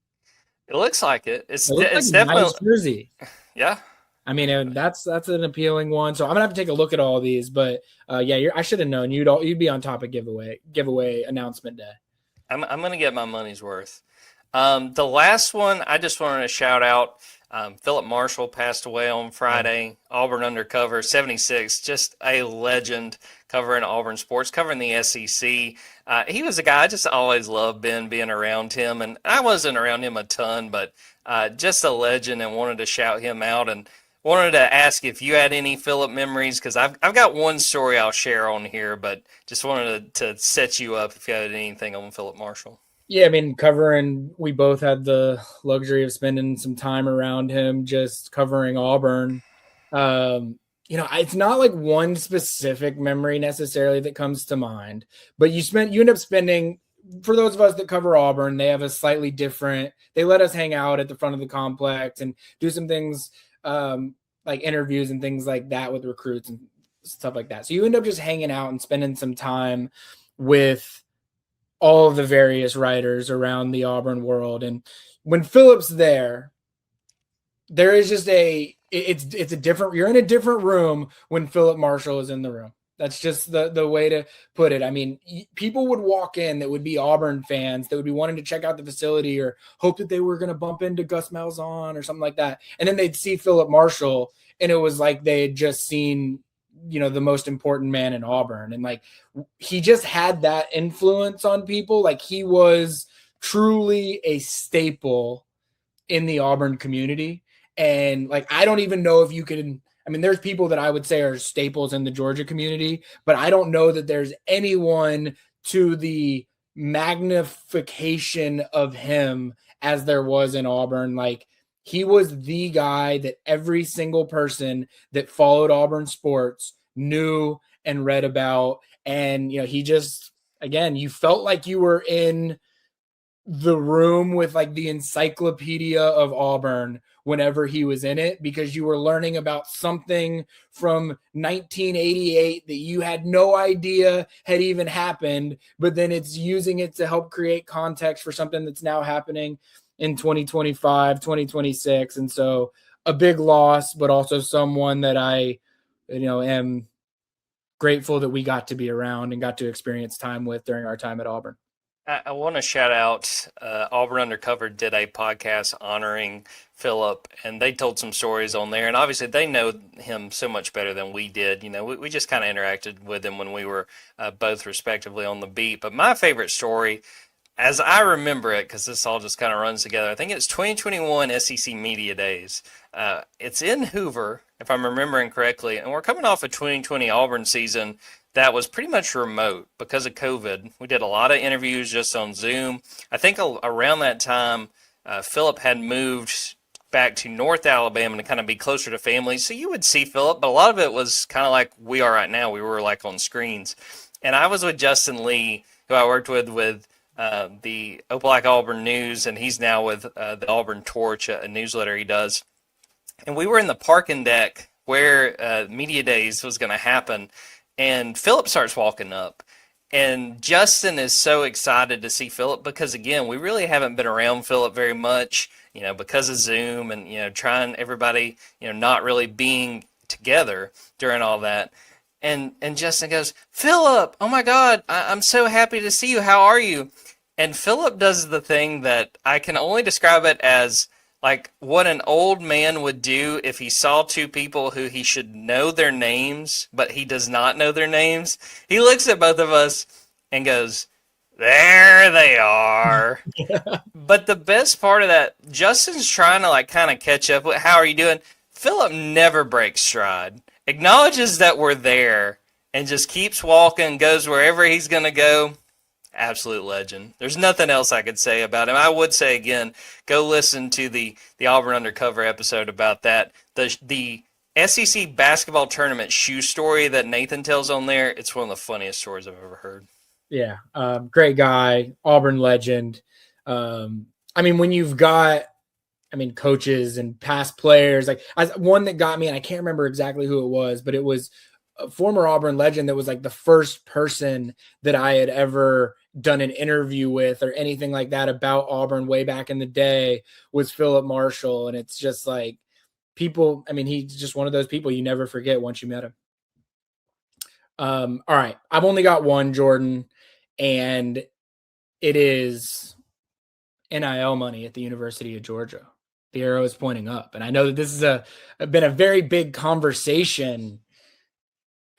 It looks like it. It's like definitely nice jersey. Yeah. I mean, that's an appealing one. So I'm gonna have to take a look at all these. But I should have known you'd be on top of giveaway announcement day. I'm gonna get my money's worth. The last one I just wanted to shout out. Philip Marshall passed away on Friday. Auburn undercover 76, just a legend covering Auburn sports, covering the SEC. He was a guy I just always loved being around him, and I wasn't around him a ton, but just a legend, and wanted to shout him out and wanted to ask if you had any Philip memories, because I've got one story I'll share on here, but just wanted to set you up if you had anything on Philip Marshall. Yeah, I mean, we both had the luxury of spending some time around him, just covering Auburn. It's not like one specific memory necessarily that comes to mind, but you end up spending for those of us that cover Auburn, they have a slightly different, they let us hang out at the front of the complex and do some things like interviews and things like that with recruits and stuff like that. So you end up just hanging out and spending some time with all of the various writers around the Auburn world. And when Philip's there is just it's a different, you're in a different room when Philip Marshall is in the room. That's just the way to put it. I mean, people would walk in that would be Auburn fans that would be wanting to check out the facility or hope that they were going to bump into Gus Malzahn or something like that. And then they'd see Philip Marshall and it was like they had just seen, the most important man in Auburn. And like, he just had that influence on people. Like he was truly a staple in the Auburn community. And like, I don't even know if you can, there's people that I would say are staples in the Georgia community, but I don't know that there's anyone to the magnification of him as there was in Auburn. Like he was the guy that every single person that followed Auburn sports knew and read about. And, he just, again, you felt like you were in the room with like the encyclopedia of Auburn whenever he was in it, because you were learning about something from 1988 that you had no idea had even happened, but then it's using it to help create context for something that's now happening in 2025, 2026. And so a big loss, but also someone that I, am grateful that we got to be around and got to experience time with during our time at Auburn. I want to shout out Auburn Undercover did a podcast honoring Philip, and they told some stories on there. And obviously, they know him so much better than we did. We just kind of interacted with him when we were both respectively on the beat. But my favorite story, as I remember it, because this all just kind of runs together, I think it's 2021 SEC Media Days. It's in Hoover, if I'm remembering correctly, and we're coming off a 2020 Auburn season that was pretty much remote because of COVID. We did a lot of interviews just on Zoom. I think around that time, Philip had moved back to North Alabama to kind of be closer to family. So you would see Philip, but a lot of it was kind of like we are right now. We were like on screens. And I was with Justin Lee, who I worked with the Opelika Auburn News, and he's now with the Auburn Torch, a newsletter he does. And we were in the parking deck where Media Days was going to happen. And Philip starts walking up, and Justin is so excited to see Philip because, again, we really haven't been around Philip very much, because of Zoom and, trying everybody, not really being together during all that. And Justin goes, "Philip, oh my God, I'm so happy to see you. How are you?" And Philip does the thing that I can only describe it as like what an old man would do if he saw two people who he should know their names, but he does not know their names. He looks at both of us and goes, "There they are." But the best part of that, Justin's trying to like kind of catch up with, "How are you doing?" Philip never breaks stride, acknowledges that we're there, and just keeps walking, goes wherever he's going to go. Absolute legend. There's nothing else I could say about him. I would say, again, go listen to the Auburn Undercover episode about that. The SEC basketball tournament shoe story that Nathan tells on there, it's one of the funniest stories I've ever heard. Yeah, great guy, Auburn legend. When you've got, coaches and past players, like one that got me, and I can't remember exactly who it was, but it was a former Auburn legend that was like the first person that I had ever done an interview with or anything like that about Auburn way back in the day was Philip Marshall. And it's just like people, he's just one of those people you never forget once you met him. All right. I've only got one, Jordan, and it is NIL money at the University of Georgia. The arrow is pointing up. And I know that this has been a very big conversation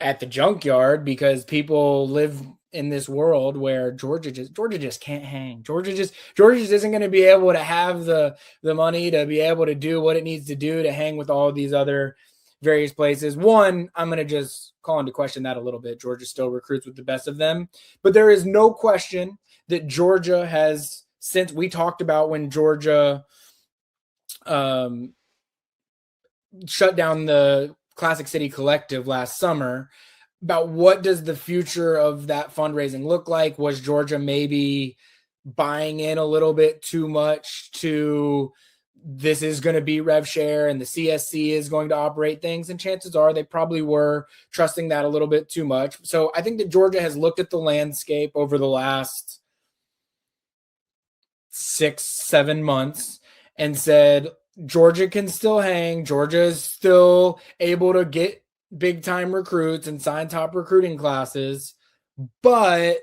at the Junkyard because people live in this world where Georgia just can't hang. Georgia just isn't going to be able to have the money to be able to do what it needs to do to hang with all these other various places. One, I'm going to just call into question that a little bit. Georgia still recruits with the best of them, but there is no question that Georgia has, since we talked about when Georgia shut down the Classic City Collective last summer, about what does the future of that fundraising look like? Was Georgia maybe buying in a little bit too much to this is going to be rev share and the CSC is going to operate things? And chances are they probably were trusting that a little bit too much. So I think that Georgia has looked at the landscape over the last 6-7 months and said, Georgia can still hang. Georgia is still able to get big time recruits and sign top recruiting classes, but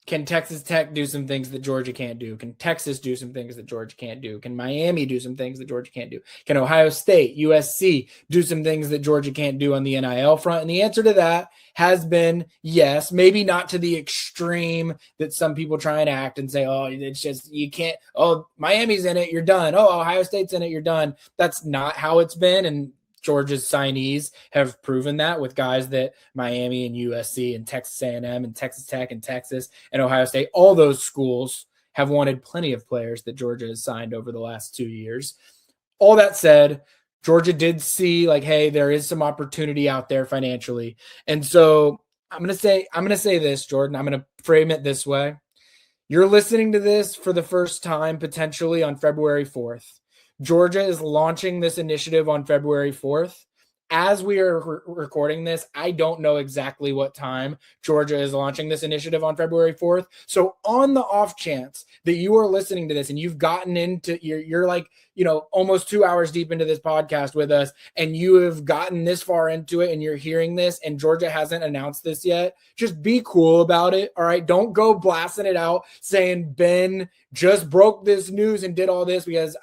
can Texas Tech do some things that Georgia can't do? Can Texas do some things that Georgia can't do? Can Miami do some things that Georgia can't do? Can Ohio State, USC do some things that Georgia can't do on the NIL front? And the answer to that has been yes, maybe not to the extreme that some people try and act and say, oh, it's just, you can't, oh, Miami's in it, you're done. Oh, Ohio State's in it, you're done. That's not how it's been. And Georgia's signees have proven that with guys that Miami and USC and Texas A&M and Texas Tech and Texas and Ohio State, all those schools have wanted plenty of players that Georgia has signed over the last 2 years. All that said, Georgia did see like, hey, there is some opportunity out there financially. And so I'm going to say this, Jordan, I'm going to frame it this way. You're listening to this for the first time potentially on February 4th. Georgia is launching this initiative on February 4th. As we are recording this, I don't know exactly what time Georgia is launching this initiative on February 4th. So on the off chance that you are listening to this and you've gotten into, you're like, almost 2 hours deep into this podcast with us and you have gotten this far into it and you're hearing this and Georgia hasn't announced this yet, just be cool about it. All right. Don't go blasting it out saying Ben just broke this news and did all this, because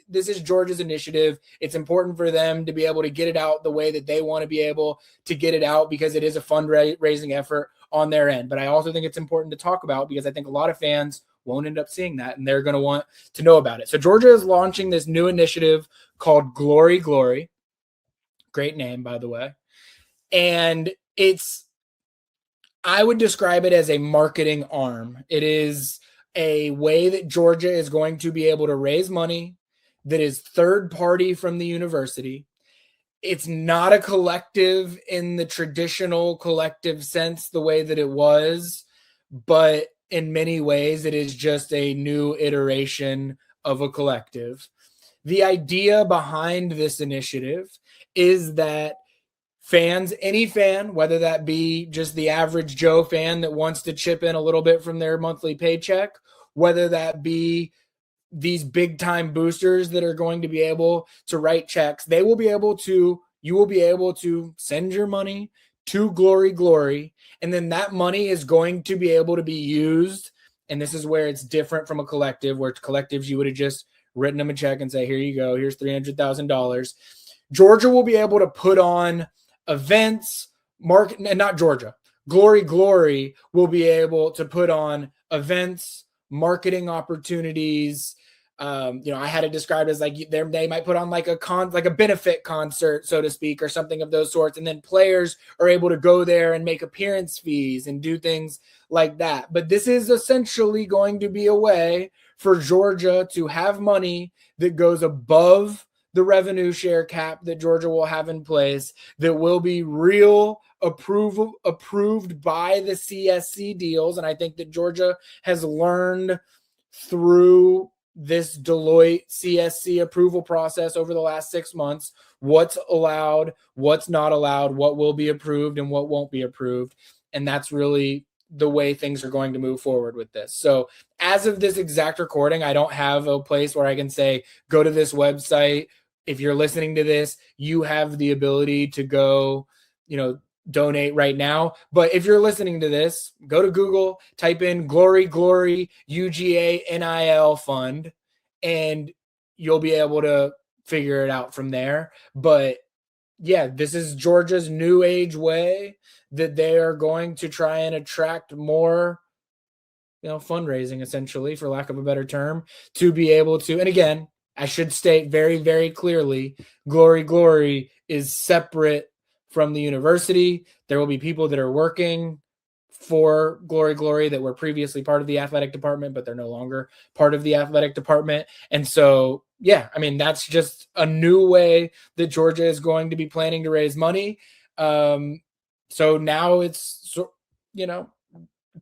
this is Georgia's initiative. It's important for them to be able to get it out the way that they want to be able to get it out, because it is a fundraising effort on their end. But I also think it's important to talk about because I think a lot of fans won't end up seeing that and they're going to want to know about it. So Georgia is launching this new initiative called Glory Glory. Great name, by the way. And I would describe it as a marketing arm. It is a way that Georgia is going to be able to raise money that is third party from the university. It's not a collective in the traditional collective sense, the way that it was, but in many ways it is just a new iteration of a collective. The idea behind this initiative is that fans, any fan, whether that be just the average Joe fan that wants to chip in a little bit from their monthly paycheck, whether that be these big time boosters that are going to be able to write checks, you will be able to send your money to Glory Glory. And then that money is going to be able to be used. And this is where it's different from a collective, where collectives, you would have just written them a check and say, here you go, here's $300,000. Georgia will be able to put on events, Glory Glory will be able to put on events, marketing opportunities. I had it described as like they might put on like a benefit concert, so to speak, or something of those sorts. And then players are able to go there and make appearance fees and do things like that. But this is essentially going to be a way for Georgia to have money that goes above the revenue share cap that Georgia will have in place, that will be real approved by the CSC deals. And I think that Georgia has learned through this Deloitte CSC approval process over the last 6 months what's allowed, what's not allowed, what will be approved and what won't be approved. And that's really the way things are going to move forward with this. So as of this exact recording, I don't have a place where I can say, go to this website. If you're listening to this, you have the ability to go, donate right now. But if you're listening to this, go to Google, type in Glory Glory UGA NIL Fund, and you'll be able to figure it out from there. But yeah, this is Georgia's new age way that they are going to try and attract more, fundraising, essentially, for lack of a better term, to be able to. And again, I should state very, very clearly, Glory Glory is separate from the university. There will be people that are working for Glory Glory that were previously part of the athletic department, but they're no longer part of the athletic department. And so, that's just a new way that Georgia is going to be planning to raise money. So now it's,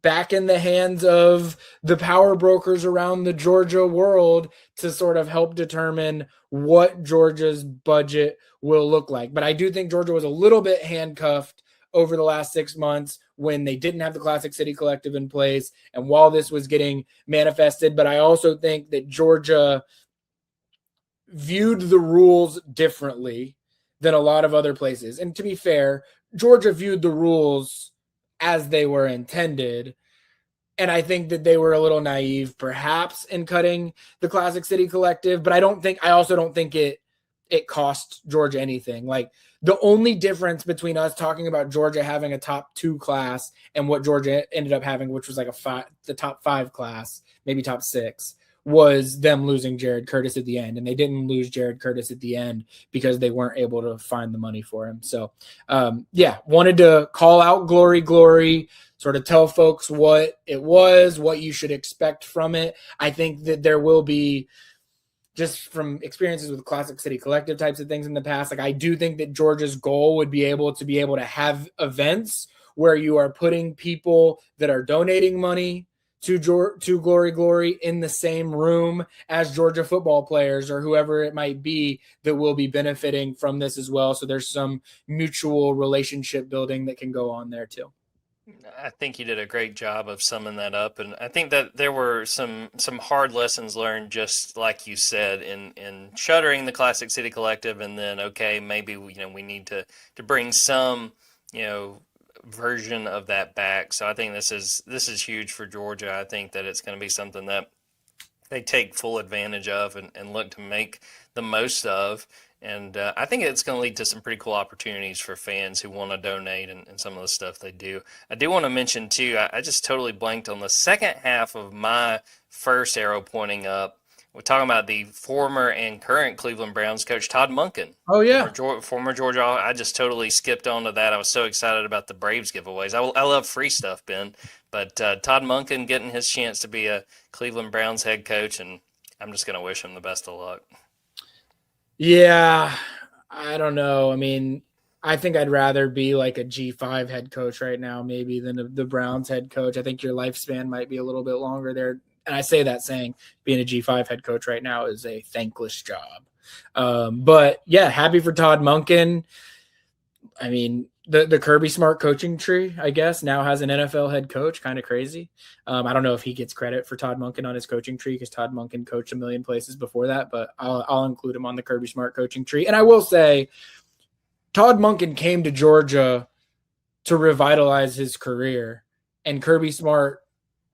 back in the hands of the power brokers around the Georgia world to sort of help determine what Georgia's budget will look like. But I do think Georgia was a little bit handcuffed over the last 6 months when they didn't have the Classic City Collective in place and while this was getting manifested. But I also think that Georgia viewed the rules differently than a lot of other places. And to be fair, Georgia viewed the rules as they were intended. And I think that they were a little naive, perhaps, in cutting the Classic City Collective. But I also don't think it cost Georgia anything. Like, the only difference between us talking about Georgia having a top 2 class and what Georgia ended up having, which was like the top 5 class, maybe top 6, was them losing Jared Curtis at the end. And they didn't lose Jared Curtis at the end because they weren't able to find the money for him. So, wanted to call out Glory, sort of tell folks what it was, what you should expect from it. I think that there will be, just from experiences with Classic City Collective types of things in the past, like I do think that Georgia's goal would be able to have events where you are putting people that are donating money to Glory in the same room as Georgia football players or whoever it might be that will be benefiting from this as well. So there's some mutual relationship building that can go on there too. I think you did a great job of summing that up, and I think that there were some hard lessons learned, just like you said, in shuttering the Classic City Collective, and then maybe we need to bring some version of that back. So I think this is huge for Georgia. I think that it's going to be something that they take full advantage of and look to make the most of. And I think it's going to lead to some pretty cool opportunities for fans who want to donate and some of the stuff they do. I do want to mention, too, I just totally blanked on the second half of my first arrow pointing up. We're talking about the former and current Cleveland Browns coach, Todd Monken. Oh, yeah. Former Georgia. I just totally skipped on to that. I was so excited about the Braves giveaways. I love free stuff, Ben. But Todd Monken getting his chance to be a Cleveland Browns head coach, and I'm just going to wish him the best of luck. Yeah, I don't know. I mean, I think I'd rather be like a G5 head coach right now, maybe, than the Browns head coach. I think your lifespan might be a little bit longer there. And I say that saying being a G5 head coach right now is a thankless job. But yeah, happy for Todd Monken. I mean, the Kirby Smart coaching tree, I guess, now has an NFL head coach. Kind of crazy. I don't know if he gets credit for Todd Monken on his coaching tree because Todd Monken coached a million places before that, but I'll include him on the Kirby Smart coaching tree. And I will say, Todd Monken came to Georgia to revitalize his career, and Kirby Smart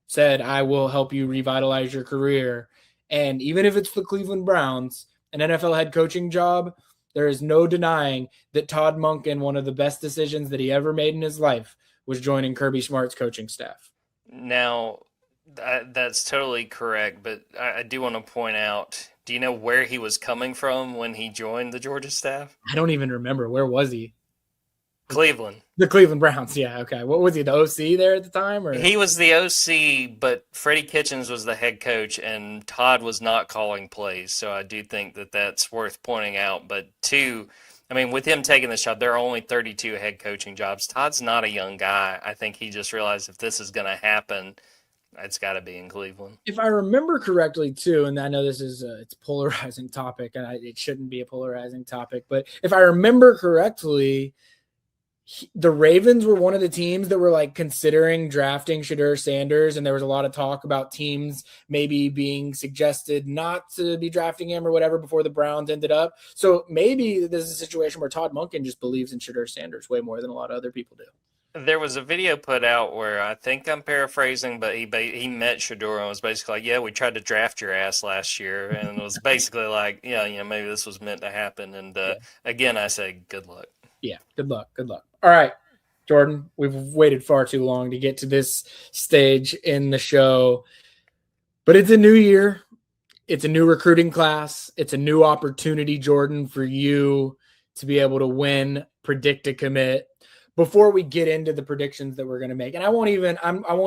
said, I will help you revitalize your career. And even if it's the Cleveland Browns, an NFL head coaching job, there is no denying that Todd Monken, one of the best decisions that he ever made in his life, was joining Kirby Smart's coaching staff. Now, that's totally correct, but I do want to point out, do you know where he was coming from when he joined the Georgia staff? I don't even remember. Where was he? Cleveland. The Cleveland Browns, yeah, okay. What was he, the OC there at the time? Or he was the OC, but Freddie Kitchens was the head coach, and Todd was not calling plays. So I do think that that's worth pointing out. But two, I mean, with him taking this job, there are only 32 head coaching jobs. Todd's not a young guy. I think he just realized if this is going to happen, it's got to be in Cleveland. If I remember correctly, too, and I know this is it's a polarizing topic, and it shouldn't be a polarizing topic, but if I remember correctly, the Ravens were one of the teams that were like considering drafting Shedeur Sanders, and there was a lot of talk about teams maybe being suggested not to be drafting him or whatever before the Browns ended up. So maybe this is a situation where Todd Monken just believes in Shedeur Sanders way more than a lot of other people do. There was a video put out where I think I'm paraphrasing, but he met Shedeur and was basically like, yeah, we tried to draft your ass last year. And it was basically like, yeah, maybe this was meant to happen. And again, I say good luck. Yeah, good luck. Good luck. All right, Jordan, we've waited far too long to get to this stage in the show, but it's a new year. It's a new recruiting class. It's a new opportunity, Jordan, for you to be able to win, predict a commit. Before we get into the predictions that we're going to make, and I won't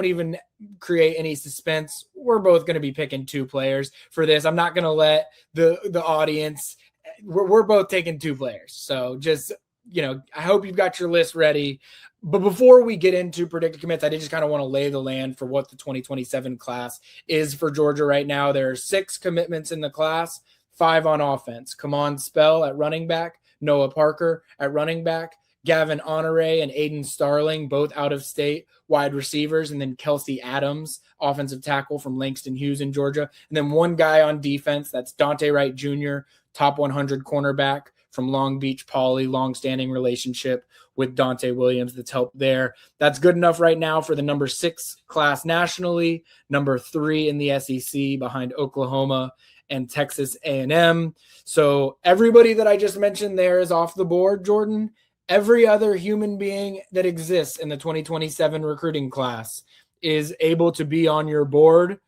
even create any suspense. We're both going to be picking 2 players for this. I'm not going to let the audience. We're both taking 2 players. So just I hope you've got your list ready. But before we get into predicted commits, I did just kind of want to lay the land for what the 2027 class is for Georgia right now. There are 6 commitments in the class, 5 on offense. Kemon Spell at running back, Noah Parker at running back, Gavin Honore and Aiden Starling, both out of state wide receivers, and then Kelsey Adams, offensive tackle from Langston Hughes in Georgia. And then one guy on defense, that's Dante Wright Jr., top 100 cornerback from Long Beach Poly, long-standing relationship with Dante Williams that's helped there. That's good enough right now for the number 6 class nationally, number 3 in the SEC behind Oklahoma and Texas A&M. So everybody that I just mentioned there is off the board, Jordan. Every other human being that exists in the 2027 recruiting class is able to be on your board.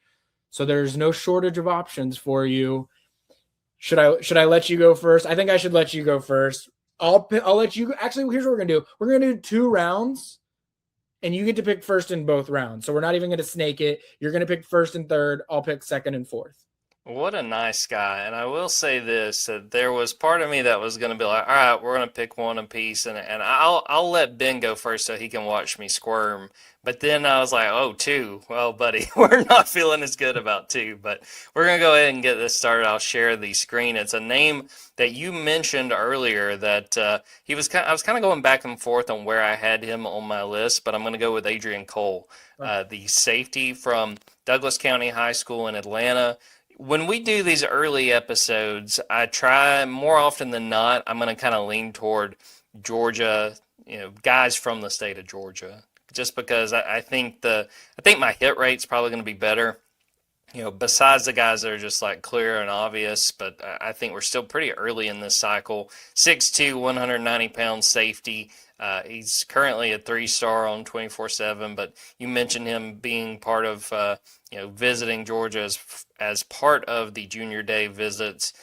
So there's no shortage of options for you. Should I let you go first? I think I should let you go first. I'll let you. Actually, here's what we're going to do. We're going to do 2 rounds, and you get to pick first in both rounds. So we're not even going to snake it. You're going to pick first and third. I'll pick second and fourth. What a nice guy. And I will say this, that there was part of me that was going to be like, all right, we're going to pick one apiece, and I'll let Ben go first so he can watch me squirm. But then I was like, oh, 2. Well, buddy, we're not feeling as good about 2. But we're going to go ahead and get this started. I'll share the screen. It's a name that you mentioned earlier that I was kind of going back and forth on where I had him on my list, but I'm going to go with Adrian Cole, the safety from Douglas County High School in Atlanta. When we do these early episodes, I try more often than not, I'm going to kind of lean toward Georgia, guys from the state of Georgia, just because I think my hit rate's probably going to be better, besides the guys that are just like clear and obvious. But I think we're still pretty early in this cycle. 6'2", 190-pound safety. He's currently a 3-star on 24/7, but you mentioned him being part of, visiting Georgia as part of the junior day visits.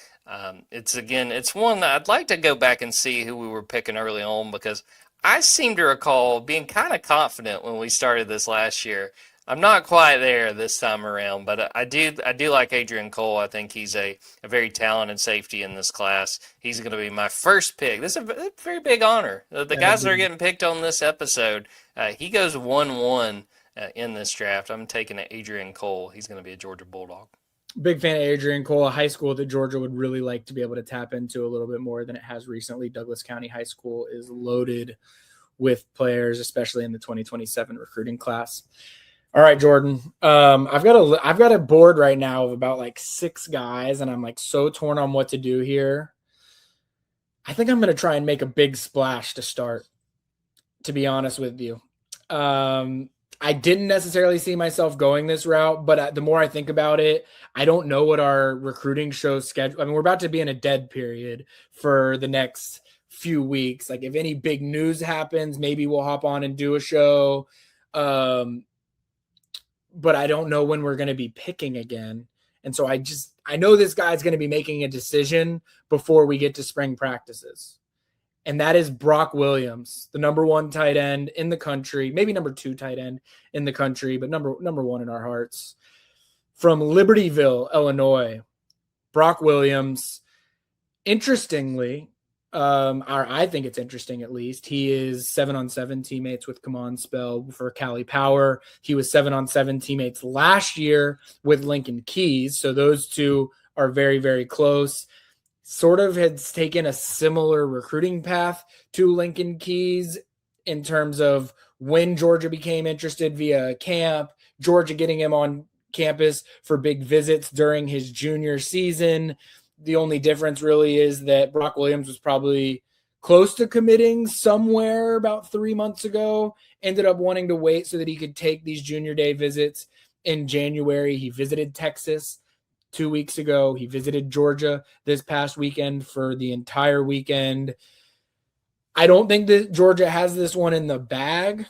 It's one that I'd like to go back and see who we were picking early on, because I seem to recall being kind of confident when we started this last year. I'm not quite there this time around, but I do like Adrian Cole. I think he's a very talented safety in this class. He's going to be my first pick. This is a very big honor. The guys that are getting picked on this episode, he goes 1-1 in this draft. I'm taking Adrian Cole. He's going to be a Georgia Bulldog. Big fan of Adrian Cole, a high school that Georgia would really like to be able to tap into a little bit more than it has recently. Douglas County High School is loaded with players, especially in the 2027 recruiting class. All right, Jordan. I've got a board right now of about like 6 guys, and I'm like so torn on what to do here. I think I'm going to try and make a big splash to start, to be honest with you. I didn't necessarily see myself going this route, but the more I think about it, I don't know what our recruiting show schedule. I mean, we're about to be in a dead period for the next few weeks. Like if any big news happens, maybe we'll hop on and do a show. But I don't know when we're going to be picking again. And so I know this guy's going to be making a decision before we get to spring practices. And that is Brock Williams, the number 1 tight end in the country, maybe number 2 tight end in the country, but number 1 in our hearts. From Libertyville, Illinois, Brock Williams. Interestingly, I think it's interesting at least, he is 7-on-7 teammates with Kemon Spell for Cali Power. He was 7-on-7 teammates last year with Lincoln Keys. So those 2 are very, very close. Sort of has taken a similar recruiting path to Lincoln Keys in terms of when Georgia became interested via camp, Georgia getting him on campus for big visits during his junior season. The only difference really is that Brock Williams was probably close to committing somewhere about 3 months ago, ended up wanting to wait so that he could take these junior day visits in January. He visited Texas 2 weeks ago. He visited Georgia this past weekend for the entire weekend. I don't think that Georgia has this one in the bag,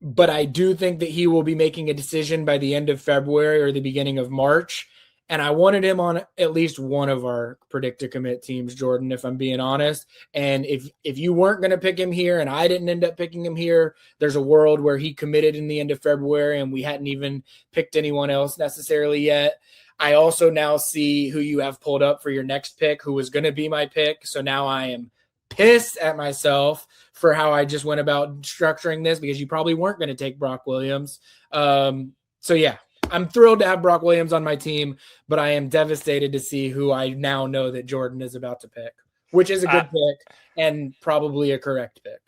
but I do think that he will be making a decision by the end of February or the beginning of March. And I wanted him on at least one of our predict to commit teams, Jordan, if I'm being honest. And if you weren't going to pick him here and I didn't end up picking him here, there's a world where he committed in the end of February and we hadn't even picked anyone else necessarily yet. I also now see who you have pulled up for your next pick, who was going to be my pick. So now I am pissed at myself for how I just went about structuring this because you probably weren't going to take Brock Williams. So yeah, I'm thrilled to have Brock Williams on my team, but I am devastated to see who I now know that Jordan is about to pick, which is a good pick and probably a correct pick.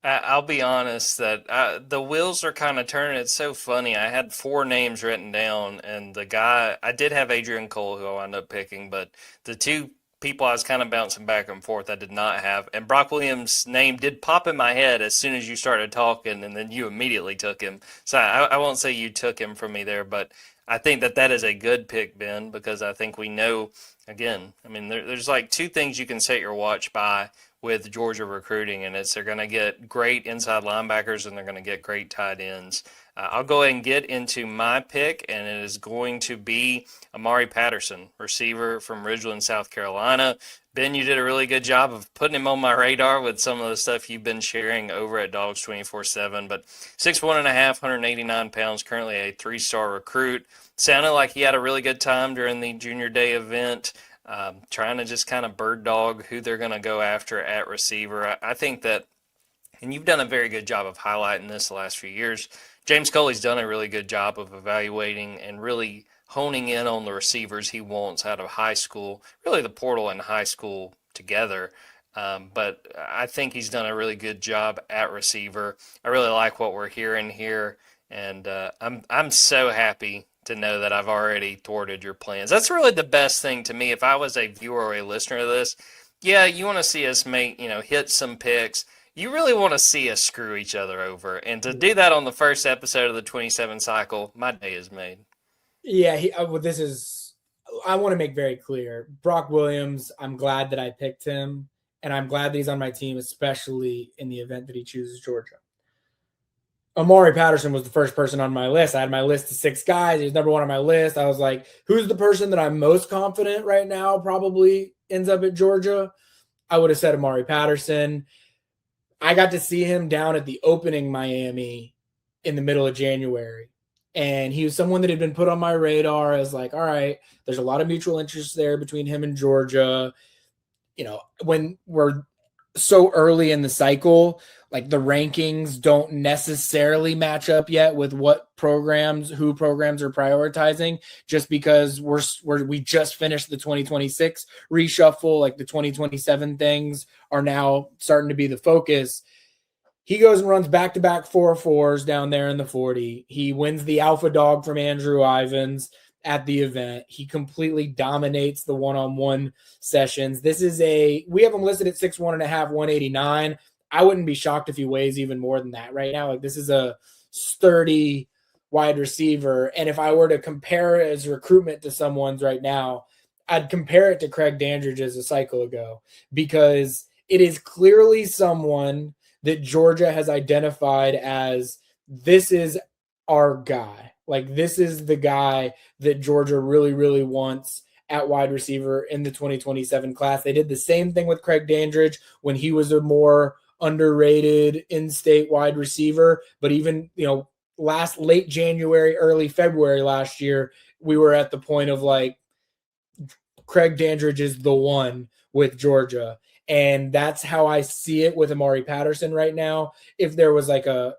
I'll be honest that the wheels are kind of turning. It's so funny. I had 4 names written down, and the guy, I did have Adrian Cole, who I wound up picking, but the 2 people I was kind of bouncing back and forth I did not have. And Brock Williams' name did pop in my head as soon as you started talking, and then you immediately took him. So I won't say you took him from me there, but I think that is a good pick, Ben, because I think we know, again, I mean, there's like 2 things you can set your watch by with Georgia recruiting, and it's they're going to get great inside linebackers and they're going to get great tight ends. I'll go ahead and get into my pick, and it is going to be Amari Patterson, receiver from Ridgeland, South Carolina. Ben, you did a really good job of putting him on my radar with some of the stuff you've been sharing over at Dawgs 24/7. But 6'1.5", 189 pounds, currently a 3-star recruit. Sounded like he had a really good time during the junior day event. Trying to just kind of bird dog who they're going to go after at receiver. I think that, and you've done a very good job of highlighting this the last few years, James Coley's done a really good job of evaluating and really honing in on the receivers he wants out of high school, really the portal and high school together. But I think he's done a really good job at receiver. I really like what we're hearing here, and I'm so happy to know that I've already thwarted your plans. That's really the best thing to me. If I was a viewer or a listener to this, yeah, you want to see us make, hit some picks. You really want to see us screw each other over. And to do that on the first episode of the 27 cycle, my day is made. Yeah, I want to make very clear, Brock Williams, I'm glad that I picked him, and I'm glad that he's on my team, especially in the event that he chooses Georgia. Amari Patterson was the first person on my list. I had my list of 6 guys. He was number 1 on my list. I was like, who's the person that I'm most confident right now probably ends up at Georgia? I would have said Amari Patterson. I got to see him down at the opening Miami in the middle of January. And he was someone that had been put on my radar as like, all right, there's a lot of mutual interest there between him and Georgia. When we're so early in the cycle, like the rankings don't necessarily match up yet with who programs are prioritizing, just because we just finished the 2026 reshuffle. Like the 2027 things are now starting to be the focus. He goes and runs back-to-back 4.4s down there in the 40. He wins the alpha dog from Andrew Ivins at the event. He completely dominates the one-on-one sessions. We have him listed at 6'1.5", 189. I wouldn't be shocked if he weighs even more than that right now. Like, this is a sturdy wide receiver. And if I were to compare his recruitment to someone's right now, I'd compare it to Craig Dandridge's a cycle ago, because it is clearly someone that Georgia has identified as, this is our guy. Like, this is the guy that Georgia really, really wants at wide receiver in the 2027 class. They did the same thing with Craig Dandridge when he was a more underrated in-state wide receiver. But even, late January, early February last year, we were at the point of like, Craig Dandridge is the one with Georgia. And that's how I see it with Amari Patterson right now. If there was like a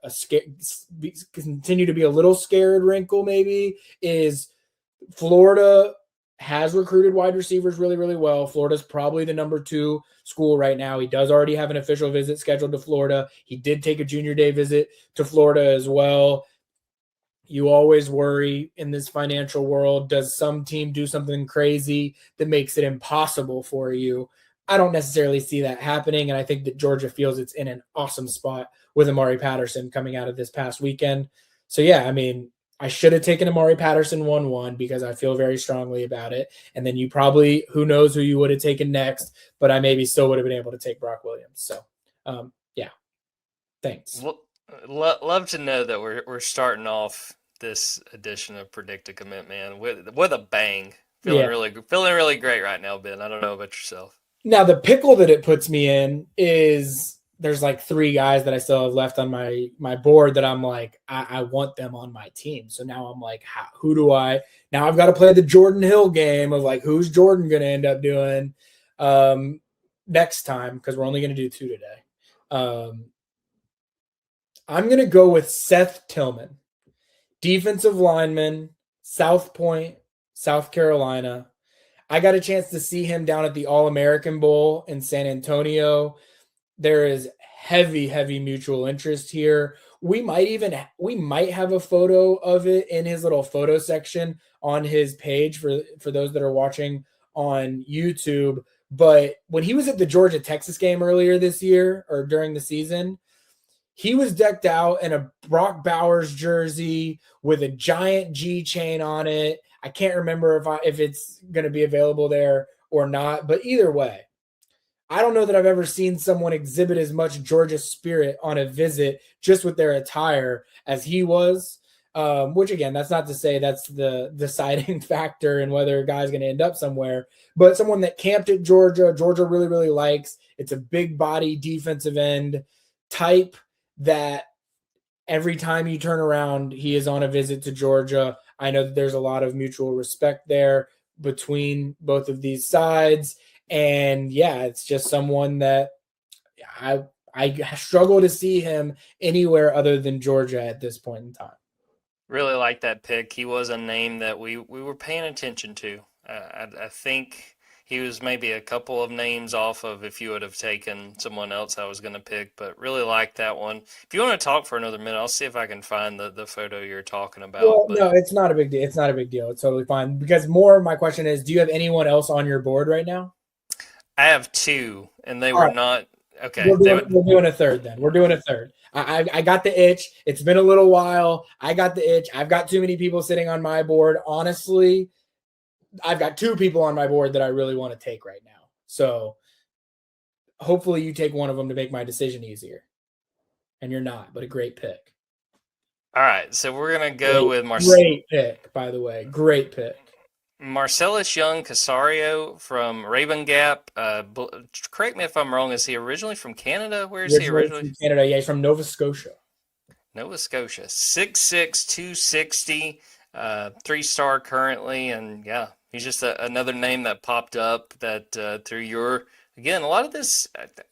continue to be a little scared wrinkle, maybe, is Florida has recruited wide receivers really, really well. Florida's probably the number 2 school right now. He does already have an official visit scheduled to Florida. He did take a junior day visit to Florida as well. You always worry in this financial world, does some team do something crazy that makes it impossible for you? I don't necessarily see that happening, and I think that Georgia feels it's in an awesome spot with Amari Patterson coming out of this past weekend. So, yeah, I mean, I should have taken Amari Patterson 1-1 because I feel very strongly about it. And then you probably, who knows who you would have taken next, but I maybe still would have been able to take Brock Williams. So, yeah, thanks. Well, love to know that we're starting off this edition of Predict a Commit, man, with a bang. Feeling really great right now, Ben. I don't know about yourself. Now, the pickle that it puts me in is there's like 3 guys that I still have left on my board that I'm like, I want them on my team. So now I'm like, now I've got to play the Jordan Hill game of like, who's Jordan going to end up doing? next time, because we're only going to do 2 today, I'm going to go with Seth Tillman, defensive lineman, South Point, South Carolina. I got a chance to see him down at the All-American Bowl in San Antonio. There is heavy mutual interest here. We might have a photo of it in his little photo section on his page for those that are watching on YouTube. But when he was at the Georgia-Texas game earlier this year or during the season, he was decked out in a Brock Bowers jersey with a giant G chain on it. I can't remember if it's going to be available there or not, but either way, I don't know that I've ever seen someone exhibit as much Georgia spirit on a visit just with their attire as he was, which again, that's not to say that's the deciding factor in whether a guy's going to end up somewhere, but someone that camped at Georgia really likes. It's a big body defensive end type that every time you turn around, he is on a visit to Georgia. I know that there's a lot of mutual respect there between both of these sides. And yeah, it's just someone that I struggle to see him anywhere other than Georgia at this point in time. Really like that pick. He was a name that we were paying attention to. I think he was maybe a couple of names off of if you would have taken someone else I was going to pick, but really like that one. If you want to talk for another minute, I'll see if I can find the photo you're talking about. Well, no, it's not a big deal. It's not a big deal. It's totally fine. Because more of my question is, do you have anyone else on your board right now? I have 2, and they were not – okay. We're doing a third then. We're doing a third. I got the itch. It's been a little while. I got the itch. I've got too many people sitting on my board. Honestly, I've got 2 people on my board that I really want to take right now. So hopefully you take one of them to make my decision easier. And you're not, but a great pick. All right, so we're going to go with Great pick, by the way. Great pick. Marcellus Young-Casario from Raven Gap. Correct me if I'm wrong. Is he originally from Canada? Where is he originally? From Canada. Yeah, he's from Nova Scotia. Nova Scotia. 6'6", 260, 3-star currently. And yeah, he's just another name that popped up that through your – again, a lot of this,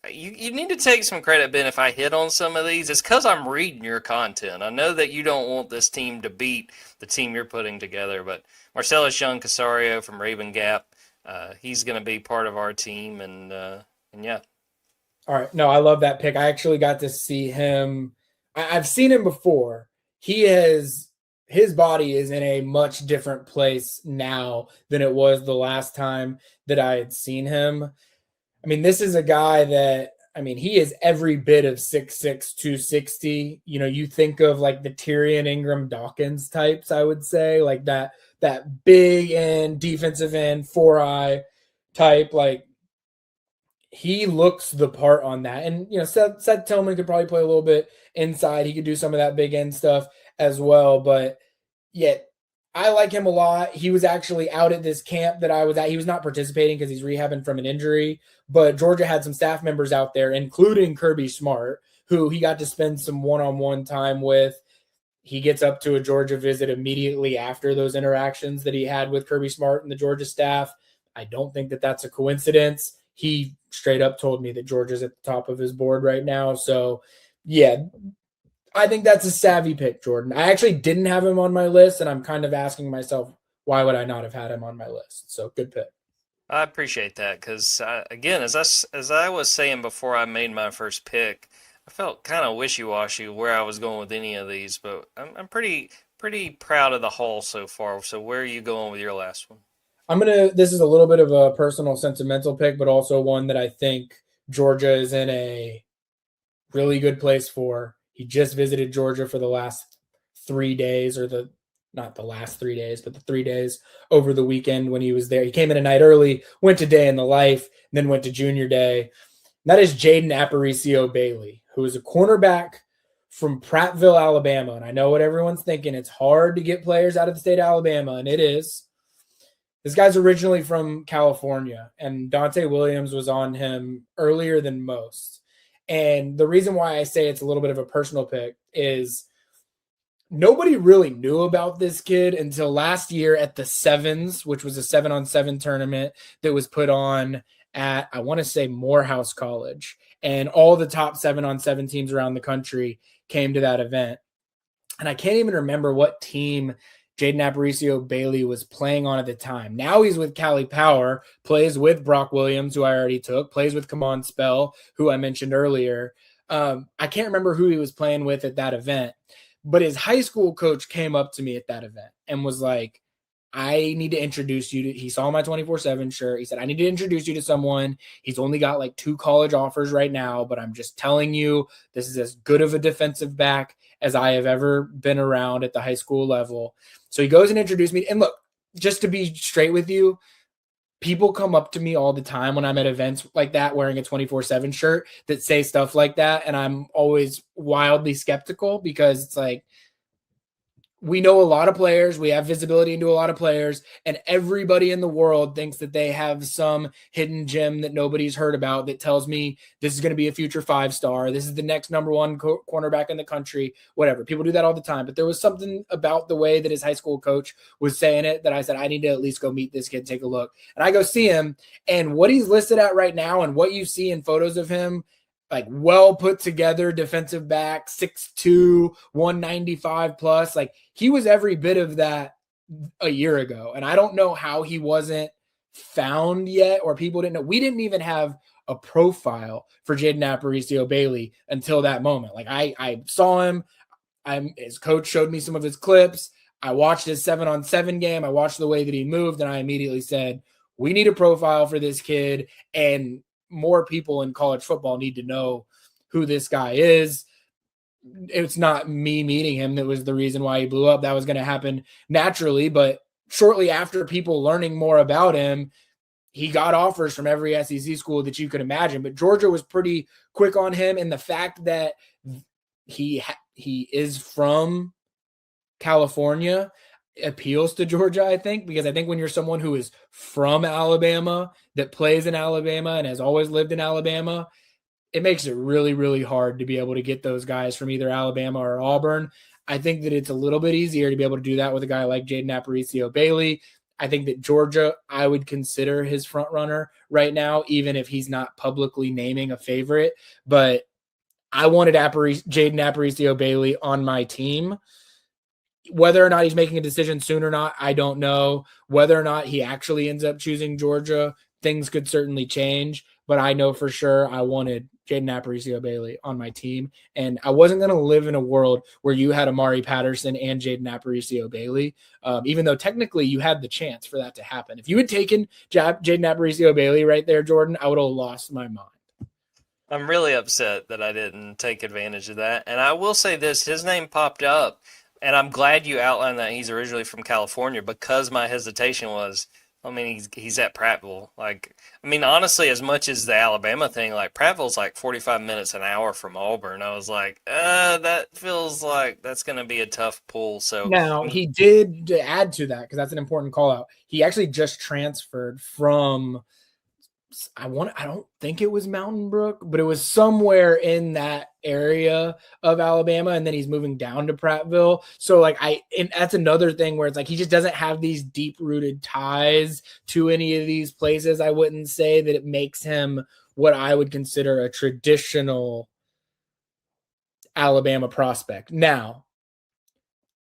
you need to take some credit, Ben, if I hit on some of these. It's because I'm reading your content. I know that you don't want this team to beat the team you're putting together, but Marcellus Young-Casario from Raven Gap, he's going to be part of our team, and yeah. All right. No, I love that pick. I actually got to see him. I've seen him before. His body is in a much different place now than it was the last time that I had seen him. I mean, this is a guy that, I mean, he is every bit of 6'6", 260. You know, you think of like the Tyrion Ingram Dawkins types, I would say, like that big end, defensive end, 4-eye type. Like, he looks the part on that. And, you know, Seth Tillman could probably play a little bit inside. He could do some of that big end stuff as well. But yet, I like him a lot. He was actually out at this camp that I was at. He was not participating because he's rehabbing from an injury, but Georgia had some staff members out there, including Kirby Smart, who he got to spend some one-on-one time with. He gets up to a Georgia visit immediately after those interactions that he had with Kirby Smart and the Georgia staff. I don't think that that's a coincidence. He straight up told me that Georgia's at the top of his board right now. So, yeah, I think that's a savvy pick, Jordan. I actually didn't have him on my list, and I'm kind of asking myself, why would I not have had him on my list? So good pick. I appreciate that because, again, as I was saying before I made my first pick, I felt kind of wishy-washy where I was going with any of these, but I'm pretty proud of the haul so far. So where are you going with your last one? This is a little bit of a personal sentimental pick, but also one that I think Georgia is in a really good place for. He just visited Georgia for the last 3 days, or not the last 3 days, but the 3 days over the weekend when he was there. He came in a night early, went to day in the life, and then went to junior day. And that is Jaden Aparicio Bailey, who is a cornerback from Prattville, Alabama. And I know what everyone's thinking. It's hard to get players out of the state of Alabama, and it is. This guy's originally from California, and Dante Williams was on him earlier than most. And the reason why I say it's a little bit of a personal pick is nobody really knew about this kid until last year at the Sevens, which was a 7-on-7 tournament that was put on at, I want to say, Morehouse College. And all the top 7-on-7 teams around the country came to that event. And I can't even remember what team Jaden Aparicio Bailey was playing on at the time. Now he's with Cali Power, plays with Brock Williams, who I already took, plays with Kemon Spell, who I mentioned earlier. I can't remember who he was playing with at that event, but his high school coach came up to me at that event and was like, I need to introduce you to, he saw my 24/7 shirt. He said, I need to introduce you to someone. He's only got like 2 college offers right now, but I'm just telling you, this is as good of a defensive back as I have ever been around at the high school level. So he goes and introduced me. And look, just to be straight with you, people come up to me all the time when I'm at events like that, wearing a 24/7 shirt that say stuff like that. And I'm always wildly skeptical because it's like, we know a lot of players. We have visibility into a lot of players, and everybody in the world thinks that they have some hidden gem that nobody's heard about that tells me this is going to be a future 5-star. This is the next number 1 cornerback in the country, whatever. People do that all the time, but there was something about the way that his high school coach was saying it that I said, I need to at least go meet this kid, take a look. And I go see him, and what he's listed at right now and what you see in photos of him, like well put together defensive back, 6'2", 195 plus. Like he was every bit of that a year ago. And I don't know how he wasn't found yet, or people didn't know. We didn't even have a profile for Jaden Aparicio Bailey until that moment. Like I saw him. His coach showed me some of his clips. I watched his 7-on-7 game. I watched the way that he moved, and I immediately said, we need a profile for this kid. And more people in college football need to know who this guy is. It's not me meeting him that was the reason why he blew up. That was going to happen naturally, but shortly after people learning more about him, he got offers from every SEC school that you could imagine. But Georgia was pretty quick on him, and the fact that he is from California appeals to Georgia, I think, because I think when you're someone who is from Alabama, that plays in Alabama and has always lived in Alabama, it makes it really, really hard to be able to get those guys from either Alabama or Auburn. I think that it's a little bit easier to be able to do that with a guy like Jaden Aparicio Bailey. I think that Georgia, I would consider his front runner right now, even if he's not publicly naming a favorite. But I wanted Jaden Aparicio Bailey on my team. Whether or not he's making a decision soon or not, I don't know. Whether or not he actually ends up choosing Georgia, things could certainly change. But I know for sure I wanted Jaden Aparicio Bailey on my team. And I wasn't going to live in a world where you had Amari Patterson and Jaden Aparicio Bailey, even though technically you had the chance for that to happen. If you had taken Jaden Aparicio Bailey right there, Jordan, I would have lost my mind. I'm really upset that I didn't take advantage of that. And I will say this, his name popped up. And I'm glad you outlined that he's originally from California, because my hesitation was, I mean, he's at Prattville. Like, I mean, honestly, as much as the Alabama thing, like Prattville's like 45 minutes an hour from Auburn. I was like, that feels like that's going to be a tough pull. So now he did add to that, because that's an important call out. He actually just transferred from, I don't think it was Mountain Brook, but it was somewhere in that area of Alabama, and then he's moving down to Prattville. So like and that's another thing where it's like he just doesn't have these deep-rooted ties to any of these places. I wouldn't say that it makes him what I would consider a traditional Alabama prospect. Now,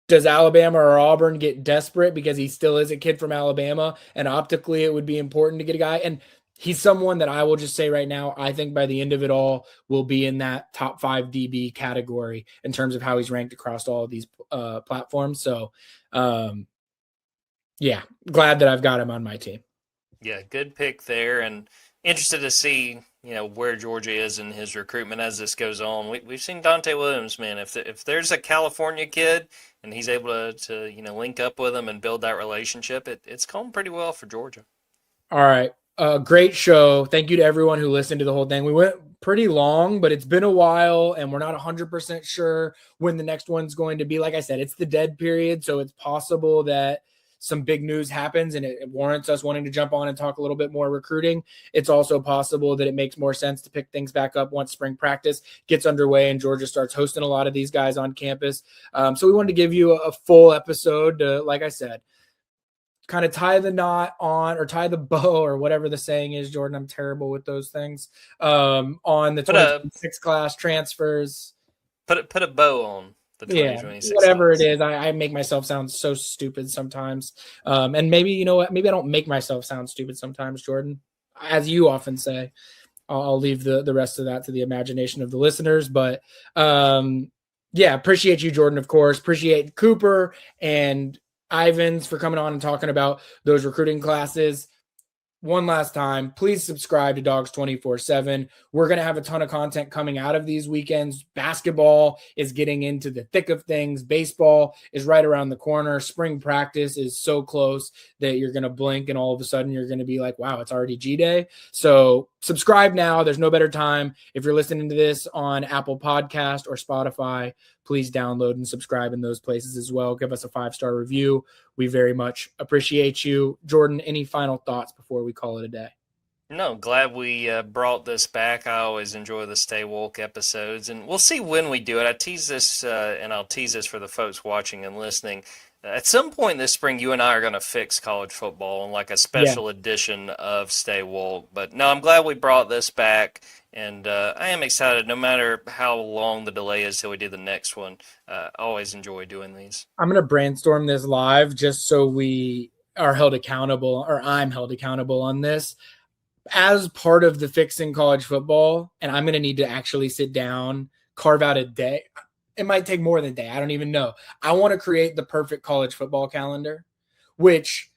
does Alabama or Auburn get desperate because he still is a kid from Alabama, and optically it would be important to get a guy? And he's someone that I will just say right now, I think by the end of it all will be in that top 5 DB category in terms of how he's ranked across all of these platforms. So, yeah, glad that I've got him on my team. Yeah, good pick there, and interested to see, where Georgia is in his recruitment as this goes on. We've seen Dante Williams, man. If there's a California kid and he's able to link up with him and build that relationship, it's going pretty well for Georgia. All right. Great show. Thank you to everyone who listened to the whole thing. We went pretty long, but it's been a while, and we're not 100% sure when the next one's going to be. Like I said, it's the dead period, so it's possible that some big news happens and it warrants us wanting to jump on and talk a little bit more recruiting. It's also possible that it makes more sense to pick things back up once spring practice gets underway and Georgia starts hosting a lot of these guys on campus. So we wanted to give you a full episode to, like I said, kind of tie the knot on, or tie the bow, or whatever the saying is, Jordan. I'm terrible with those things. On the 2026 class transfers. Put a bow on the 2026 whatever class. it is. I make myself sound so stupid sometimes. And maybe, you know what? Maybe I don't make myself sound stupid sometimes, Jordan. As you often say. I'll leave the rest of that to the imagination of the listeners. But appreciate you, Jordan, of course. Appreciate Cooper and Ivins for coming on and talking about those recruiting classes. One last time, please subscribe to Dawgs 24/7. We're going to have a ton of content coming out of these weekends. Basketball is getting into the thick of things. Baseball is right around the corner. Spring practice is so close that you're going to blink and all of a sudden you're going to be like, wow, it's already G-Day. So subscribe now. There's no better time. If you're listening to this on Apple Podcast or Spotify, please download and subscribe in those places as well. Give us a 5-star review. We very much appreciate you. Jordan, any final thoughts before we call it a day? No, glad we brought this back. I always enjoy the Stay Wolk episodes, and we'll see when we do it. I tease this, and I'll tease this for the folks watching and listening. At some point this spring, you and I are going to fix college football on like a special edition of Stay Wolk. But no, I'm glad we brought this back, and I am excited no matter how long the delay is till we do the next one. I always enjoy doing these. I'm going to brainstorm this live just so we are held accountable, or I'm held accountable on this. As part of the fixing college football, and I'm going to need to actually sit down, carve out a day. It might take more than a day. I don't even know. I want to create the perfect college football calendar, which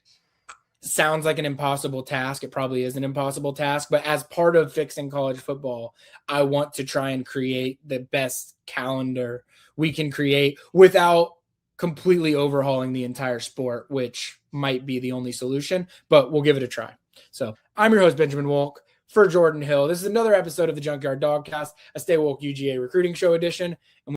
sounds like an impossible task. It probably is an impossible task, but as part of fixing college football, I want to try and create the best calendar we can create without completely overhauling the entire sport, which might be the only solution, but we'll give it a try. So I'm your host, Benjamin Wolk, for Jordan Hill. This is another episode of the Junkyard Dawgcast, a Stay Wolk UGA recruiting show edition. And